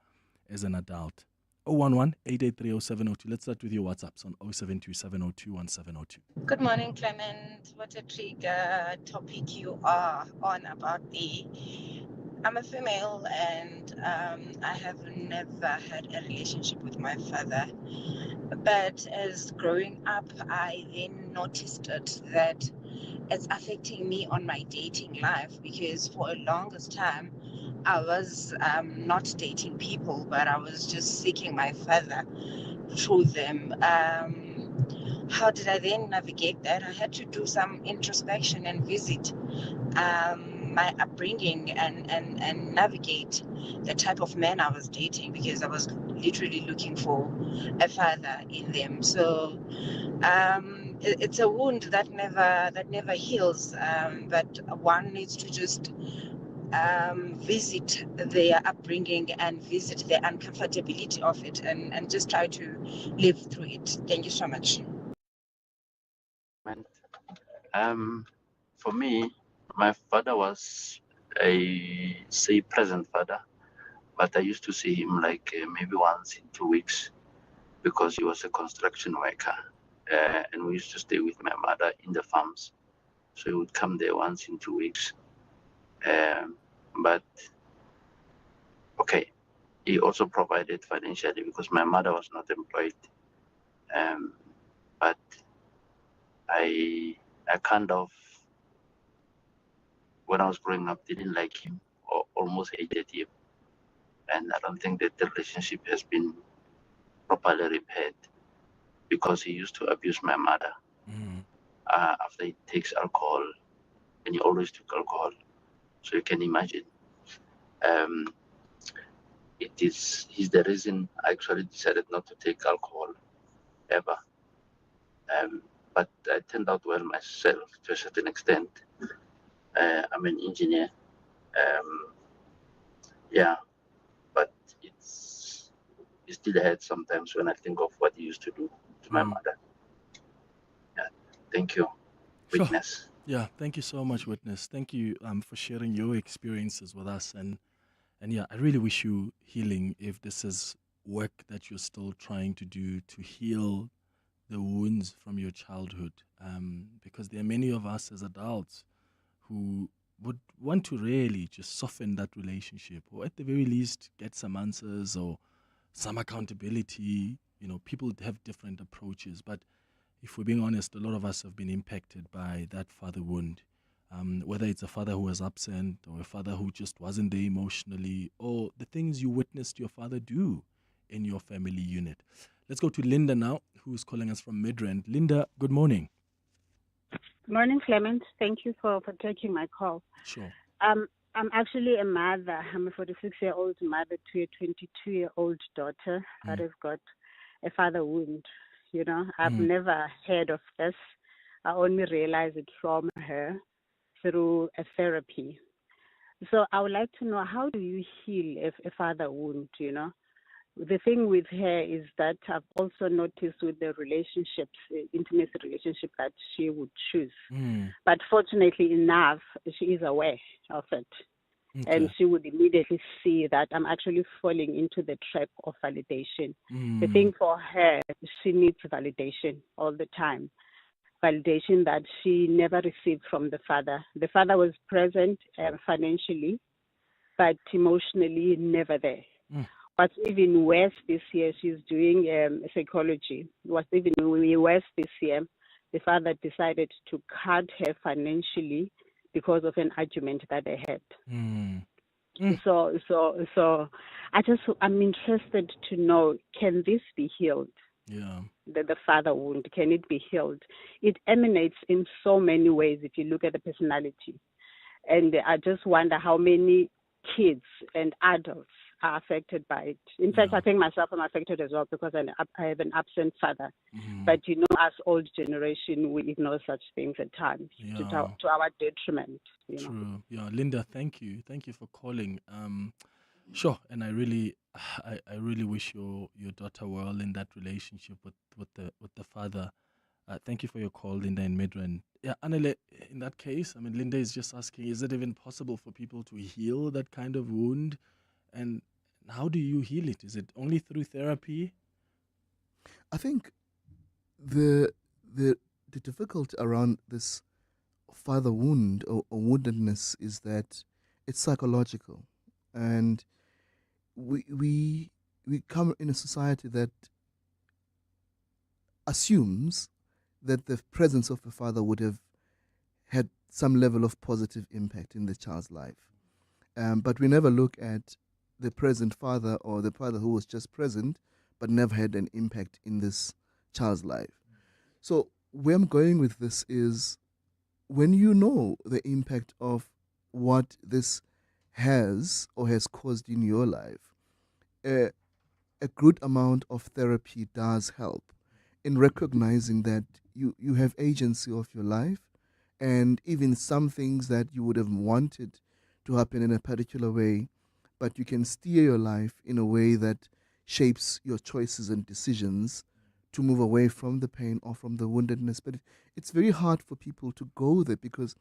as an adult? 011-883-0702. Let's start with your WhatsApps on 0727021702. Good morning, Clement. What a trigger topic you are on about I'm a female, and I have never had a relationship with my father. But as growing up, I then noticed that it's affecting me on my dating life, because for a longest time, I was not dating people, but I was just seeking my father through them. How did I then navigate that? I had to do some introspection and visit my upbringing and navigate the type of men I was dating, because I was literally looking for a father in them. So it's a wound that never heals, but one needs to just visit their upbringing and visit the uncomfortability of it, and just try to live through it. Thank you so much. For me, my father was a present father, but I used to see him like maybe once in 2 weeks, because he was a construction worker, and we used to stay with my mother in the farms. So he would come there once in 2 weeks. But okay, he also provided financially because my mother was not employed. But I kind of, when I was growing up, didn't like him or almost hated him. And I don't think that the relationship has been properly repaired, because he used to abuse my mother. After he takes alcohol, and he always took alcohol. So you can imagine. He's the reason I actually decided not to take alcohol ever. But I turned out well myself to a certain extent. I'm an engineer. But it still hurts sometimes when I think of what he used to do to my mother. Yeah, thank you, Witness. Yeah, thank you so much, Witness. Thank you for sharing your experiences with us. And yeah, I really wish you healing if this is work that you're still trying to do to heal the wounds from your childhood. Because there are many of us as adults who would want to really just soften that relationship, or at the very least get some answers or some accountability. You know, people have different approaches, but if we're being honest, a lot of us have been impacted by that father wound. Whether it's a father who was absent, or a father who just wasn't there emotionally, or the things you witnessed your father do in your family unit. Let's go to Linda now, who's calling us from Midrand. Linda, good morning. Good morning, Clement. Thank you for taking my call. Sure. I'm actually a mother. I'm a 46-year-old mother to a 22-year-old daughter that has got a father wound. You know, I've never heard of this. I only realized it from her through a therapy. So I would like to know, how do you heal a father wound, you know? The thing with her is that I've also noticed with the relationships, intimacy relationship that she would choose. But fortunately enough, she is aware of it. And she would immediately see that I'm actually falling into the trap of validation. The thing for her, she needs validation all the time. Validation that she never received from the father. The father was present financially, but emotionally never there. What's even worse this year, she's doing psychology. What's even worse this year, the father decided to cut her financially because of an argument that they had. So I'm interested to know, can this be healed? Yeah. The father wound, can it be healed? It emanates in so many ways if you look at the personality. And I just wonder how many kids and adults are affected by it. In fact, I think myself I'm affected as well because I have an absent father. But us old generation, we ignore such things at times to our detriment. True. Yeah, Linda, thank you. Thank you for calling. Sure, and I really wish your daughter well in that relationship with the father. Thank you for your call, Linda in Midrand. Yeah, Anele, in that case, I mean, Linda is just asking, is it even possible for people to heal that kind of wound? And how do you heal it? Is it only through therapy? I think the difficulty around this father wound or woundedness is that it's psychological, and we come in a society that assumes that the presence of a father would have had some level of positive impact in the child's life. But we never look at the present father or the father who was just present but never had an impact in this child's life. So where I'm going with this is, when you know the impact of what this has or has caused in your life, a good amount of therapy does help in recognizing that you have agency of your life, and even some things that you would have wanted to happen in a particular way, but you can steer your life in a way that shapes your choices and decisions to move away from the pain or from the woundedness. But it's very hard for people to go there, because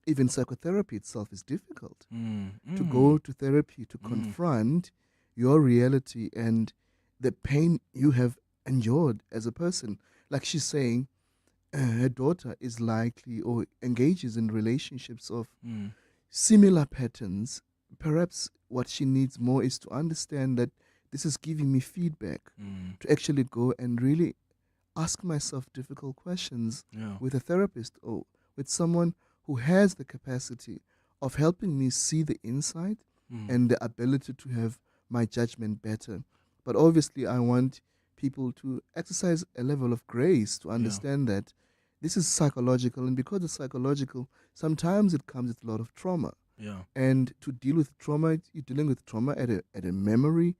even psychotherapy itself is difficult. To go to therapy, to confront your reality and the pain you have endured as a person. Like she's saying, her daughter is likely or engages in relationships of similar patterns. Perhaps what she needs more is to understand that this is giving me feedback to actually go and really ask myself difficult questions with a therapist or with someone who has the capacity of helping me see the inside and the ability to have my judgment better. But obviously I want people to exercise a level of grace to understand that this is psychological, and because it's psychological, sometimes it comes with a lot of trauma. And to deal with trauma, you're dealing with trauma at a memory,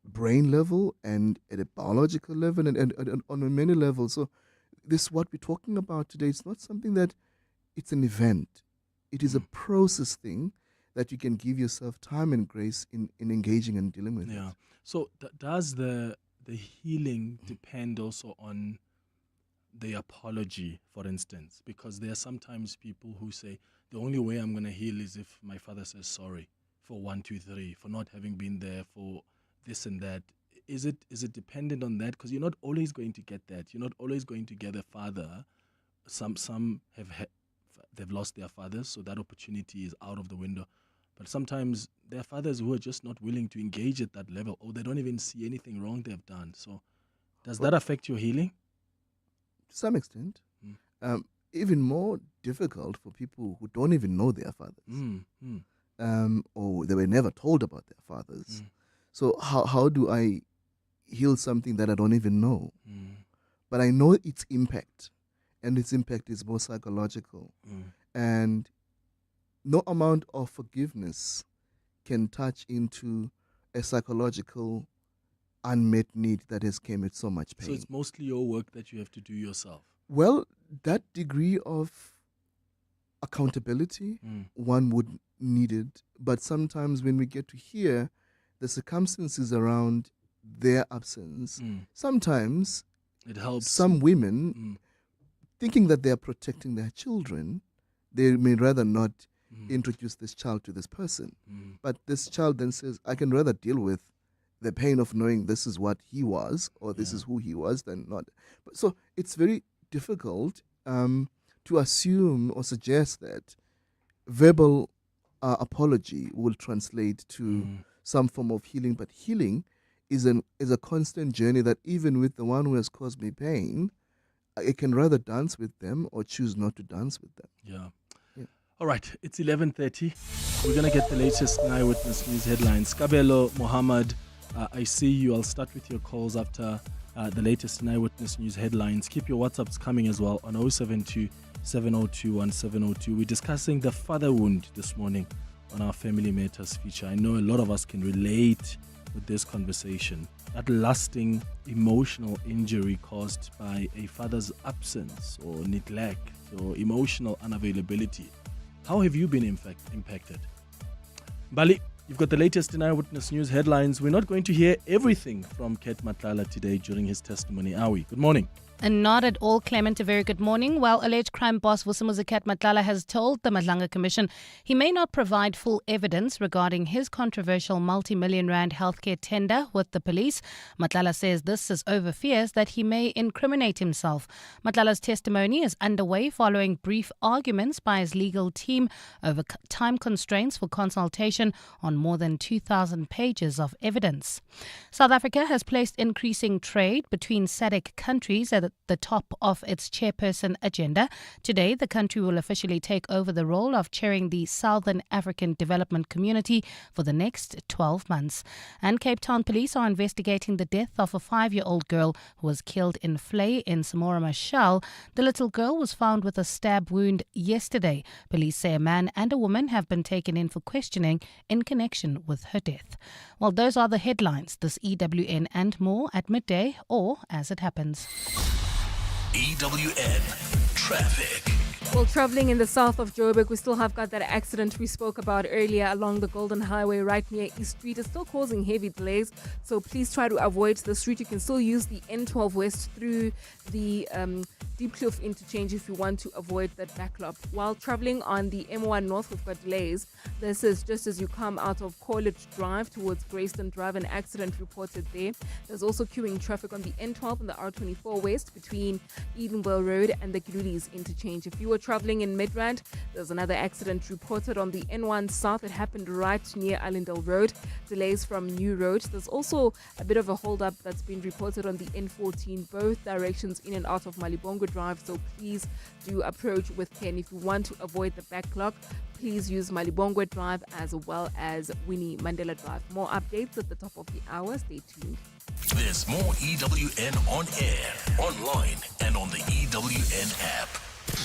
brain level, and at a biological level, and on many levels. So this, what we're talking about today, it's not something that it's an event. It is a process thing that you can give yourself time and grace in engaging and dealing with it. So does the healing depend also on the apology, for instance? Because there are sometimes people who say, the only way I'm going to heal is if my father says sorry for 1, 2, 3, for not having been there, for this and that. Is it dependent on that? Because you're not always going to get that. You're not always going to get a father. Some they've lost their fathers, so that opportunity is out of the window. But sometimes there are fathers who are just not willing to engage at that level, or they don't even see anything wrong they've done. So does that affect your healing? To some extent. Even more difficult for people who don't even know their fathers, or they were never told about their fathers. So how do I heal something that I don't even know? But I know its impact, and its impact is more psychological. And no amount of forgiveness can touch into a psychological unmet need that has came with so much pain. So it's mostly your work that you have to do yourself. Well, that degree of accountability, one would need it. But sometimes when we get to hear the circumstances around their absence, sometimes it helps. Some women, thinking that they are protecting their children, they may rather not introduce this child to this person. But this child then says, I can rather deal with the pain of knowing this is what he was or this is who he was than not. So it's very difficult to assume or suggest that verbal apology will translate to some form of healing. But healing is a constant journey that even with the one who has caused me pain, I can rather dance with them or choose not to dance with them. Yeah. All right, it's 11:30. We're going to get the latest Eyewitness News headlines. Kabelo, Mohammed, I see you. I'll start with your calls after the latest Eyewitness News headlines. Keep your WhatsApps coming as well on 072 702 1702. We're discussing the father wound this morning on our Family Matters feature. I know a lot of us can relate with this conversation. That lasting emotional injury caused by a father's absence or neglect or emotional unavailability. How have you been impacted? Bali, you've got the latest in Eyewitness News headlines. We're not going to hear everything from Clement Manyathela today during his testimony, are we? Good morning. And not at all, Clement. A very good morning. While alleged crime boss Clement Manyathela has told the Madlanga Commission he may not provide full evidence regarding his controversial multi-million rand healthcare tender with the police, Manyathela says this is over fears that he may incriminate himself. Manyathela's testimony is underway following brief arguments by his legal team over time constraints for consultation on more than 2,000 pages of evidence. South Africa has placed increasing trade between SADC countries at the top of its chairperson agenda. Today, the country will officially take over the role of chairing the Southern African Development Community for the next 12 months. And Cape Town police are investigating the death of a 5-year-old girl who was killed in Vlei in Samora Machel. The little girl was found with a stab wound yesterday. Police say a man and a woman have been taken in for questioning in connection with her death. Well, those are the headlines. This EWN and more at midday or as it happens. EWN Traffic. Well, traveling in the south of Joburg, we still have got that accident we spoke about earlier along the Golden Highway right near East Street. It's still causing heavy delays, so please try to avoid this route. You can still use the N12 West through the Deep Kloof interchange if you want to avoid that backlog. While traveling on the M1 North, we've got delays. This is just as you come out of College Drive towards Grayston Drive, an accident reported there. There's also queuing traffic on the N12 and the R24 West between Edenville Road and the Gilulis interchange. If you were traveling in Midrand, there's another accident reported on the N1 South. It happened right near Allendale Road. Delays from New Road. There's also a bit of a hold-up that's been reported on the N14, both directions in and out of Malibongo Drive, so please do approach with care. If you want to avoid the backlog, please use Malibongo Drive as well as Winnie Mandela Drive. More updates at the top of the hour. Stay tuned. There's more EWN on air, online, and on the EWN app.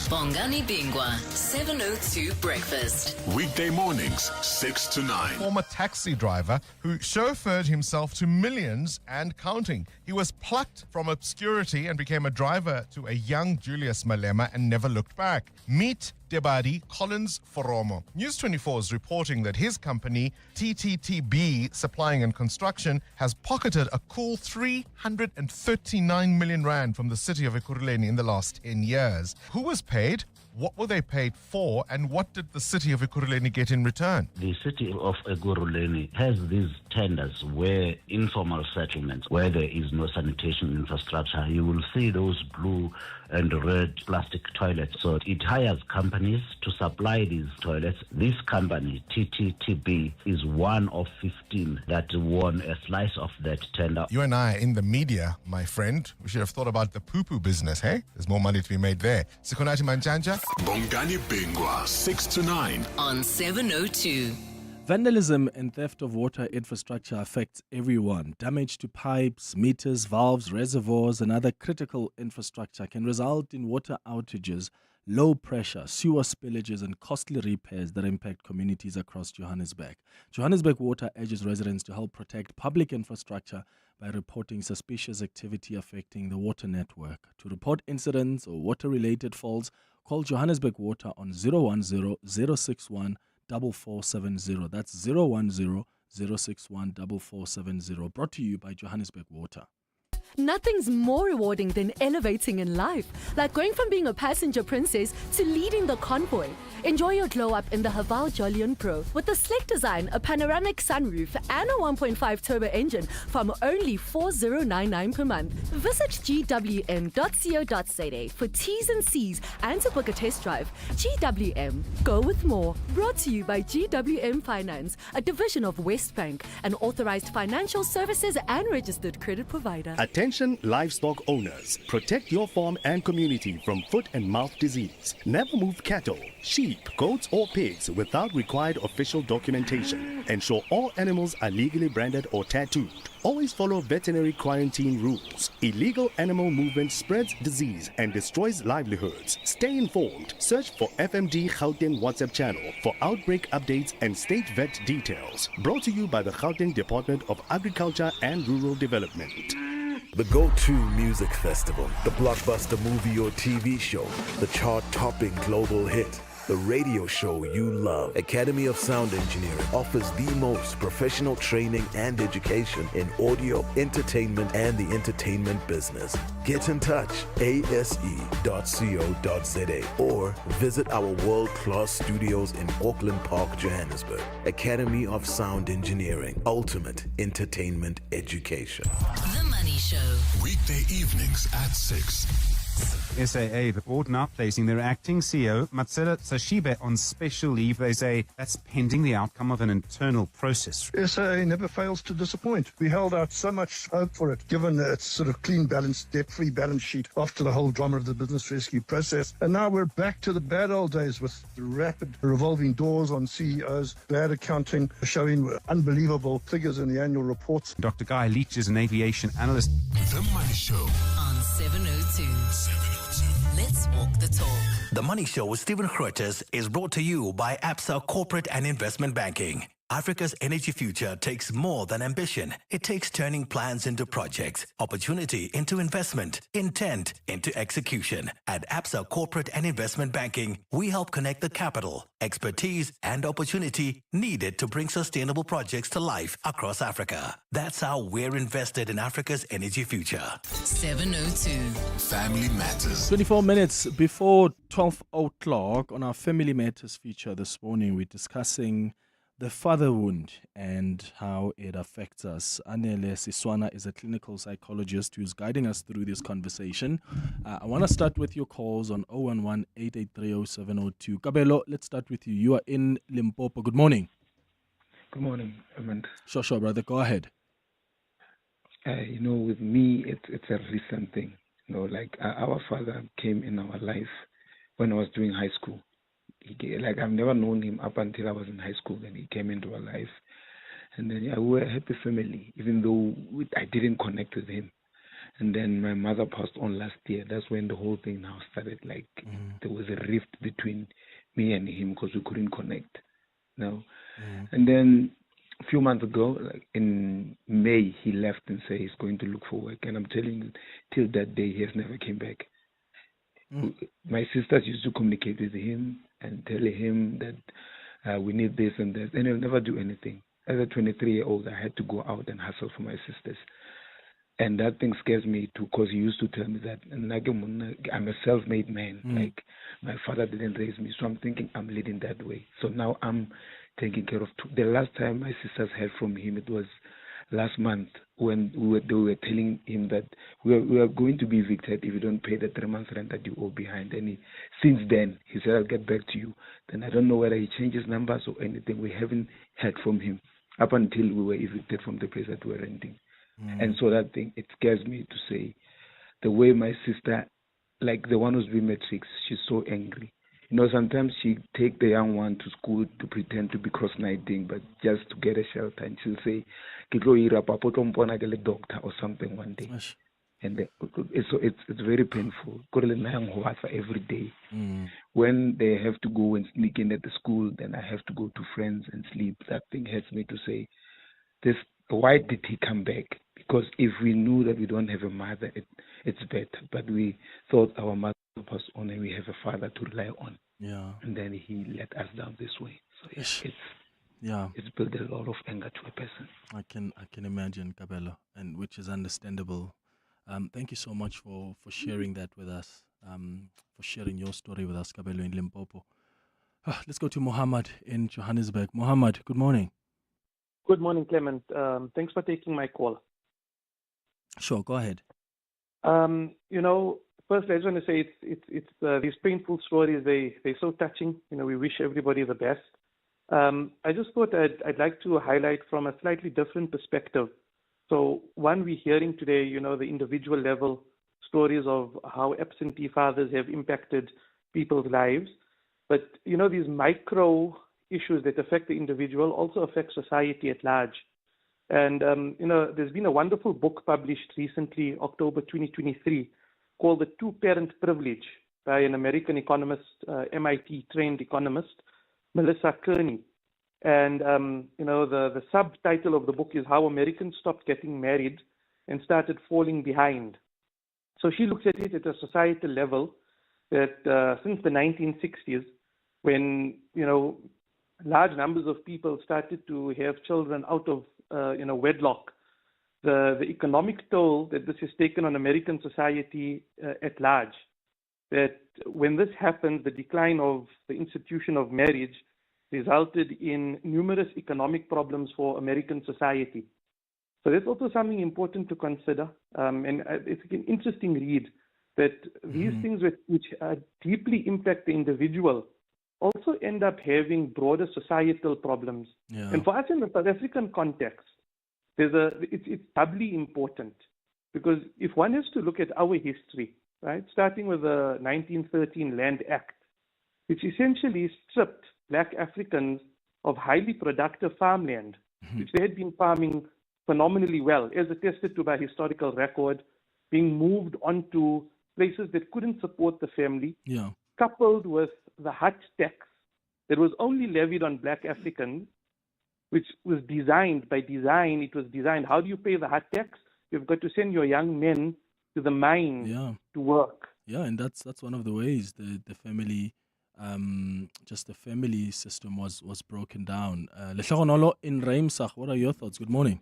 Bongani Bingwa, 702 Breakfast. Weekday mornings, 6 to 9. Former taxi driver who chauffeured himself to millions and counting. He was plucked from obscurity and became a driver to a young Julius Malema and never looked back. Meet Debadi Collins Foromo. News 24 is reporting that his company, TTTB Supplying and Construction, has pocketed a cool 339 million rand from the city of Ekurhuleni in the last 10 years. Who was paid? What were they paid for, and what did the city of Ekurhuleni get in return? The city of Ekurhuleni has these tenders where informal settlements, where there is no sanitation infrastructure, you will see those blue and red plastic toilets. So it hires companies to supply these toilets. This company, TTTB, is one of 15 that won a slice of that tender. You and I are in the media, my friend. We should have thought about the poo-poo business, hey? There's more money to be made there. Sikonati Manjanja. Bongani Bingwa, 6 to 9. On 702. Vandalism and theft of water infrastructure affects everyone. Damage to pipes, meters, valves, reservoirs, and other critical infrastructure can result in water outages, low pressure, sewer spillages, and costly repairs that impact communities across Johannesburg. Johannesburg Water urges residents to help protect public infrastructure by reporting suspicious activity affecting the water network. To report incidents or water-related faults, call Johannesburg Water on 010 061 4470. That's 010 061 4470. Brought to you by Johannesburg Water. Nothing's more rewarding than elevating in life, like going from being a passenger princess to leading the convoy. Enjoy your glow up in the Haval Jolion Pro with a slick design, a panoramic sunroof, and a 1.5 turbo engine from only $4,099 per month. Visit gwm.co.za for T's and C's and to book a test drive. GWM, go with more. Brought to you by GWM Finance, a division of West Bank, an authorized financial services and registered credit provider. Attention livestock owners, protect your farm and community from foot and mouth disease. Never move cattle, sheep, goats or pigs without required official documentation. Ensure all animals are legally branded or tattooed. Always follow veterinary quarantine rules. Illegal animal movement spreads disease and destroys livelihoods. Stay informed. Search for FMD Gauteng WhatsApp channel for outbreak updates and state vet details. Brought to you by the Gauteng Department of Agriculture and Rural Development. The go-to music festival, the blockbuster movie or TV show, the chart-topping global hit, the radio show you love. Academy of Sound Engineering offers the most professional training and education in audio, entertainment, and the entertainment business. Get in touch, ase.co.za, or visit our world-class studios in Auckland Park, Johannesburg. Academy of Sound Engineering, ultimate entertainment education. The Money Show. Weekday evenings at 6. SAA, the board now placing their acting CEO, Matsela Sashibe, on special leave. They say that's pending the outcome of an internal process. SAA never fails to disappoint. We held out so much hope for it, given its sort of clean balance, debt-free balance sheet after the whole drama of the business rescue process. And now we're back to the bad old days with rapid revolving doors on CEOs, bad accounting, showing unbelievable figures in the annual reports. Dr. Guy Leach is an aviation analyst. The Money Show on 702. Let's walk the talk. The Money Show with Stephen Grootes is brought to you by Absa Corporate and Investment Banking. Africa's energy future takes more than ambition. It takes turning plans into projects, opportunity into investment, intent into execution. At Absa Corporate and Investment Banking, we help connect the capital, expertise, and opportunity needed to bring sustainable projects to life across Africa. That's how we're invested in Africa's energy future. 702. Family Matters. 24 minutes before 12 o'clock on our Family Matters feature this morning, we're discussing the father wound and how it affects us. Anele Siswana is a clinical psychologist who's guiding us through this conversation. I want to start with your calls on 011-883-0702. Kabelo, let's start with you. You are in Limpopo. Good morning. Good morning, Amanda. Sure, brother. Go ahead. With me, it's a recent thing. Our father came in our life when I was doing high school. I've never known him up until I was in high school. Then he came into our life, and then we were a happy family, even though I didn't connect with him. And then my mother passed on last year. That's when the whole thing now started. There was a rift between me and him because we couldn't connect. And then a few months ago, in May, he left and said he's going to look for work. And I'm telling you, till that day, he has never came back. My sisters used to communicate with him and tell him that we need this and that, and he'll never do anything. As a 23-year-old, I had to go out and hustle for my sisters. And that thing scares me too, because he used to tell me that I'm a self-made man. My father didn't raise me, so I'm thinking I'm leading that way. So now I'm taking care of the last time my sisters heard from him, it was last month when they were telling him that we are going to be evicted if you don't pay the 3 months rent that you owe behind. And since then, he said, I'll get back to you. Then I don't know whether he changed his numbers or anything. We haven't heard from him up until we were evicted from the place that we were renting. And so that thing, it scares me to say the way my sister, like the one who's been matrix, she's so angry. Sometimes she take the young one to school to pretend to be cross-nighting, but just to get a shelter. And she'll say, doctor or something one day. And it's very painful. Every day. When they have to go and sneak in at the school, then I have to go to friends and sleep. That thing hurts me to say, why did he come back? Because if we knew that we don't have a mother, it's better. But we thought our mother passed on and we have a father to rely on. Yeah. And then he let us down this way. So Yeah, it's built a lot of anger to a person. I can imagine, Kabelo, and which is understandable. Thank you so much for sharing that with us. For sharing your story with us, Kabelo in Limpopo. Let's go to Mohammed in Johannesburg. Mohammed, good morning. Good morning, Clement. Thanks for taking my call. Sure, go ahead. First I just want to say it's these painful stories. They're so touching. We wish everybody the best. I just thought I'd like to highlight from a slightly different perspective. So one, we're hearing today, the individual level stories of how absentee fathers have impacted people's lives. But, these micro issues that affect the individual also affect society at large. And, there's been a wonderful book published recently, October 2023, called The Two-Parent Privilege by an American economist, MIT-trained economist, Melissa Kearney. And, the subtitle of the book is How Americans Stopped Getting Married and Started Falling Behind. So she looks at it at a societal level that since the 1960s, when, large numbers of people started to have children out of, wedlock, the economic toll that this has taken on American society at large, that when this happened, the decline of the institution of marriage resulted in numerous economic problems for American society. So that's also something important to consider. And it's an interesting read that these things which deeply impact the individual also end up having broader societal problems. Yeah. And for us in the South African context, it's doubly important because if one is to look at our history, right, starting with the 1913 Land Act, which essentially stripped Black Africans of highly productive farmland, which they had been farming phenomenally well, as attested to by historical record, being moved onto places that couldn't support the family, Yeah. coupled with the hut tax that was only levied on Black Africans, which was designed, by design, it was designed, how do you pay the hut tax? You've got to send your young men to the mine to work. Yeah, and that's one of the ways the family, just the family system was broken down. Lehlogonolo in Raimsach, what are your thoughts? Good morning.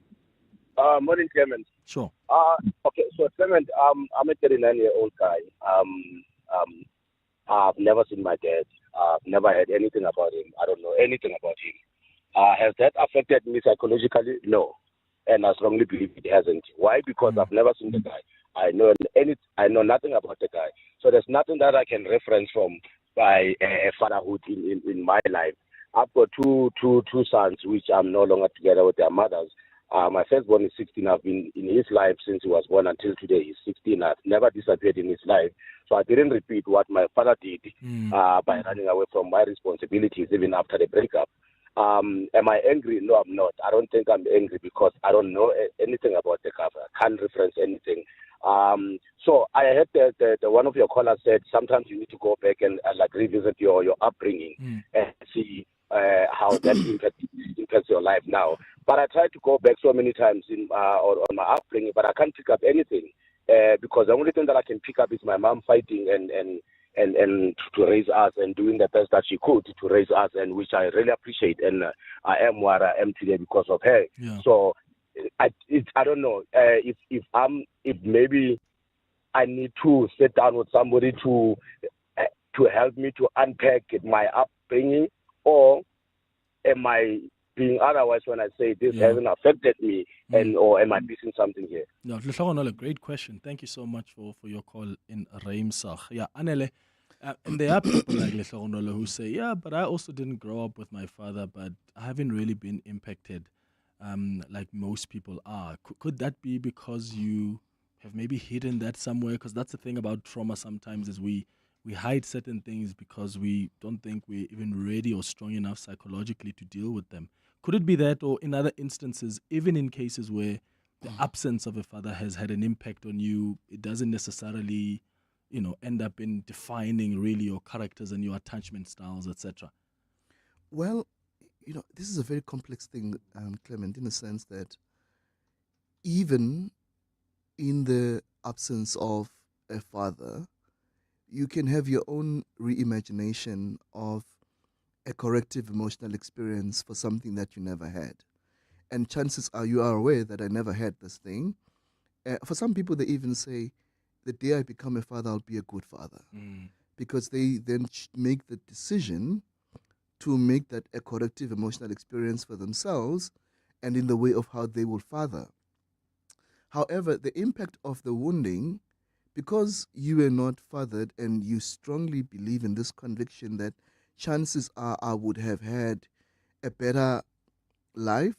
Morning, Clement. Sure. Okay, so Clement, I'm a 39-year-old guy. I've never seen my dad. I've never heard anything about him. I don't know anything about him. Has that affected me psychologically? No. And I strongly believe it hasn't. Why? Because I've never seen the guy. I know nothing about the guy. So there's nothing that I can reference from by fatherhood in my life. I've got two sons, which I'm no longer together with their mothers. My firstborn is 16. I've been in his life since he was born until today. He's 16. I've never disappeared in his life. So I didn't repeat what my father did by running away from my responsibilities even after the breakup. Am I angry? No, I'm not. I don't think I'm angry because I don't know anything about the cover. I can't reference anything. So I heard that one of your callers said sometimes you need to go back and like revisit your upbringing and see how that impacts your life now. But I tried to go back so many times on my upbringing, but I can't pick up anything because the only thing that I can pick up is my mom fighting and to raise us and doing the best that she could to raise us, and which I really appreciate. And I am where I am today because of her. Yeah. So I don't know if maybe I need to sit down with somebody to help me to unpack my upbringing, or am I being otherwise when I say this hasn't affected me, or am I missing something here? No, a great question. Thank you so much for your call in Raimsach. Yeah, Anele. And there are people like Lehlogonolo who say, yeah, but I also didn't grow up with my father, but I haven't really been impacted like most people are. Could that be because you have maybe hidden that somewhere? Because that's the thing about trauma sometimes is we hide certain things because we don't think we're even ready or strong enough psychologically to deal with them. Could it be that, or in other instances, even in cases where the absence of a father has had an impact on you, it doesn't necessarily, end up in defining really your characters and your attachment styles, etc.? Well, this is a very complex thing, Clement, in the sense that even in the absence of a father, you can have your own reimagination of a corrective emotional experience for something that you never had. And chances are you are aware that I never had this thing. For some people, they even say, the day I become a father, I'll be a good father. Because they then make the decision to make that a corrective emotional experience for themselves and in the way of how they will father. However, the impact of the wounding, because you were not fathered and you strongly believe in this conviction that chances are I would have had a better life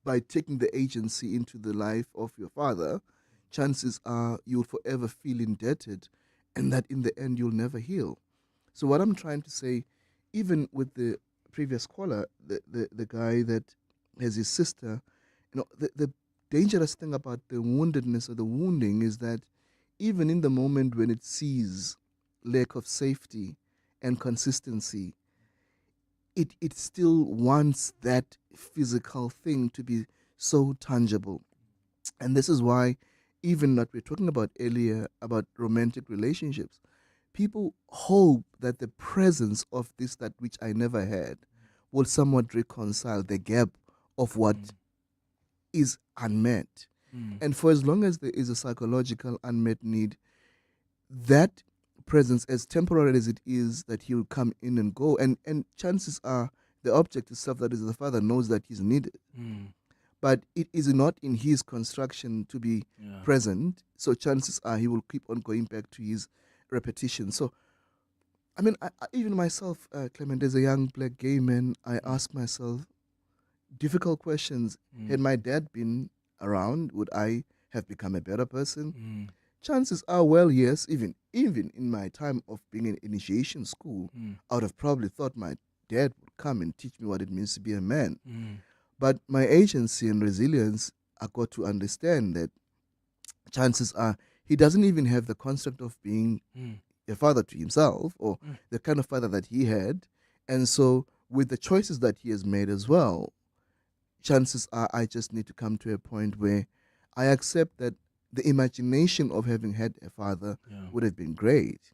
by taking the agency into the life of your father, chances are you'll forever feel indebted and that in the end you'll never heal. So what I'm trying to say, even with the previous caller, the guy that has his sister, the dangerous thing about the woundedness or the wounding is that even in the moment when it sees lack of safety and consistency, it still wants that physical thing to be so tangible. And this is why, even what we're talking about earlier about romantic relationships, people hope that the presence of this, that which I never had, will somewhat reconcile the gap of what is unmet. And for as long as there is a psychological unmet need, that presence, as temporary as it is, that he will come in and go, and chances are the object itself, that is the father, knows that he's needed. But it is not in his construction to be present, so chances are he will keep on going back to his repetition. So, I mean, I even myself, Clement, as a young black gay man, I ask myself difficult questions. Had my dad been around, would I have become a better person? Chances are, well, yes, even in my time of being in initiation school, I would have probably thought my dad would come and teach me what it means to be a man. But my agency and resilience, I got to understand that chances are he doesn't even have the construct of being a father to himself or the kind of father that he had. And so with the choices that he has made as well, chances are I just need to come to a point where I accept that the imagination of having had a father would have been great.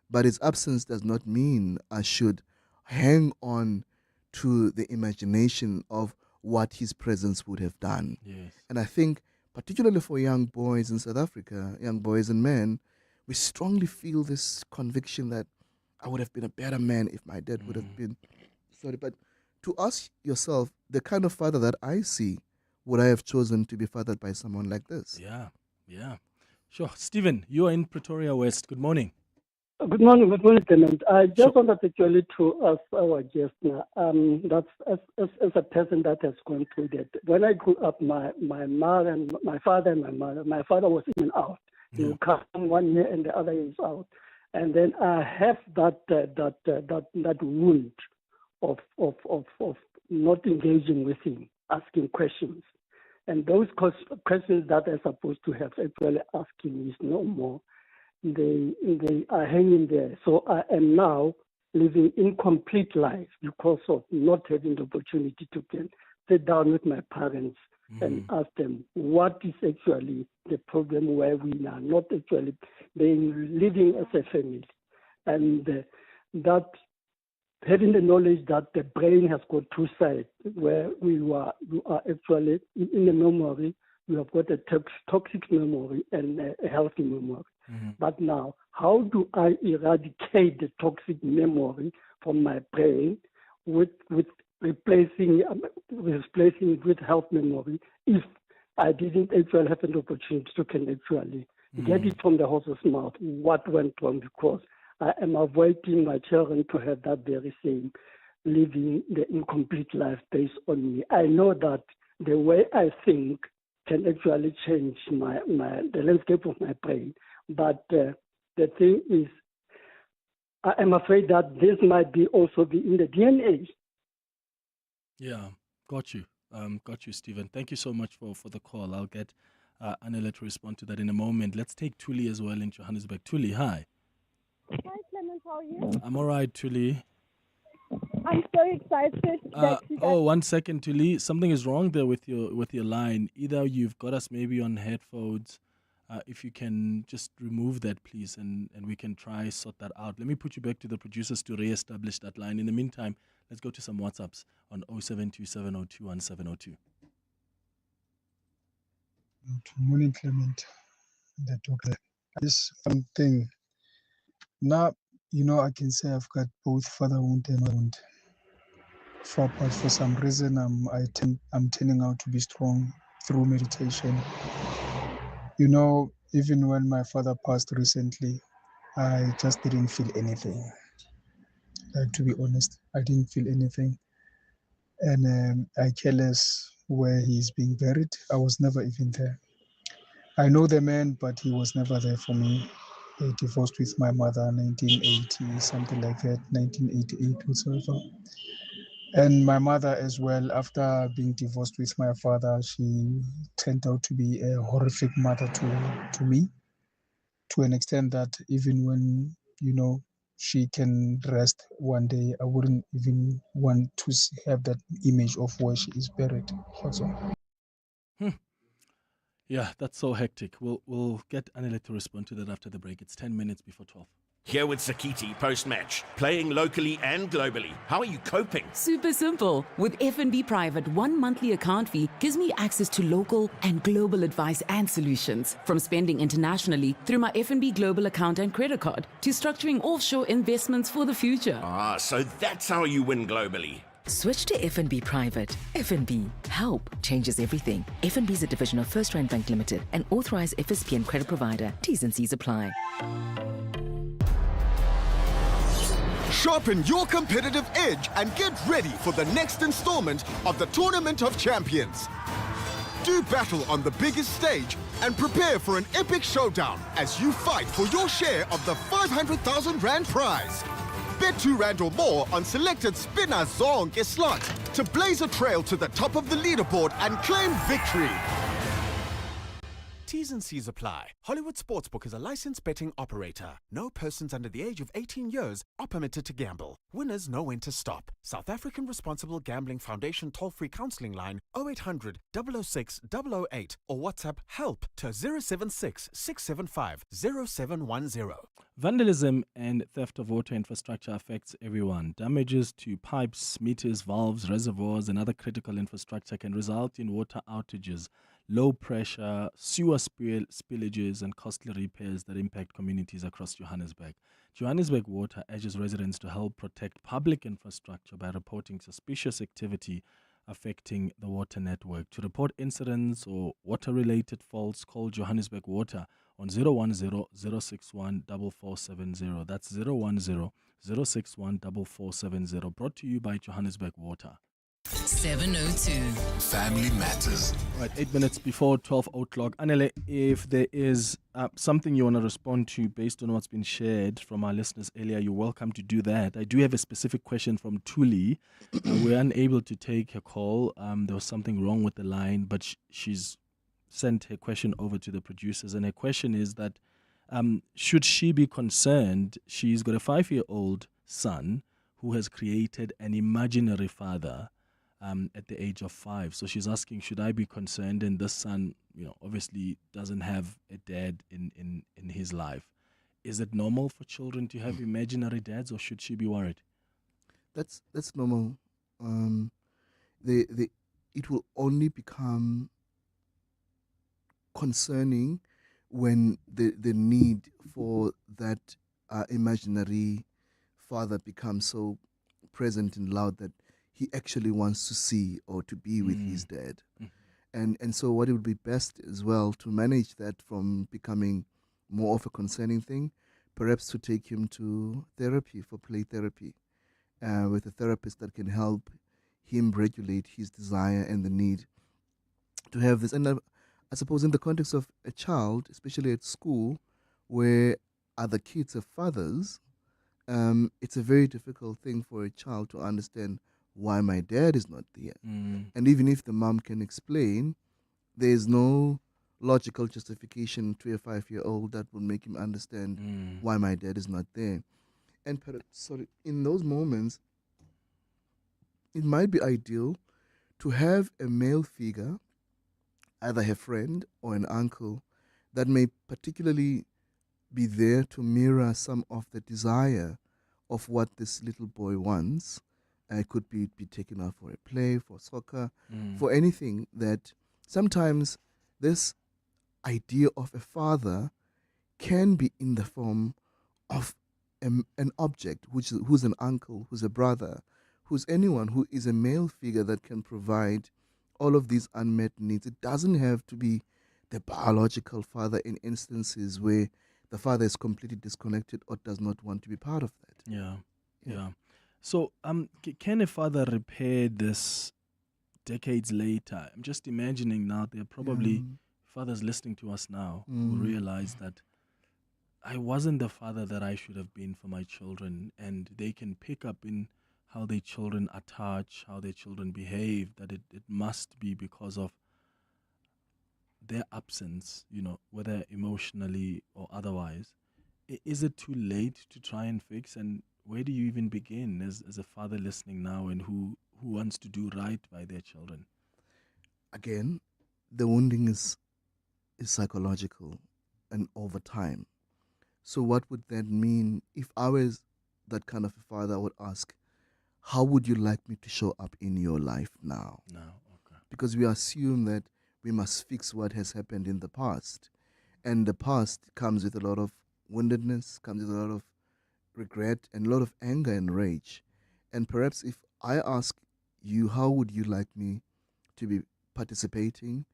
But his absence does not mean I should hang on to the imagination of what his presence would have done. And I think, particularly for young boys in South Africa, young boys and men, we strongly feel this conviction that I would have been a better man if my dad would have been. Sorry, but to ask yourself, the kind of father that I see, would I have chosen to be fathered by someone like this? Yeah. Sure. Stephen, you are in Pretoria West. Good morning. Good morning, Clement. I just wanted actually to ask our guest now, that's as a person that has gone through that. When I grew up, my mother and my father and my mother, my father was in and out. He would come 1 year and the other year is out. And then I have that wound of not engaging with him, asking questions. And those questions that I'm supposed to have actually asking is no more. They are hanging there. So I am now living incomplete life because of not having the opportunity to sit down with my parents and ask them what is actually the problem where we are not actually living as a family. And that having the knowledge that the brain has got two sides, where you are actually in the memory, you have got a toxic memory and a healthy memory. But now, how do I eradicate the toxic memory from my brain with replacing it with health memory if I didn't actually have an opportunity to can actually get it from the horse's mouth? What went wrong? Because I am avoiding my children to have that very same living the incomplete life based on me. I know that the way I think can actually change the landscape of my brain. But the thing is, I am afraid that this might also be in the DNA. Yeah, got you. Got you, Stephen. Thank you so much for the call. I'll get Anela to respond to that in a moment. Let's take Tuli as well in Johannesburg. Tuli, hi. Hi, Clement. How are you? I'm all right, Tuli. I'm so excited that you guys... 1 second, Tuli. Something is wrong there with your line. Either you've got us maybe on headphones, If you can just remove that, please, and we can try sort that out. Let me put you back to the producers to re-establish that line. In the meantime, let's go to some WhatsApps on 0727021702. Good morning, Clement. The doctor. This one thing. Now, I can say I've got both fatherhood and motherhood. But for some reason, I'm turning out to be strong through meditation. Even when my father passed recently, I just didn't feel anything. To be honest, I didn't feel anything. And I care less where he's being buried. I was never even there. I know the man, but he was never there for me. I divorced with my mother in 1980, something like that, 1988, whatsoever. And my mother as well, after being divorced with my father, she turned out to be a horrific mother to me, to an extent that even when, she can rest one day, I wouldn't even want to have that image of where she is buried. That's all. Yeah, that's so hectic. We'll get Anile to respond to that after the break. It's 10 minutes before 12. Here with Sakiti post-match, playing locally and globally. How are you coping? Super simple. With FNB Private, 1 monthly account fee gives me access to local and global advice and solutions. From spending internationally through my FNB Global account and credit card to structuring offshore investments for the future. Ah, so that's how you win globally. Switch to FNB Private. FNB. Help changes everything. FNB is a division of First Rand Bank Limited, an authorized FSP and credit provider. T's and C's apply. Sharpen your competitive edge and get ready for the next installment of the Tournament of Champions. Do battle on the biggest stage and prepare for an epic showdown as you fight for your share of the 500,000 Rand prize. Bet R2 or more on selected spinner zonke slots to blaze a trail to the top of the leaderboard and claim victory. T's and C's apply. Hollywood Sportsbook is a licensed betting operator. No persons under the age of 18 years are permitted to gamble. Winners know when to stop. South African Responsible Gambling Foundation toll-free counseling line 0800 006 008 or WhatsApp HELP to 076 675 0710. Vandalism and theft of water infrastructure affects everyone. Damages to pipes, meters, valves, reservoirs, and other critical infrastructure can result in water outages, low pressure, sewer spillages, and costly repairs that impact communities across Johannesburg. Johannesburg Water urges residents to help protect public infrastructure by reporting suspicious activity affecting the water network. To report incidents or water-related faults, call Johannesburg Water on 010-061-4470. That's 010-061-4470. Brought to you by Johannesburg Water. 702. Family Matters. Right, 8 minutes before 12 o'clock. Anele, if there is something you want to respond to based on what's been shared from our listeners earlier, you're welcome to do that. I do have a specific question from Tuli. We're unable to take her call. There was something wrong with the line, but she's sent her question over to the producers. And her question is that should she be concerned? She's got a 5-year-old son who has created an imaginary father at the age of 5. So she's asking, should I be concerned? And this son, obviously doesn't have a dad in his life. Is it normal for children to have imaginary dads, or should she be worried? That's normal. It will only become concerning when the need for that imaginary father becomes so present and loud that he actually wants to see or to be with his dad. And so what it would be best as well to manage that from becoming more of a concerning thing, perhaps to take him to therapy, for play therapy, with a therapist that can help him regulate his desire and the need to have this. And I suppose in the context of a child, especially at school, where other kids have fathers, it's a very difficult thing for a child to understand why my dad is not there. And even if the mom can explain, there's no logical justification to a 5-year-old that will make him understand why my dad is not there. And in those moments, it might be ideal to have a male figure, either a friend or an uncle, that may particularly be there to mirror some of the desire of what this little boy wants. It could be taken out for a play, for soccer, for anything. That sometimes this idea of a father can be in the form of an object, who's an uncle, who's a brother, who's anyone who is a male figure that can provide all of these unmet needs. It doesn't have to be the biological father in instances where the father is completely disconnected or does not want to be part of that. Yeah. So, can a father repair this decades later? I'm just imagining now there are probably fathers listening to us now who realize that I wasn't the father that I should have been for my children, and they can pick up in how their children attach, how their children behave, that it must be because of their absence, whether emotionally or otherwise. Is it too late to try and fix? And where do you even begin as a father listening now and who wants to do right by their children? Again, the wounding is psychological and over time. So what would that mean? If I was that kind of a father, I would ask, how would you like me to show up in your life now? Because we assume that we must fix what has happened in the past. And the past comes with a lot of woundedness, comes with a lot of regret and a lot of anger and rage. And perhaps if I ask you, how would you like me to be participating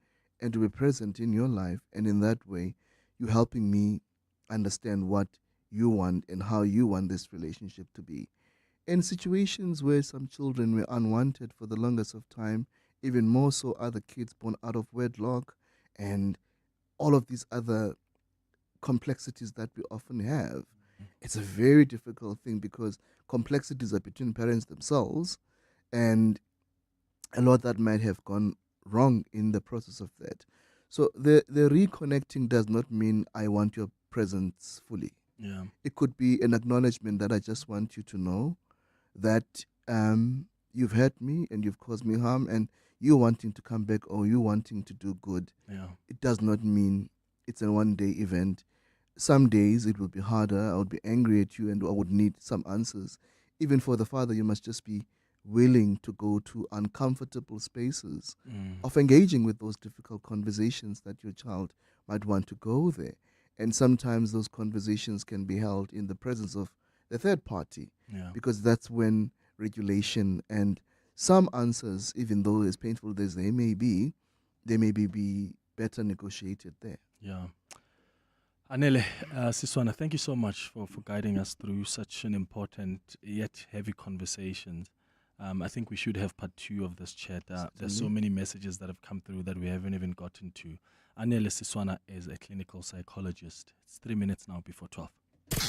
and to be present in your life? And in that way, you're helping me understand what you want and how you want this relationship to be. In situations where some children were unwanted for the longest of time, even more so other kids born out of wedlock and all of these other complexities that we often have, it's a very difficult thing because complexities are between parents themselves, and a lot that might have gone wrong in the process of that. So the reconnecting does not mean I want your presence fully. It could be an acknowledgement that I just want you to know that you've hurt me and you've caused me harm, and you wanting to come back or you wanting to do good. It does not mean it's a one-day event. Some days it will be harder. I would be angry at you and I would need some answers. Even for the father, you must just be willing to go to uncomfortable spaces of engaging with those difficult conversations that your child might want to go there. And sometimes those conversations can be held in the presence of the third party, because that's when regulation and some answers, even though as painful as they may be better negotiated there. Anele Siswana, thank you so much for guiding us through such an important yet heavy conversation. I think we should have part 2 of this chat. There's so many messages that have come through that we haven't even gotten to. Anele Siswana is a clinical psychologist. It's 3 minutes now before 12.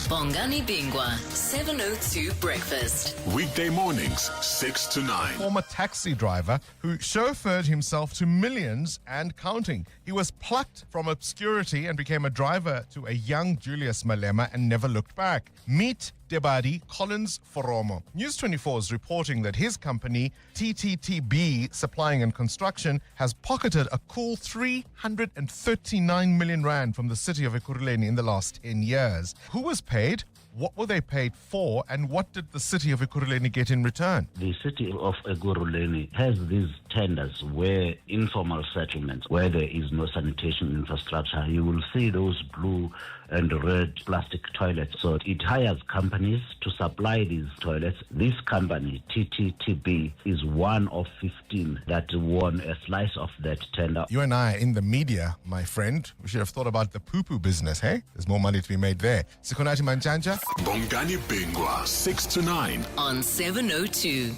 Bongani Bingwa, 702 Breakfast. Weekday mornings, 6 to 9. Former taxi driver who chauffeured himself to millions and counting. He was plucked from obscurity and became a driver to a young Julius Malema and never looked back. Meet Debadi Collins Foromo. News 24 is reporting that his company, TTTB Supplying and Construction, has pocketed a cool 339 million rand from the city of Ekurhuleni in the last 10 years. Who was paid? What were they paid for, and what did the city of Ekurhuleni get in return? The city of Ekurhuleni has these tenders where informal settlements, where there is no sanitation infrastructure. You will see those blue and red plastic toilets. So it hires companies to supply these toilets. This company, TTTB, is one of 15 that won a slice of that tender. You and I are in the media, my friend. We should have thought about the poo-poo business, hey? There's more money to be made there. Sikonati Manjanja. Bongani Bingwa, 6 to 9. On 702.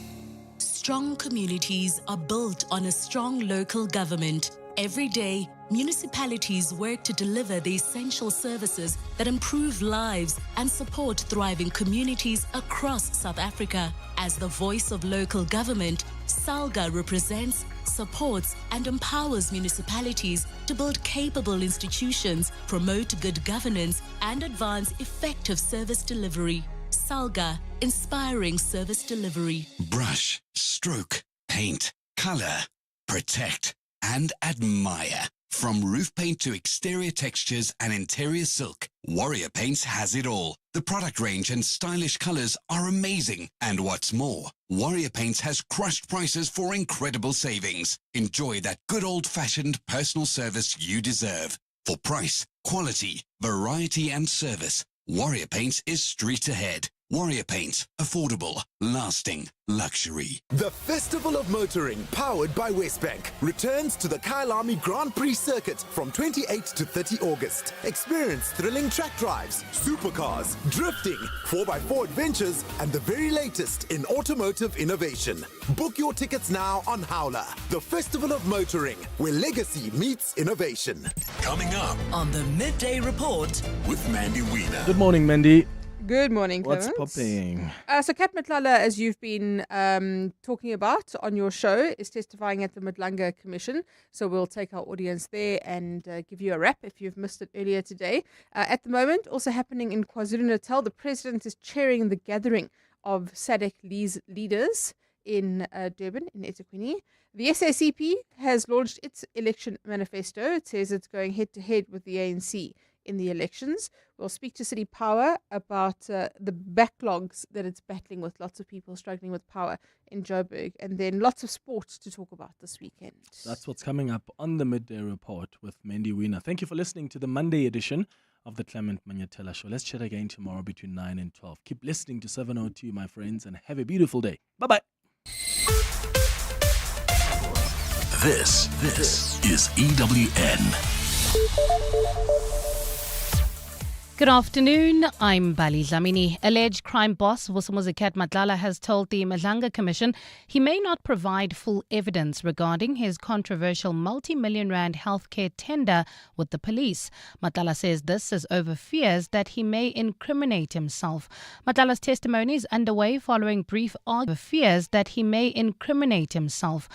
Strong communities are built on a strong local government. Every day, municipalities work to deliver the essential services that improve lives and support thriving communities across South Africa. As the voice of local government, SALGA represents, supports, and empowers municipalities to build capable institutions, promote good governance, and advance effective service delivery. SALGA, inspiring service delivery. Brush, stroke, paint, color, protect, and admire. From roof paint to exterior textures and interior silk, Warrior Paints has it all. The product range and stylish colors are amazing. And what's more, Warrior Paints has crushed prices for incredible savings. Enjoy that good old-fashioned personal service you deserve. For price, quality, variety and service, Warrior Paints is street ahead. Warrior Paints, affordable, lasting, luxury. The Festival of Motoring, powered by Westbank, returns to the Kyalami Grand Prix circuit from 28 to 30 August. Experience thrilling track drives, supercars, drifting, 4x4 adventures, and the very latest in automotive innovation. Book your tickets now on Howler. The Festival of Motoring, where legacy meets innovation. Coming up on the Midday Report with Mandy Wiener. Good morning, Mandy. Good morning, What's Clements. popping? So Kat Matlala, as you've been talking about on your show, is testifying at the Madlanga Commission. So we'll take our audience there and give you a wrap if you've missed it earlier today. At the moment, also happening in KwaZulu-Natal, the President is chairing the gathering of SADC leaders in Durban, in eThekwini. The SACP has launched its election manifesto. It says it's going head-to-head with the ANC in the elections. We'll speak to City Power about the backlogs that it's battling with, lots of people struggling with power in Joburg, and then lots of sports to talk about this weekend. That's what's coming up on the Midday Report with Mandy Wiener. Thank you for listening to the Monday edition of the Clement Manyathela Show. Let's chat again tomorrow between 9 and 12. Keep listening to 702, my friends, and have a beautiful day. Bye-bye. This is EWN. Good afternoon, I'm Bali Dlamini. Alleged crime boss Vusimuzi Kat Matlala has told the Madlanga Commission he may not provide full evidence regarding his controversial multi-million rand healthcare tender with the police. Matlala says this is over fears that he may incriminate himself. Matlala's testimony is underway following brief fears that he may incriminate himself.